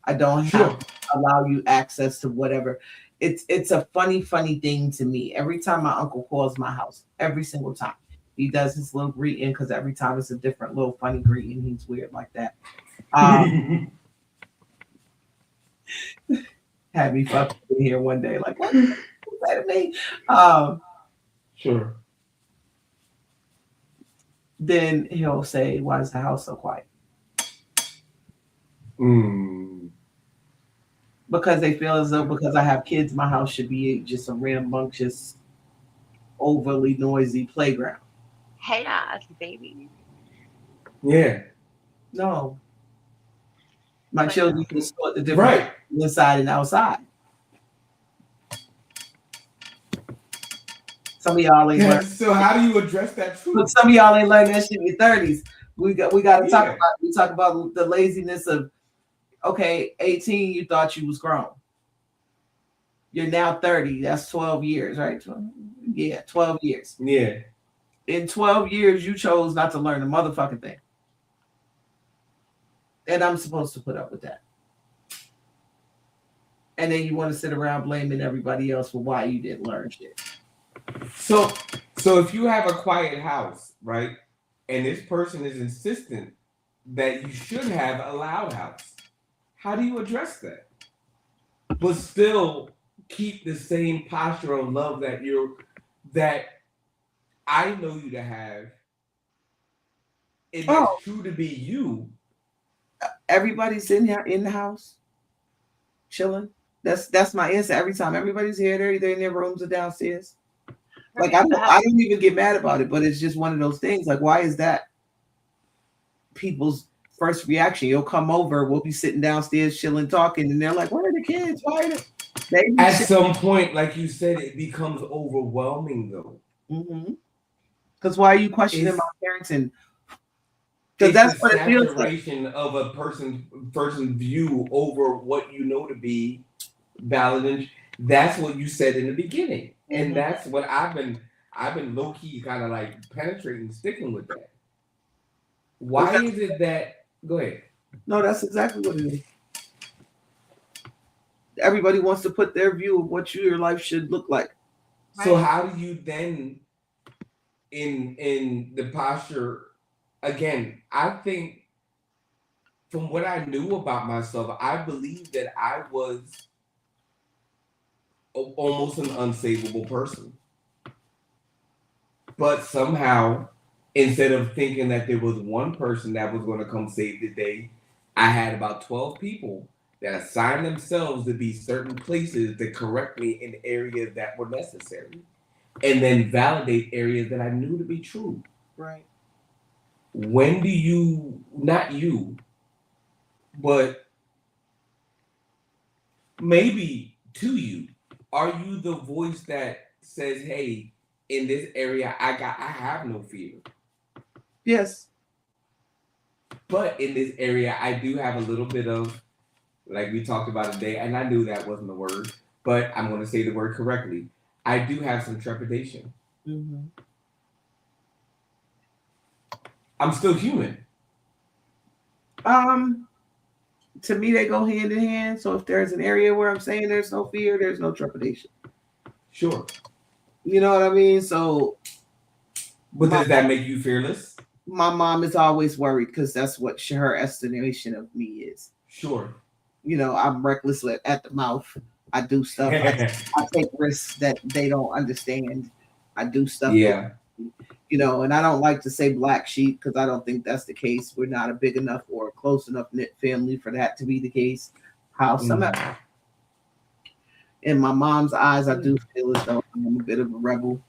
I don't have to allow you access to whatever. It's a funny thing to me. Every time my uncle calls my house, every single time he does his little greeting, because every time it's a different little funny greeting. He's weird like that. Had me fucking in here one day, like, what is that to me? Sure. Then he'll say, why is the house so quiet? Because they feel as though because I have kids, my house should be just a rambunctious, overly noisy playground. Chaos, baby. Yeah. No. My children can sort the difference inside and outside. Some of y'all ain't learned. So how do you address that truth? But some of y'all ain't learned that shit in your 30s. We got to talk about. We talk about the laziness of. Okay, 18, you thought you was grown. You're now 30. That's 12 years, right? 12 years. Yeah. In 12 years, you chose not to learn a motherfucking thing. And I'm supposed to put up with that. And then you want to sit around blaming everybody else for why you didn't learn shit. So if you have a quiet house, right, and this person is insistent that you should have a loud house. How do you address that? But still keep the same posture of love that I know you to have, and that's true to be you. Everybody's in here in the house, chilling. That's my answer every time. Everybody's here. They're either in their rooms or downstairs. Like I don't even get mad about it, but it's just one of those things. Like, why is that people's first reaction? You'll come over, we'll be sitting downstairs, chilling, talking, and they're like, "Where are the kids? Why are they?" At some point, like you said, it becomes overwhelming, though. Because why are you questioning my parenting? Because that's what it feels like. Of a person's view over what you know to be valid, and that's what you said in the beginning, and that's what I've been low key kind of like penetrating, sticking with that. Why is it that? Go ahead. No, that's exactly what it is. Everybody wants to put their view of what your life should look like. So how do you then, in the posture? Again, I think from what I knew about myself, I believed that I was almost an unsavable person. But somehow, instead of thinking that there was one person that was going to come save the day, I had about 12 people that assigned themselves to be certain places to correct me in areas that were necessary, and then validate areas that I knew to be true. Right. When do you, not you, but maybe to you, are you the voice that says, hey, in this area, I have no fear? Yes. But in this area, I do have a little bit of, like we talked about today, and I knew that wasn't the word, but I'm going to say the word correctly. I do have some trepidation. I'm still human. To me, they go hand in hand. So if there's an area where I'm saying there's no fear, there's no trepidation. Sure. You know what I mean? So. But does that make you fearless? My mom is always worried because that's what her estimation of me is. Sure. You know, I'm reckless at the mouth. I do stuff. I take risks that they don't understand. I do stuff. Yeah. You know, and I don't like to say black sheep because I don't think that's the case. We're not a big enough or a close enough knit family for that to be the case. Howsoever, in my mom's eyes, I do feel as though I'm a bit of a rebel.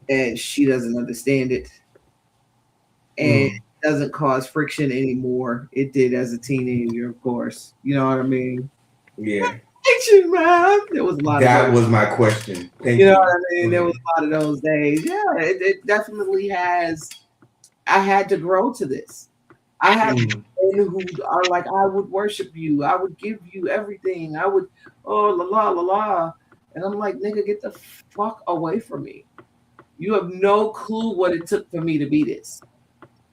And she doesn't understand it. And it doesn't cause friction anymore. It did as a teenager, of course. You know what I mean? Yeah. There was a lot that was my question. Thank you know what I mean? There was a lot of those days. Yeah, it definitely has. I had to grow to this. I had men who are like, I would worship you. I would give you everything. I would, la. And I'm like, nigga, get the fuck away from me. You have no clue what it took for me to be this.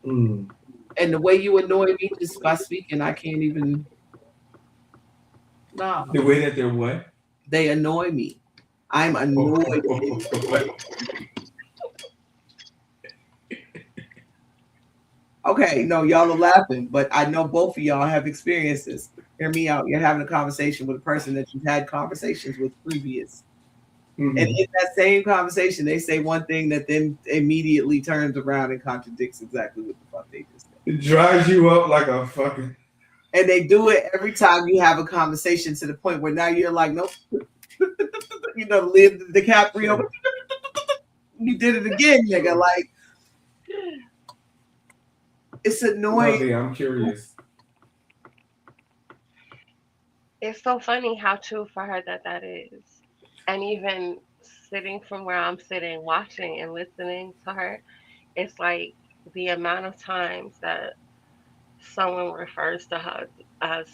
And the way you annoy me just by speaking, I can't even. Nah. The way that they're what? They annoy me. I'm annoyed. Okay, no, y'all are laughing, but I know both of y'all have experiences. Hear me out. You're having a conversation with a person that you've had conversations with previous. And in that same conversation, they say one thing that then immediately turns around and contradicts exactly what the fuck they just said. It drives you up like a fucking. And they do it every time you have a conversation to the point where now you're like, nope. You know, Leonardo DiCaprio. You did it again, nigga. Like, it's annoying. Lovely, I'm curious. It's so funny how true for her that is. And even sitting from where I'm sitting, watching and listening to her, it's like the amount of times that someone refers to her as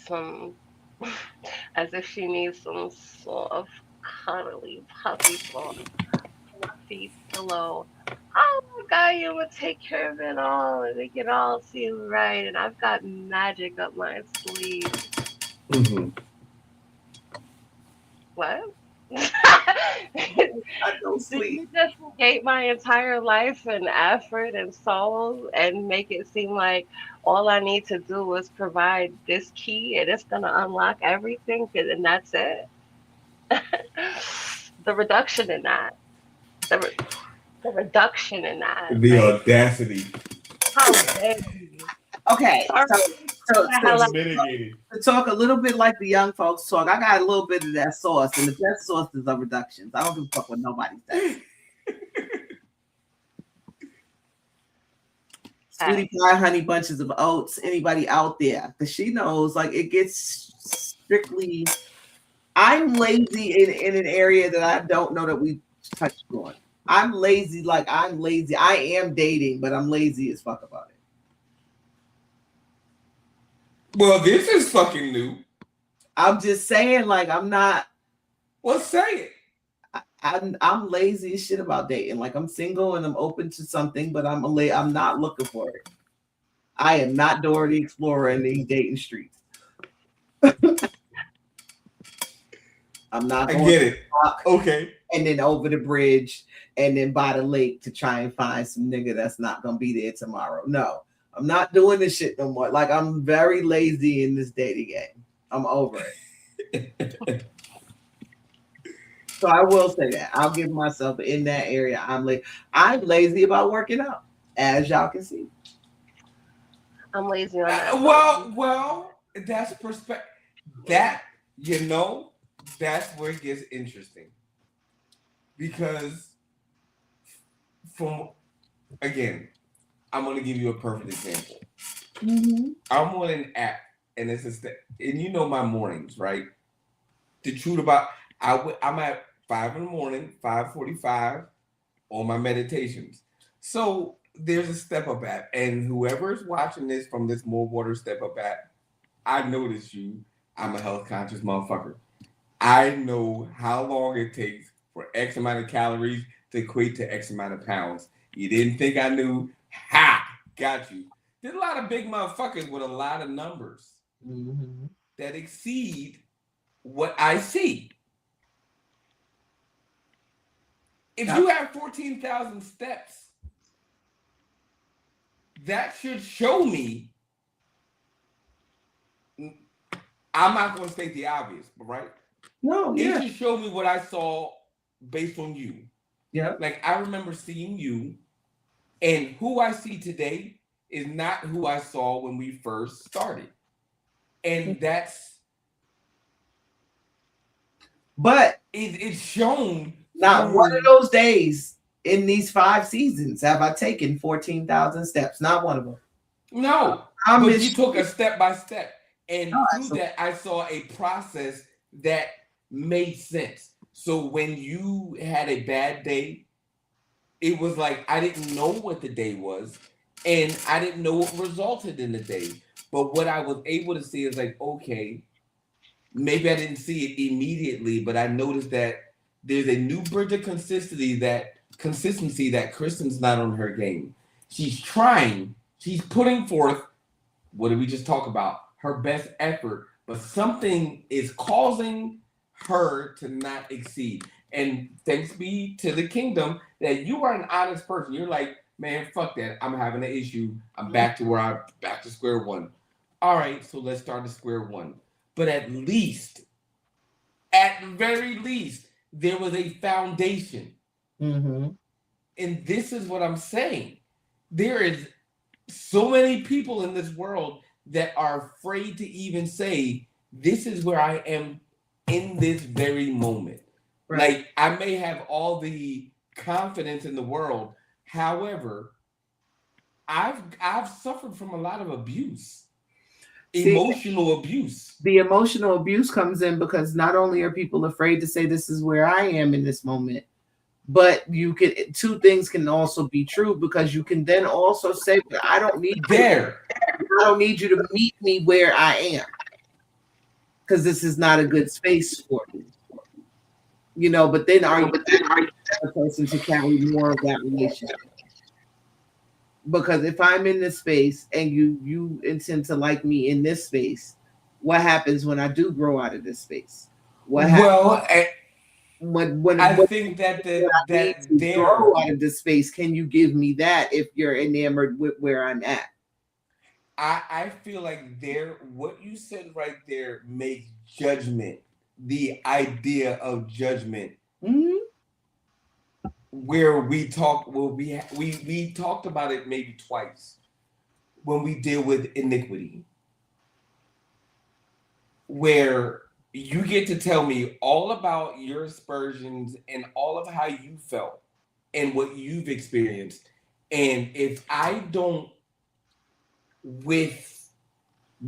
as if she needs some sort of cuddly puppy fluffy pillow. Oh my God, you would take care of it all and make it all seem right. And I've got magic up my sleeve. What? I don't sleep. You just negate my entire life and effort and soul and make it seem like all I need to do is provide this key and it's gonna unlock everything and that's it. The reduction in that. The reduction in that. The audacity. How dare you? Okay, so Mitigated. to talk a little bit like the young folks talk, I got a little bit of that sauce, and the best sauce is the reductions. I don't give a fuck what nobody says. Sweetie pie, honey bunches of oats. Anybody out there? Because she knows, like, it gets strictly. I'm lazy in an area that I don't know that we touched on. I'm lazy, like I'm lazy. I am dating, but I'm lazy as fuck about it. Well, this is fucking new. I'm just saying, like, I'm not. Well, say it. I'm lazy as shit about dating. Like, I'm single and I'm open to something, but I'm not looking for it. I am not Dora the Explorer in these dating streets. I'm not. I get it. Okay. And then over the bridge and then by the lake to try and find some nigga that's not gonna be there tomorrow. No, I'm not doing this shit no more. Like, I'm very lazy in this dating game. I'm over it. So I will say that. I'll give myself in that area. I'm lazy about working out, as y'all can see. I'm lazy on that. Well, that's perspective. That, that's where it gets interesting. Because I'm going to give you a perfect example. Mm-hmm. I'm on an app, and and you know my mornings, right? The truth about I'm at 5 in the morning, 5:45 on my meditations. So there's a Step Up app, and whoever is watching this from this More Water Step Up app, I noticed you. I'm a health conscious motherfucker. I know how long it takes for X amount of calories to equate to X amount of pounds. You didn't think I knew? Ha! Got you. There's a lot of big motherfuckers with a lot of numbers that exceed what I see. If you have 14,000 steps, that should show me. I'm not going to state the obvious, but right? No, yeah. It should show me what I saw based on you. Yeah. Like, I remember seeing you, and who I see today is not who I saw when we first started. And that's. But it's shown. Not one of those days in these 5 seasons have I taken 14,000 steps. Not one of them. No. But you took a step by step. And through that, I saw a process that made sense. So when you had a bad day, it was like I didn't know what the day was, and I didn't know what resulted in the day. But what I was able to see is like, okay, maybe I didn't see it immediately, but I noticed that there's a new bridge of consistency that Kristen's not on her game. She's trying, she's putting forth, what did we just talk about? Her best effort, but something is causing her to not exceed. And thanks be to the kingdom that you are an honest person. You're like, man, fuck that. I'm having an issue. I'm back to square one. All right, so let's start at square one. But at the very least, there was a foundation. Mm-hmm. And this is what I'm saying. There is so many people in this world that are afraid to even say, this is where I am in this very moment. Right. Like, I may have all the confidence in the world. However, I've suffered from a lot of abuse. Emotional abuse. The emotional abuse comes in because not only are people afraid to say this is where I am in this moment, but two things can also be true, because you can then also say, I don't need you to meet me where I am, because this is not a good space for me. But then are you a person to carry more of that relationship? Because if I'm in this space and you intend to like me in this space, what happens when I do grow out of this space? What happens? I think that grow out of this space, can you give me that if you're enamored with where I'm at? I feel like what you said right there makes judgment, the idea of judgment. Mm-hmm. Where we talked about it maybe twice when we deal with iniquity, where you get to tell me all about your aspersions and all of how you felt and what you've experienced. And if I don't, with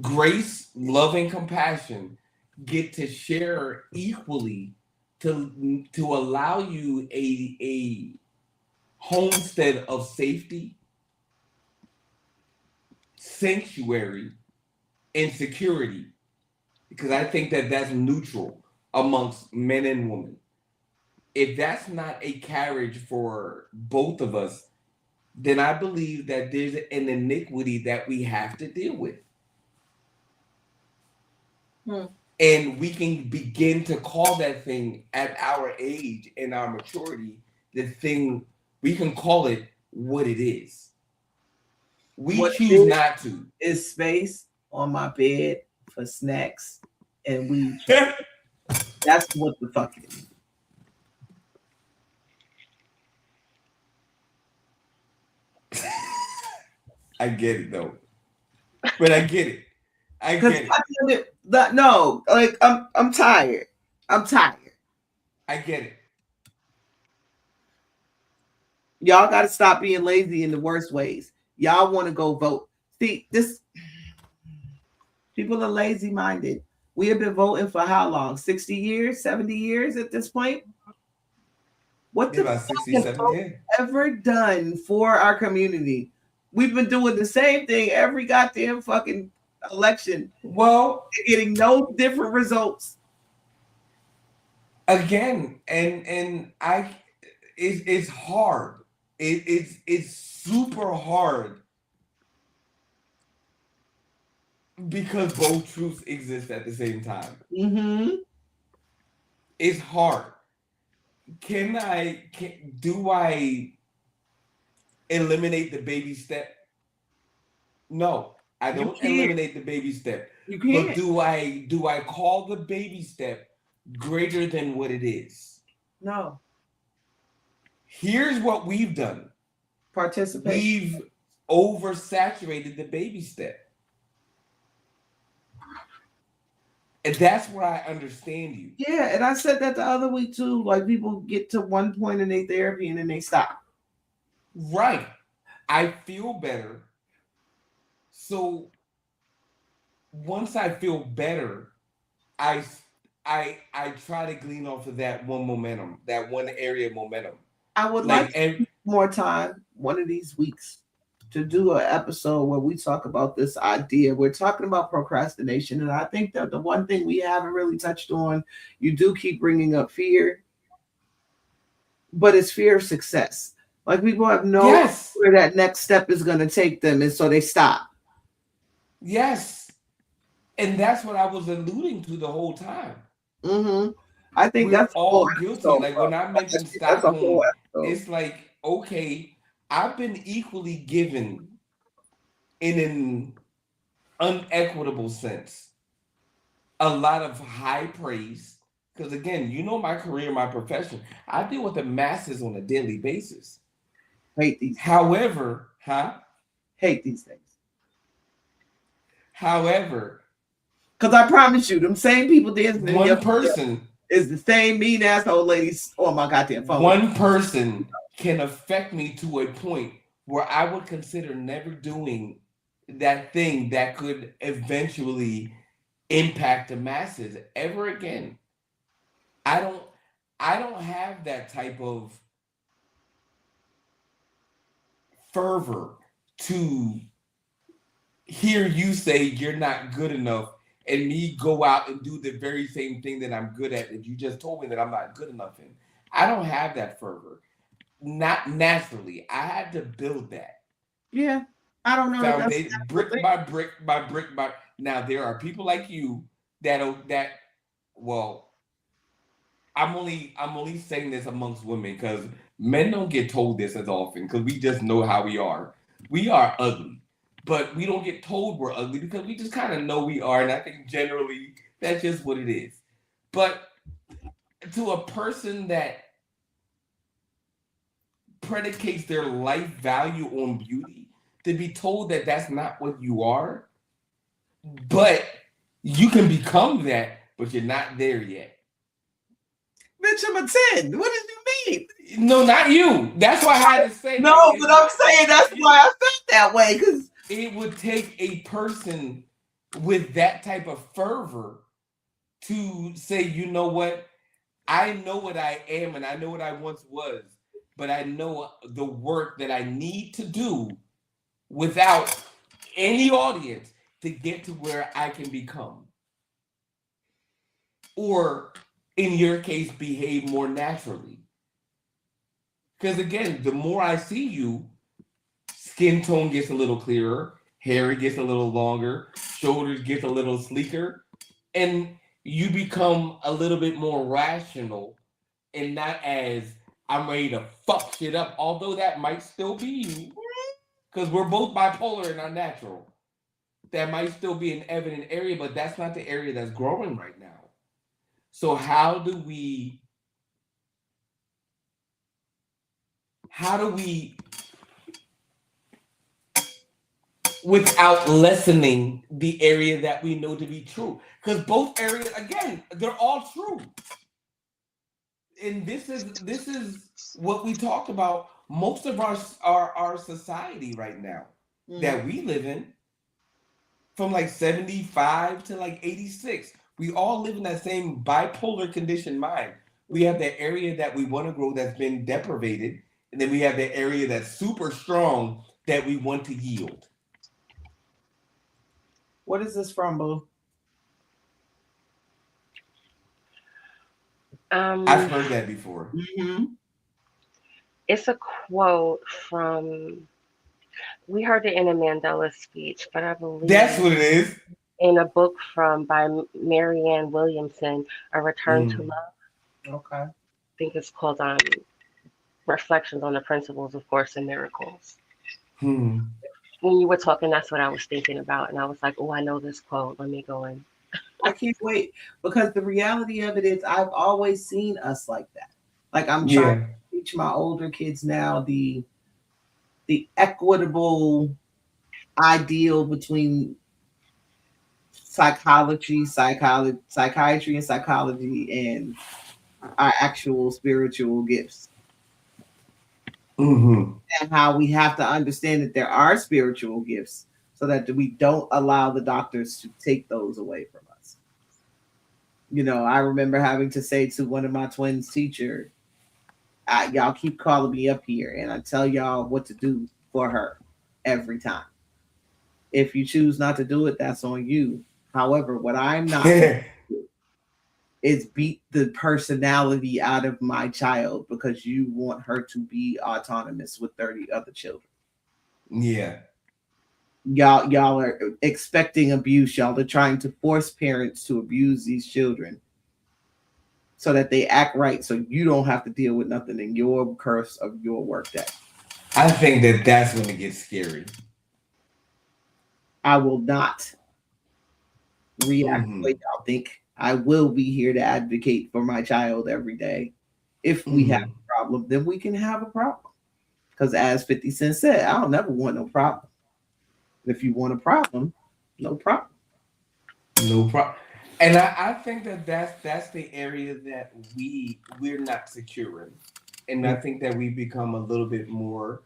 grace, love, and compassion, get to share equally to allow you a homestead of safety, sanctuary, and security, because I think that that's neutral amongst men and women. If that's not a carriage for both of us, then I believe that there's an iniquity that we have to deal with. And we can begin to call that thing at our age and our maturity, the thing, we can call it what it is. We choose not to. Is space on my bed for snacks and weed. That's what the fuck it is. I get it though. But I get it. I get it. No, like I'm tired. I'm tired. I get it. Y'all got to stop being lazy in the worst ways. Y'all want to go vote. See, people are lazy minded. We have been voting for how long? 60 years, 70 years at this point? What the fuck has vote ever done for our community? We've been doing the same thing every goddamn fucking election. Well, getting no different results. Again, and it's hard. It's super hard because both truths exist at the same time. Mm-hmm. It's hard. Do I eliminate the baby step? No, I don't eliminate the baby step. You can't. But do I call the baby step greater than what it is? No. Here's what we've done. Participate. We've oversaturated the baby step. And that's where I understand you. Yeah, and I said that the other week too. Like, people get to one point in their therapy and then they stop. Right. I feel better. So once I feel better, I try to glean off of that one momentum, that one area of momentum. I would like more time one of these weeks to do an episode where we talk about this idea. We're talking about procrastination, and I think that the one thing we haven't really touched on, you do keep bringing up fear, but it's fear of success. Like, people have no idea where that next step is going to take them, and so they stop. Yes. And that's what I was alluding to the whole time. Mm-hmm. I think we're that's all guilty. Like, when I mentioned Stockholm, it's like, okay, I've been equally given in an unequitable sense a lot of high praise. Because again, you know my career, my profession. I deal with the masses on a daily basis. Hate these. However, hate these things. However, because I promise you, them same people dancing in one person is the same mean asshole ladies on my goddamn phone. One person can affect me to a point where I would consider never doing that thing that could eventually impact the masses ever again. I don't have that type of fervor to hear you say you're not good enough and me go out and do the very same thing that I'm good at that you just told me that I'm not good enough in. I don't have that fervor. Not naturally. I had to build that. Yeah. I don't know. Brick by brick by brick by. Now there are people like you that I'm only saying this amongst women because men don't get told this as often because we just know how we are. We are ugly, but we don't get told we're ugly because we just kind of know we are, and I think generally that's just what it is. But to a person that predicates their life value on beauty, to be told that that's not what you are, but you can become that, but you're not there yet. Bitch, I'm a 10. What did you mean? No, not you. That's why I had to say. No, but I'm saying that's why I felt that way, because it would take a person with that type of fervor to say, you know what? I know what I am and I know what I once was, but I know the work that I need to do without any audience to get to where I can become. Or in your case, behave more naturally. Because again, the more I see you, skin tone gets a little clearer, hair gets a little longer, shoulders get a little sleeker, and you become a little bit more rational and not as I'm ready to fuck shit up, although that might still be you, because we're both bipolar and unnatural. That might still be an evident area, but that's not the area that's growing right now. So how do we without lessening the area that we know to be true? Because both areas, again, they're all true. And this is what we talked about. Most of our society right now that we live in, from like 75 to like 86, we all live in that same bipolar conditioned mind. We have that area that we want to grow that's been deprivated, and then we have the area that's super strong that we want to yield. What is this from, Boo? I've heard that before. Mm-hmm. It's a quote from, we heard it in a Mandela speech, but I believe that's what it is. In a book by Marianne Williamson, A Return to Love. Okay. I think it's called Reflections on the Principles of Course in Miracles. When you were talking, that's what I was thinking about. And I was like, oh, I know this quote. Let me go in. I can't wait, because the reality of it is I've always seen us like that. Like I'm trying to teach my older kids now the equitable ideal between psychiatry and psychology and our actual spiritual gifts. And how we have to understand that there are spiritual gifts so that we don't allow the doctors to take those away from us. You know, I remember having to say to one of my twins' teacher, y'all keep calling me up here and I tell y'all what to do for her every time. If you choose not to do it, that's on you. However, what I'm not going to do is beat the personality out of my child because you want her to be autonomous with 30 other children. Yeah. Y'all are expecting abuse. Y'all are trying to force parents to abuse these children so that they act right, so you don't have to deal with nothing in your curse of your workday. I think that's when it gets scary. I will not react the way y'all think. I will be here to advocate for my child every day. If we have a problem, then we can have a problem. Because as 50 Cent said, I don't never want no problem. If you want a problem, no problem. No problem. And I think that's the area that we're not secure in. And I think that we become a little bit more,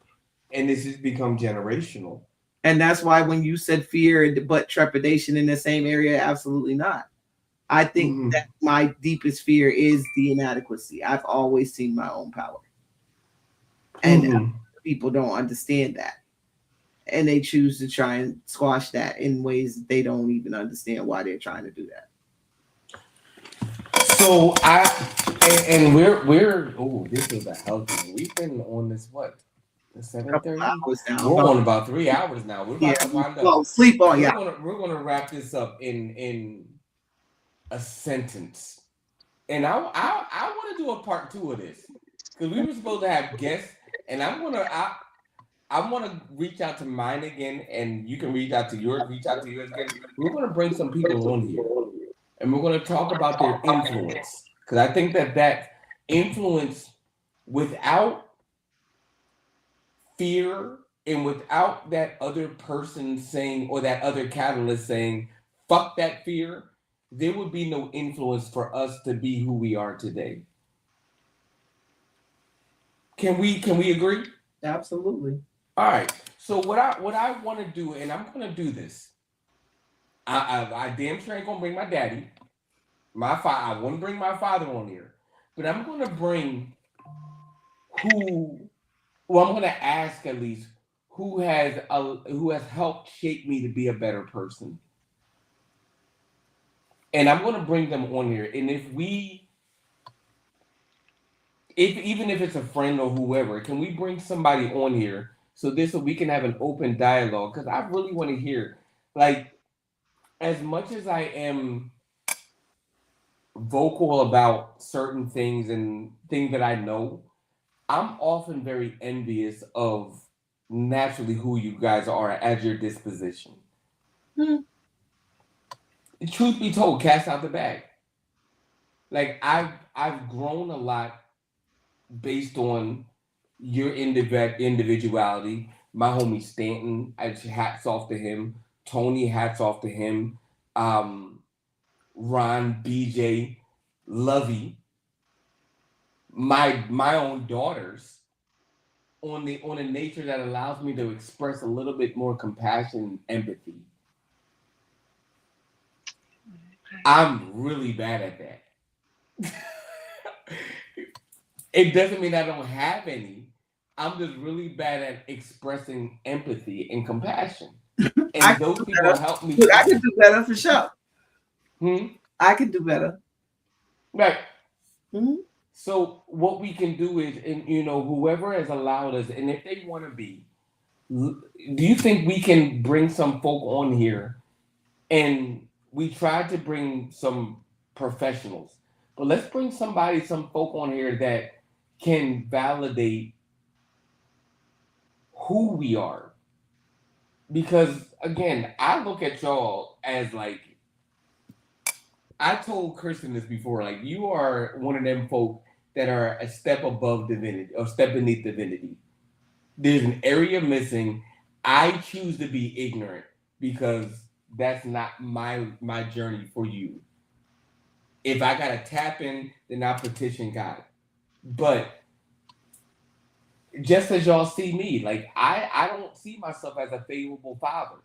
and this has become generational. And that's why when you said fear but trepidation in the same area, absolutely not. I think that my deepest fear is the inadequacy. I've always seen my own power. And people don't understand that. And they choose to try and squash that in ways that they don't even understand why they're trying to do that. So this is a healthy. We've been on this what? 7:30. We're on about 3 hours now. We're about to find out. Sleep on y'all. We're gonna wrap this up in a sentence. And I want to do a part 2 of this because we were supposed to have guests, and I want to reach out to mine again, and you can reach out to yours again. We're going to bring some people on here, and we're going to talk about their influence because I think that influence without fear and without that other person saying or that other catalyst saying, fuck that fear, there would be no influence for us to be who we are today. Can we agree? Absolutely. All right. So what I want to do, and I'm gonna do this. I damn sure ain't gonna bring my daddy. I want to bring my father on here, but I'm gonna bring I'm gonna ask at least who has helped shape me to be a better person. And I'm gonna bring them on here. And even if it's a friend or whoever, can we bring somebody on here so we can have an open dialogue? Because I really want to hear, like, as much as I am vocal about certain things and things that I know, I'm often very envious of naturally who you guys are as your disposition. Truth be told, cast out the bag. Like I've grown a lot based on your individuality. My homie Stanton, hats off to him. Tony, hats off to him. Ron, BJ, Lovey, my own daughters, on a nature that allows me to express a little bit more compassion and empathy. I'm really bad at that. It doesn't mean I don't have any. I'm just really bad at expressing empathy and compassion. And those people help me. I can do better for sure. I can do better. Right. So what we can do is, and whoever has allowed us, and if they want to be, do you think we can bring some folk on here? And we tried to bring some professionals, but let's bring some folk on here that can validate who we are. Because again, I look at y'all as like, I told Kirsten this before, like, you are one of them folk that are a step above divinity or step beneath divinity. There's an area missing. I choose to be ignorant because that's not my journey for you. If I gotta tap in, then I petition God. But just as y'all see me, like I don't see myself as a favorable father.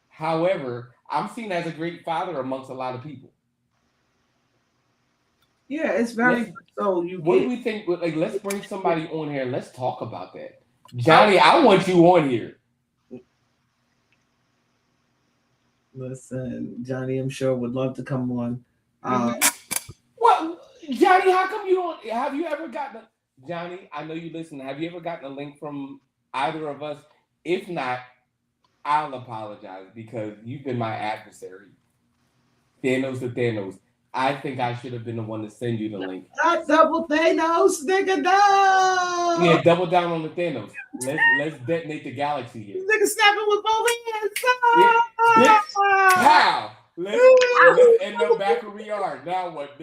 However, I'm seen as a great father amongst a lot of people. Yeah, it's very so. What do we think? Like, let's bring somebody on here and let's talk about that. Johnny, I want you on here. Listen, Johnny, I'm sure would love to come on. What, Johnny? How come you don't? Have you ever gotten Johnny? I know you listen. Have you ever gotten a link from either of us? If not, I'll apologize because you've been my adversary. Thanos to Thanos. I think I should have been the one to send you the link. Not double Thanos, nigga, no. Yeah, double down on the Thanos. Let's detonate the galaxy here. Nigga snapping with both hands. Yeah. Pow. Let's end up back where we are. Now what?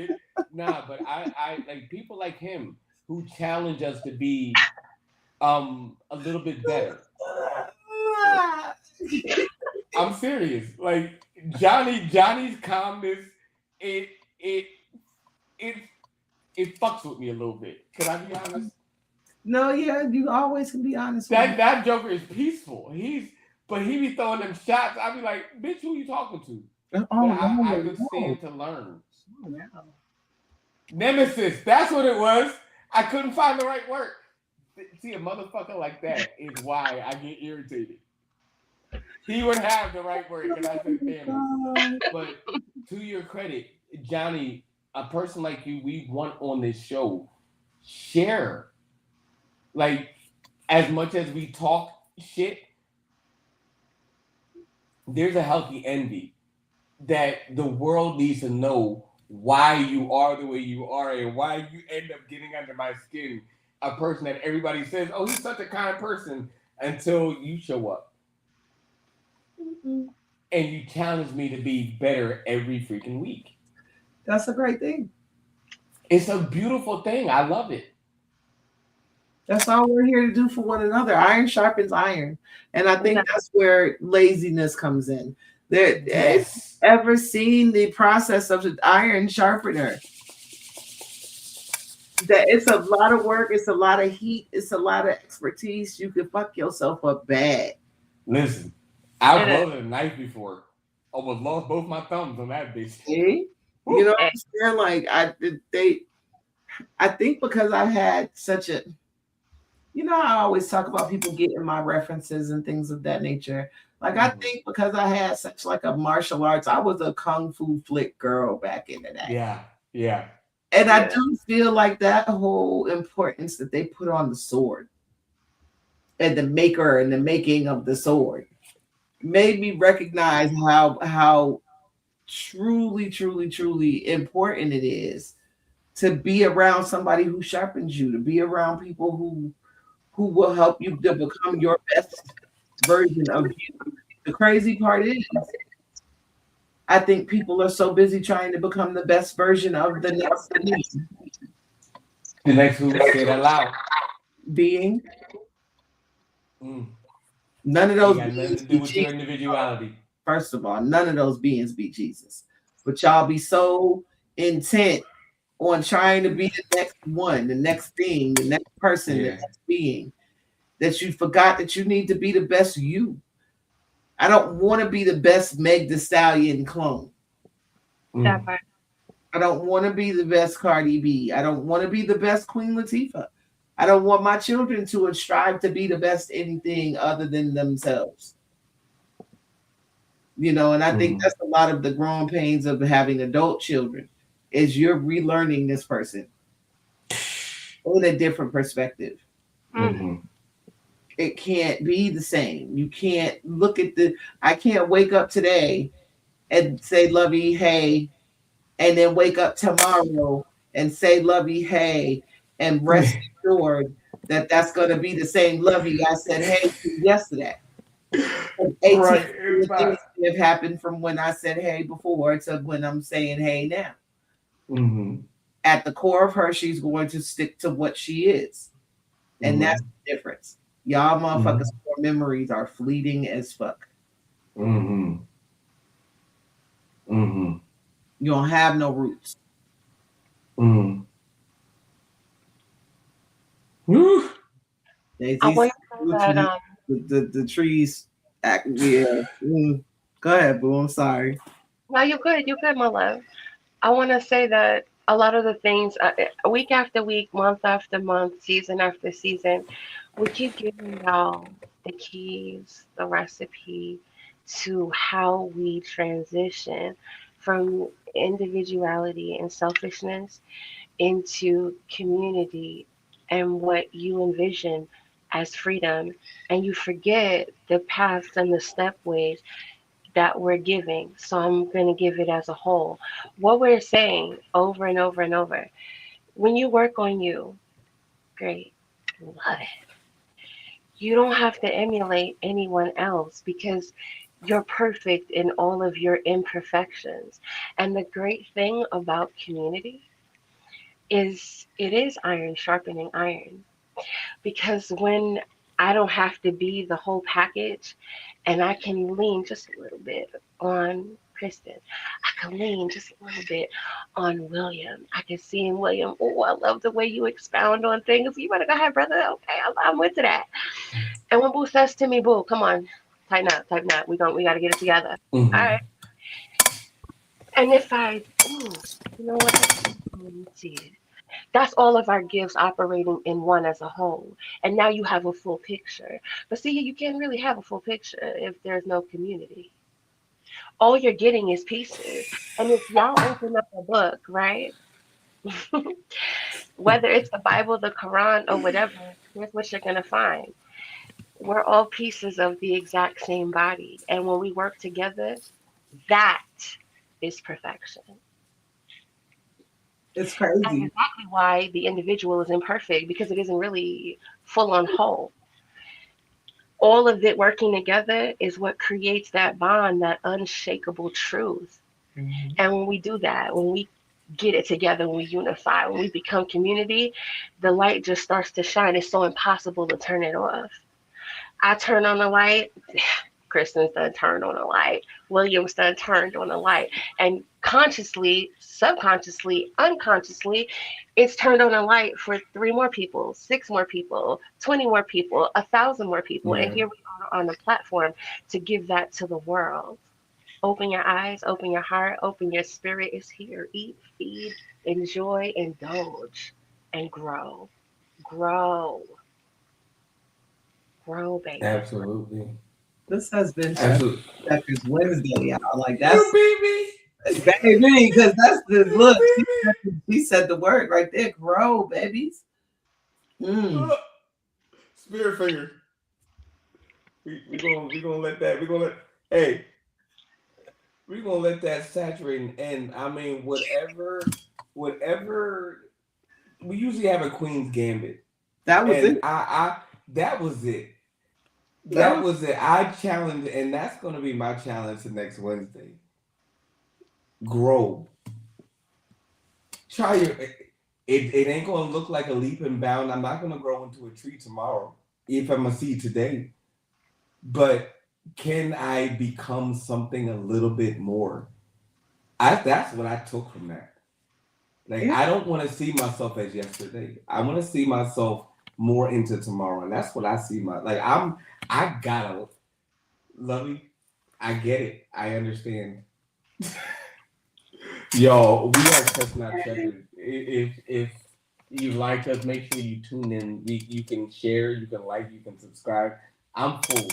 Nah, but I like people like him who challenge us to be a little bit better. I'm serious. Like Johnny's calmness, it fucks with me a little bit. Can I be honest? No, yeah, you always can be honest. That Joker is peaceful. But he be throwing them shots. I be like, bitch, who you talking to? I just stand to learn. Oh, wow. Nemesis, that's what it was. I couldn't find the right word. See, a motherfucker like that is why I get irritated. He would have the right word, and I said Thanos. But to your credit, Johnny, a person like you, we want on this show, share. Like, as much as we talk shit, there's a healthy envy that the world needs to know why you are the way you are and why you end up getting under my skin. A person that everybody says, "Oh, he's such a kind person," until you show up and you challenge me to be better every freaking week. That's a great thing. It's a beautiful thing. I love it. That's all we're here to do for one another. Iron sharpens iron. And I think that's where laziness comes in. Yes. Ever seen the process of the iron sharpener? That it's a lot of work, it's a lot of heat, it's a lot of expertise. You can fuck yourself up bad. Listen, I've loaded a knife before. Almost lost both my thumbs on that bitch. See? You know what I'm saying? Like I think because I've had such a, you know, I always talk about people getting my references and things of that nature. Like I think because I had such like a martial arts, I was a kung fu flick girl back in the day. Yeah. And I do feel like that whole importance that they put on the sword and the maker and the making of the sword made me recognize how truly important it is to be around somebody who sharpens you, to be around people who will help you to become your best version of you. The crazy part is, I think people are so busy trying to become the best version of the next me. The next who say that loud. Being. None of those beings nothing to do with your individuality. First of all, none of those beings be Jesus. But y'all be so intent on trying to be the next one, the next thing, the next person, the next being, that you forgot that you need to be the best you. I don't want to be the best Meg Thee Stallion clone. I don't want to be the best Cardi B. I don't want to be the best Queen Latifah. I don't want my children to strive to be the best anything other than themselves. You know, and I think that's a lot of the growing pains of having adult children is you're relearning this person in a different perspective. It can't be the same. You can't look at I can't wake up today and say lovey, hey, and then wake up tomorrow and say lovey, hey, and rest assured that that's going to be the same lovey I said hey to yesterday. 18 things have happened from when I said hey before to when I'm saying hey now. At the core of her, she's going to stick to what she is. And that's the difference. Y'all motherfuckers' core memories are fleeting as fuck. You don't have no roots. I want to say that the trees act weird. Go ahead, boo. I'm sorry. No, you're good, my love. I want to say that a lot of the things, week after week, month after month, season after season, we keep giving y'all the keys, the recipe to how we transition from individuality and selfishness into community and what you envision as freedom. And you forget the paths and the stepways that we're giving. So I'm going to give it as a whole. What we're saying over and over and over, when you work on you, great, love it. You don't have to emulate anyone else because you're perfect in all of your imperfections. And the great thing about community is it is iron sharpening iron. Because when I don't have to be the whole package and I can lean just a little bit on Kristen. I can lean just a little bit on William. I can see in William, oh, I love the way you expound on things. You better go ahead, brother. Okay, I'm with that. And when Boo says to me, Boo, come on, tighten up. We got to get it together. All right. And if you know what? Let me see it. That's all of our gifts operating in one as a whole. And now you have a full picture. But see, you can't really have a full picture if there's no community. All you're getting is pieces. And if y'all open up a book, right? Whether it's the Bible, the Quran, or whatever, here's what you're going to find. We're all pieces of the exact same body. And when we work together, that is perfection. It's crazy. That's exactly why the individual is imperfect, because it isn't really full on whole. All of it working together is what creates that bond, that unshakable truth. Mm-hmm. And when we do that, when we get it together, when we unify, when we become community, the light just starts to shine. It's so impossible to turn it off. I turn on the light, Kristen's done turned on the light, William's done turned on the light. And consciously, subconsciously, unconsciously, it's turned on a light for 3 more people, 6 more people, 20 more people, 1,000 more people. Yeah. And here we are on the platform to give that to the world. Open your eyes, open your heart, open your spirit. It's here. Eat, feed, enjoy, indulge, and grow. Grow. Grow, baby. Absolutely. This has been Absolutely. Checkers Wednesday, y'all. Like that's baby. baby, because that's the look. She said the word right there. Grow, babies. Spirit finger. We gonna let that. We're gonna let that saturate. And I mean, whatever. We usually have a Queen's Gambit. That was it. That was it. That was it. I challenged, and that's gonna be my challenge for next Wednesday. Grow. Try your. It ain't gonna look like a leap and bound. I'm not gonna grow into a tree tomorrow if I'm a seed today. But can I become something a little bit more? That's what I took from that. Like, I don't want to see myself as yesterday. I want to see myself more into tomorrow, and that's what I see. I gotta love you. I get it. I understand. Yo, we are Chestnut Checkers. If you like us, make sure you tune in. You can share, you can like, you can subscribe. I'm full.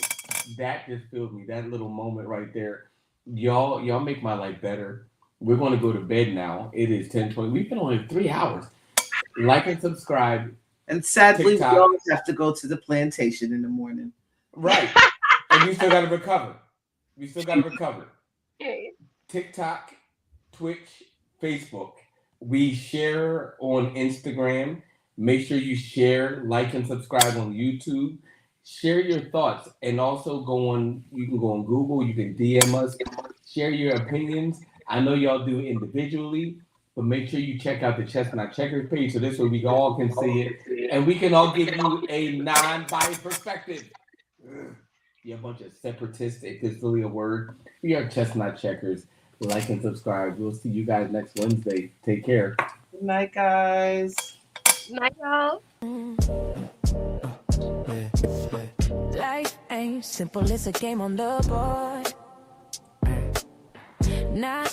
That just filled me. That little moment right there. Y'all make my life better. We're going to go to bed now. It is 10:20. We've been on it 3 hours. Like and subscribe. And sadly, TikTok. we always have to go to the plantation in the morning. Right. And we still got to recover. Okay. TikTok, Twitch, Facebook. We share on Instagram. Make sure you share, like, and subscribe on YouTube. Share your thoughts, and also you can go on Google, you can DM us, share your opinions. I know y'all do individually, but make sure you check out the Chestnut Checkers page so this way we all can see it, and we can all give you a non-biased perspective. You're a bunch of separatists, if it's really a word. We are Chestnut Checkers. Like and subscribe. We'll see you guys next Wednesday. Take care. Good night, guys. Night, y'all. Life ain't simple, it's a game on the board. Now